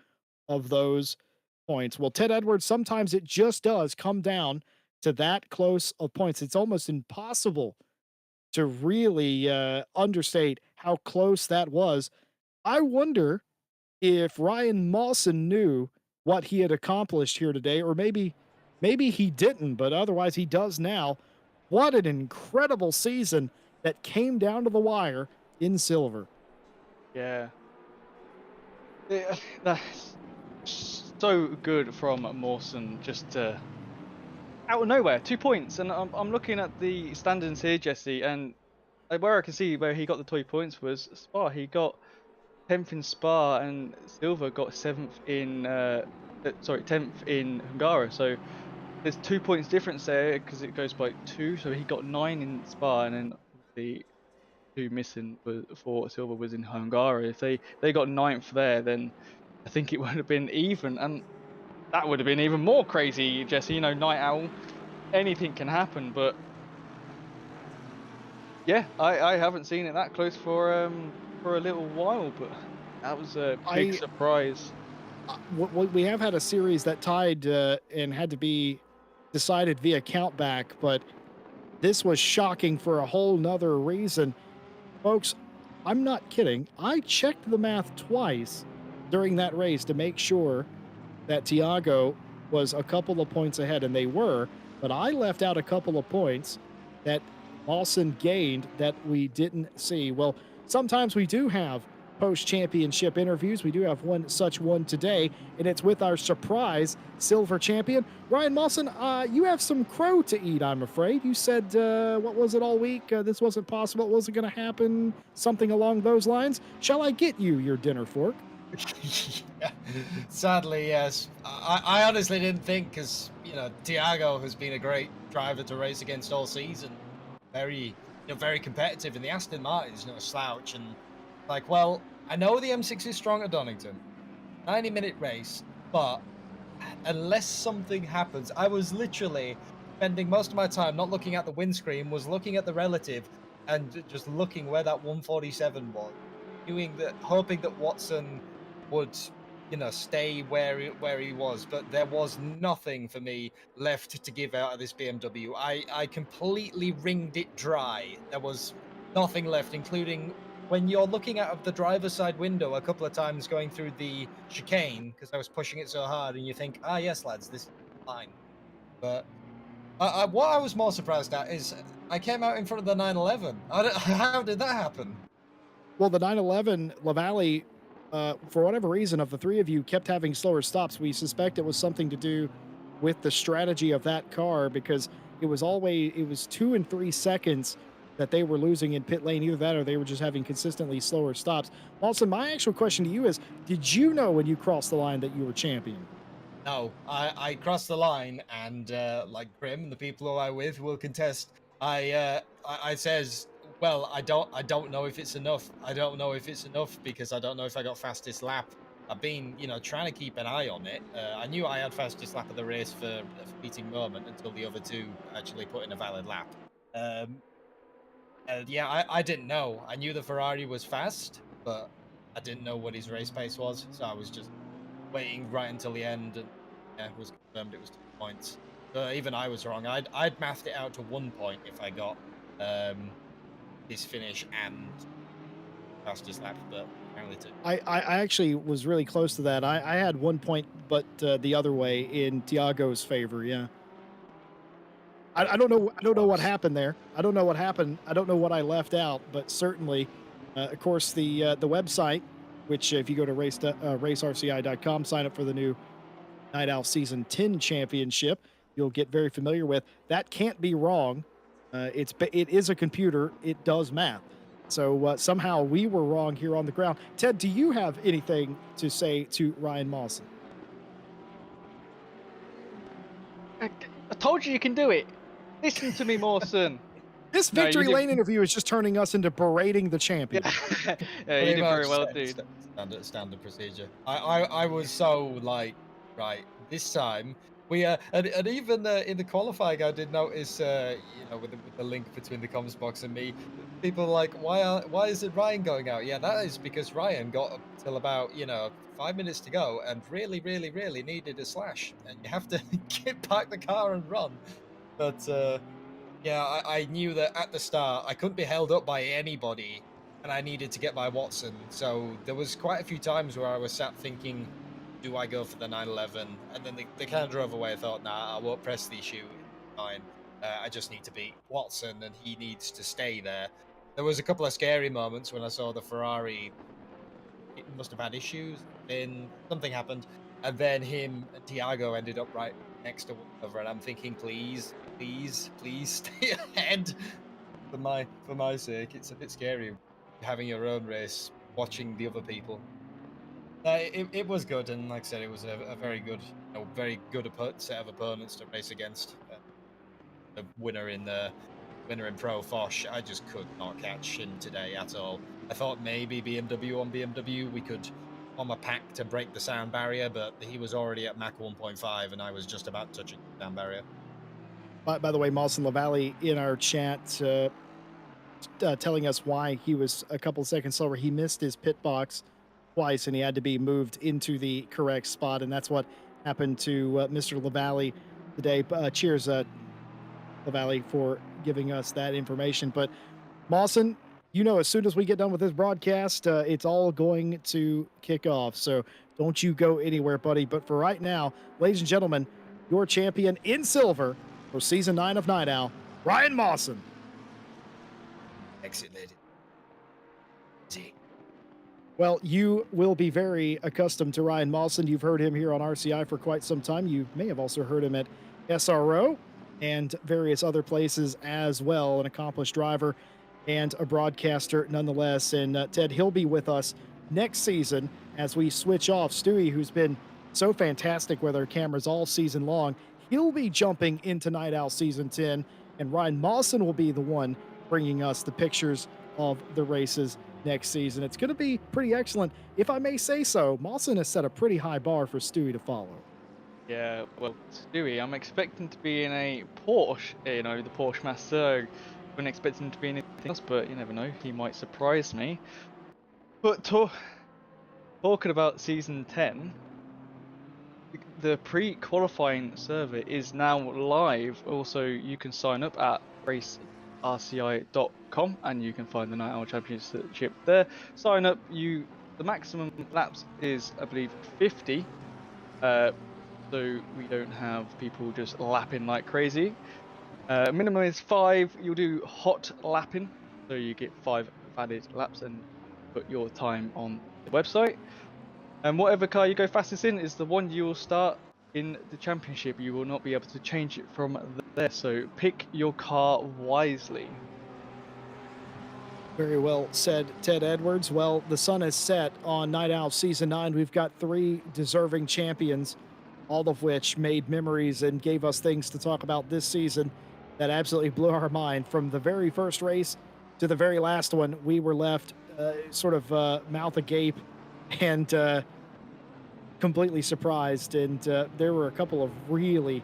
of those points. Well, Ted Edwards, sometimes it just does come down to that close of points. It's almost impossible to really understate how close that was. I wonder if Ryan Mawson knew what he had accomplished here today, or maybe he didn't, but otherwise he does now. What an incredible season that came down to the wire in silver. Yeah. That's so good from Mawson, just out of nowhere, 2 points. And I'm looking at the standings here, Jesse, and where I can see where he got the 2 points was Spa. He got 10th in Spa, and Silva got 7th in, 10th in Hungara. So there's 2 points difference there because it goes by 2. So he got 9 in Spa, and then the 2 missing for Silva was in Hungara. If they got 9th there, then I think it would have been even, and that would have been even more crazy, Jesse. You know, Night Owl, anything can happen, but yeah, I haven't seen it that close for a little while, but that was a big surprise. We have had a series that tied and had to be decided via countback, but this was shocking for a whole nother reason. Folks, I'm not kidding. I checked the math twice during that race to make sure that Tiago was a couple of points ahead, and they were, but I left out a couple of points that Lawson gained that we didn't see. Well, sometimes we do have post championship interviews. We do have such one today, and it's with our surprise silver champion, Ryan Mawson. You have some crow to eat, I'm afraid. You said, what was it all week? This wasn't possible. It wasn't going to happen. Something along those lines. Shall I get you your dinner fork? Yeah. Sadly, yes. I honestly didn't think, because Tiago has been a great driver to race against all season. Very competitive, and the Aston Martin's no slouch. And well, I know the M6 is strong at Donington, 90-minute race, but unless something happens, I was literally spending most of my time not looking at the windscreen, was looking at the relative, and just looking where that 147 was, hoping that Watson would stay where he was, but there was nothing for me left to give out of this BMW. I completely wringed it dry. There was nothing left, including when you're looking out of the driver's side window a couple of times going through the chicane, because I was pushing it so hard, and you think, yes, lads, this is fine. But what I was more surprised at is I came out in front of the 911. How did that happen? Well, the 911, LaValle, for whatever reason, of the three of you, kept having slower stops. We suspect it was something to do with the strategy of that car, because it was 2 and 3 seconds that they were losing in pit lane. Either that or they were just having consistently slower stops. Also, my actual question to you is, did you know when you crossed the line that you were champion? No, I crossed the line, and like Grim and the people who I'm with will contest. I says, well, I don't know if it's enough. I don't know if it's enough, because I don't know if I got fastest lap. I've been, trying to keep an eye on it. I knew I had fastest lap of the race for a fleeting moment until the other two actually put in a valid lap. Yeah, I didn't know. I knew the Ferrari was fast, but I didn't know what his race pace was, so I was just waiting right until the end, and it was confirmed it was 2 points. Even I was wrong. I'd mathed it out to 1 point if I got his finish and fastest lap, but apparently 2. I actually was really close to that. I had 1 point, but the other way in Tiago's favor. Yeah. I don't know. I don't know what happened there. I don't know what happened. I don't know what I left out, but certainly, of course, the website, which if you go to racerci.com, sign up for the new Night Owl Season 10 Championship, you'll get very familiar with. That can't be wrong. It is a computer. It does math. So somehow we were wrong here on the ground. Ted, do you have anything to say to Ryan Mawson? I told you can do it. Listen to me, Mawson. This victory lane interview is just turning us into berating the champion. Yeah, you did very well, dude. Standard procedure. I was so right, this time we and even in the qualifying, I did notice with the link between the comms box and me, people are like, why isn't Ryan going out? Yeah, that is because Ryan got up till about 5 minutes to go and really needed a slash, and you have to park the car and run. But yeah, I knew that at the start I couldn't be held up by anybody, and I needed to get by Watson. So there was quite a few times where I was sat thinking, do I go for the 911? And then they kind of drove away. I thought, nah, I won't press the issue. Fine. I just need to beat Watson, and he needs to stay there. There was a couple of scary moments when I saw the Ferrari. It must have had issues. Then something happened, and then him and Tiago ended up right next to one another. And I'm thinking, please stay ahead for my sake. It's a bit scary having your own race, watching the other people. It was good, and like I said, it was a very good set of opponents to race against. The winner in Pro Foch, I just could not catch him today at all. I thought maybe BMW on BMW we could form a pack to break the sound barrier, but he was already at Mach 1.5, and I was just about touching the sound barrier. By the way, Mawson LaValle in our chat telling us why he was a couple seconds slower. He missed his pit box twice, and he had to be moved into the correct spot, and that's what happened to Mr. LaValle today. Cheers, LaValle, for giving us that information. But Mawson, as soon as we get done with this broadcast, it's all going to kick off. So Don't you go anywhere, buddy. But for right now, ladies and gentlemen, your champion in silver for season 9 of Night Owl, Ryan Mawson. Exit, lady. See. Well, you will be very accustomed to Ryan Mawson. You've heard him here on RCI for quite some time. You may have also heard him at SRO and various other places as well. An accomplished driver and a broadcaster nonetheless. And Ted, he'll be with us next season as we switch off. Stewie, who's been so fantastic with our cameras all season long, he'll be jumping into Night Owl Season 10, and Ryan Mawson will be the one bringing us the pictures of the races next season. It's going to be pretty excellent. If I may say so, Mawson has set a pretty high bar for Stewie to follow. Yeah, well, Stewie, I'm expecting to be in a Porsche, you know, the Porsche Master. I wasn't expecting to be in anything else, but you never know, he might surprise me. But talking about Season 10, the pre-qualifying server is now live. Also, you can sign up at racerci.com and you can find the Night Owl Championship there. Sign up. The maximum laps is, I believe, 50. So we don't have people just lapping like crazy. Minimum is 5. You'll do hot lapping, so you get 5 valid laps and put your time on the website. And whatever car you go fastest in is the one you will start in the championship. You will not be able to change it from there, so pick your car wisely. Very well said, Ted Edwards. Well, the sun is set on Night Owl Season 9. We've got 3 deserving champions, all of which made memories and gave us things to talk about this season that absolutely blew our mind. From the very first race to the very last one, we were left sort of mouth agape and completely surprised. And there were a couple of really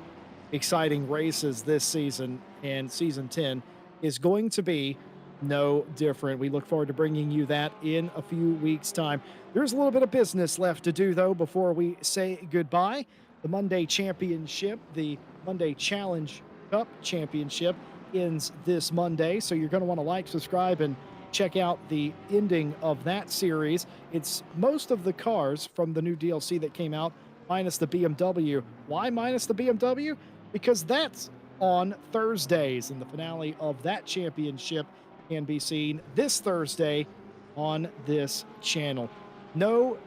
exciting races this season, and Season 10 is going to be no different. We look forward to bringing you that in a few weeks' time. There's a little bit of business left to do, though, before we say goodbye. The Monday Championship, the Monday Challenge Cup Championship, ends this Monday, so you're going to want to like, subscribe, and check out the ending of that series. It's most of the cars from the new DLC that came out, minus the BMW. Why minus the BMW? Because that's on Thursdays, and the finale of that championship can be seen this Thursday on this channel. No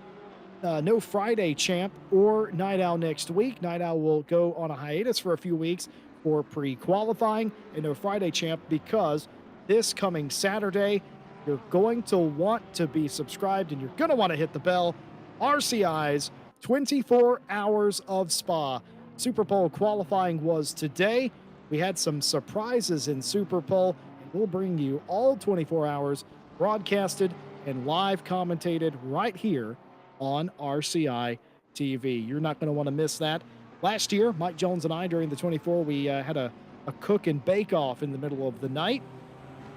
Friday champ or Night Owl next week. Night Owl will go on a hiatus for a few weeks for pre-qualifying, and no Friday champ because this coming Saturday, you're going to want to be subscribed and you're going to want to hit the bell. RCI's 24 Hours of Spa. Super Bowl qualifying was today. We had some surprises in Super Bowl, and we'll bring you all 24 hours broadcasted and live commentated right here on RCI TV. You're not going to want to miss that. Last year, Mike Jones and I, during the 24, we had a cook and bake off in the middle of the night.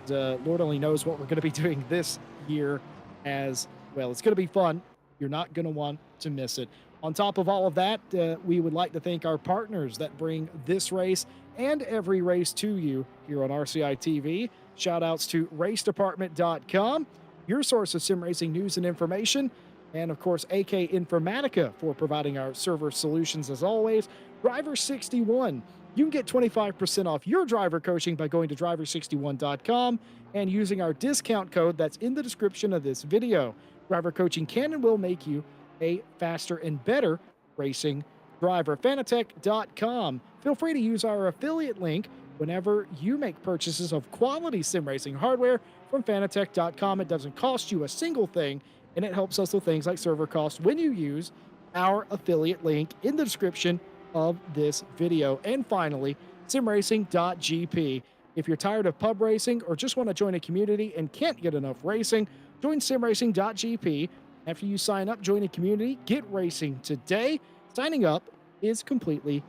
Lord only knows what we're going to be doing this year as well. It's going to be fun. You're not going to want to miss it. On top of all of that, we would like to thank our partners that bring this race and every race to you here on RCI TV. Shout outs to racedepartment.com, your source of sim racing news and information. And of course, AK Informatica for providing our server solutions as always. Driver61. You can get 25% off your driver coaching by going to driver61.com and using our discount code that's in the description of this video. Driver coaching can and will make you a faster and better racing driver. Fanatec.com. Feel free to use our affiliate link whenever you make purchases of quality sim racing hardware from Fanatec.com. It doesn't cost you a single thing, and it helps us with things like server costs when you use our affiliate link in the description of this video. And finally, simracing.gp. If you're tired of pub racing or just want to join a community and can't get enough racing, join simracing.gp. After you sign up, join a community, get racing today. Signing up is completely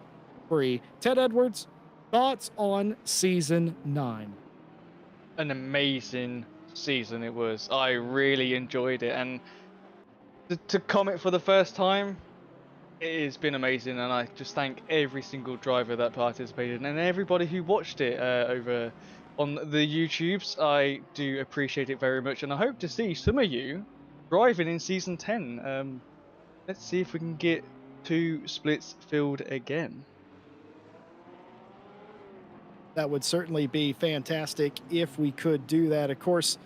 free. Ted Edwards, thoughts on Season 9? An amazing season it was. I really enjoyed it, and to comment for the first time, it has been amazing, and I just thank every single driver that participated and everybody who watched it over on the YouTubes. I do appreciate it very much, and I hope to see some of you driving in Season 10. Let's see if we can get 2 splits filled again. That would certainly be fantastic if we could do that. Of course,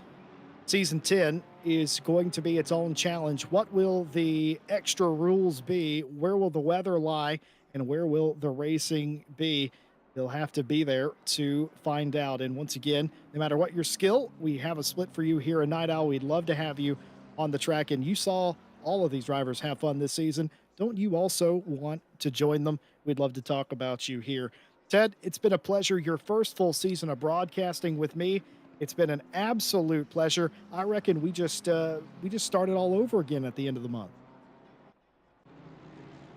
Season 10 is going to be its own challenge. What will the extra rules be? Where will the weather lie? And where will the racing be? You'll have to be there to find out. And once again, no matter what your skill, we have a split for you here at Night Owl. We'd love to have you on the track. And you saw all of these drivers have fun this season. Don't you also want to join them? We'd love to talk about you here. Ted, it's been a pleasure. Your first full season of broadcasting with me. It's been an absolute pleasure. I reckon we just started all over again at the end of the month.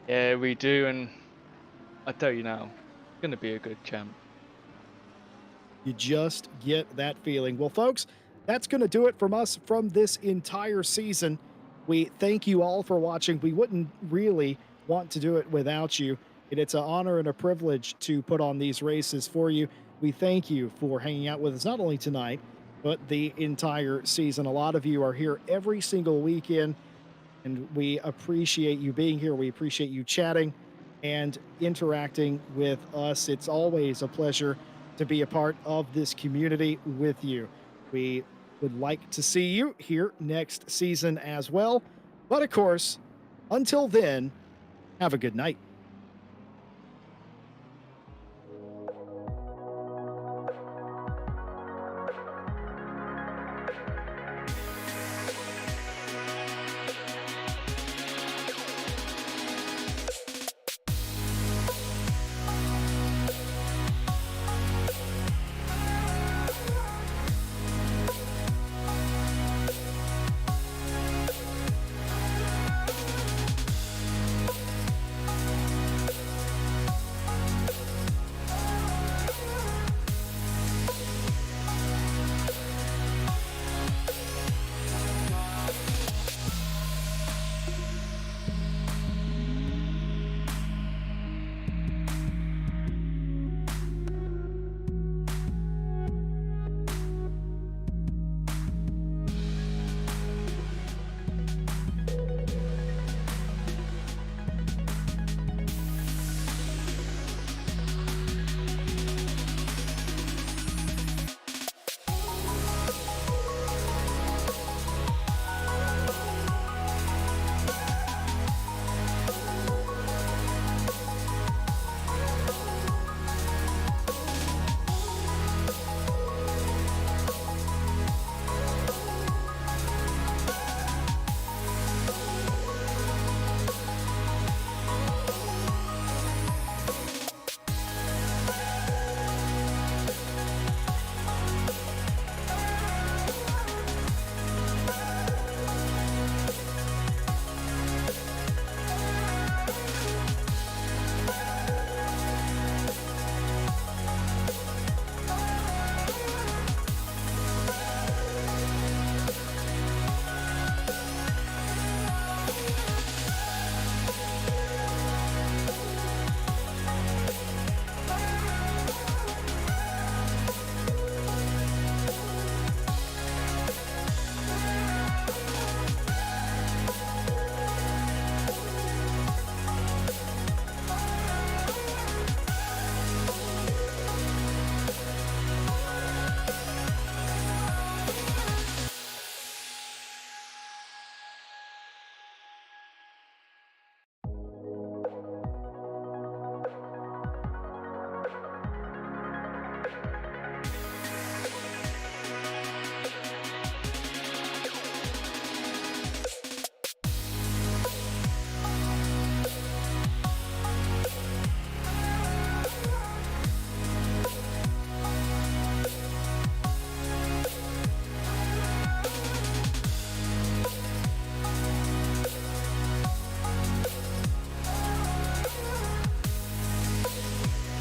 Yeah, we do, and I tell you now, it's gonna be a good champ. You just get that feeling. Well, folks, that's going to do it from us from this entire season. We thank you all for watching. We wouldn't really want to do it without you. And it's an honor and a privilege to put on these races for you. We thank you for hanging out with us, not only tonight, but the entire season. A lot of you are here every single weekend, and we appreciate you being here. We appreciate you chatting and interacting with us. It's always a pleasure to be a part of this community with you. We would like to see you here next season as well. But of course, until then, have a good night.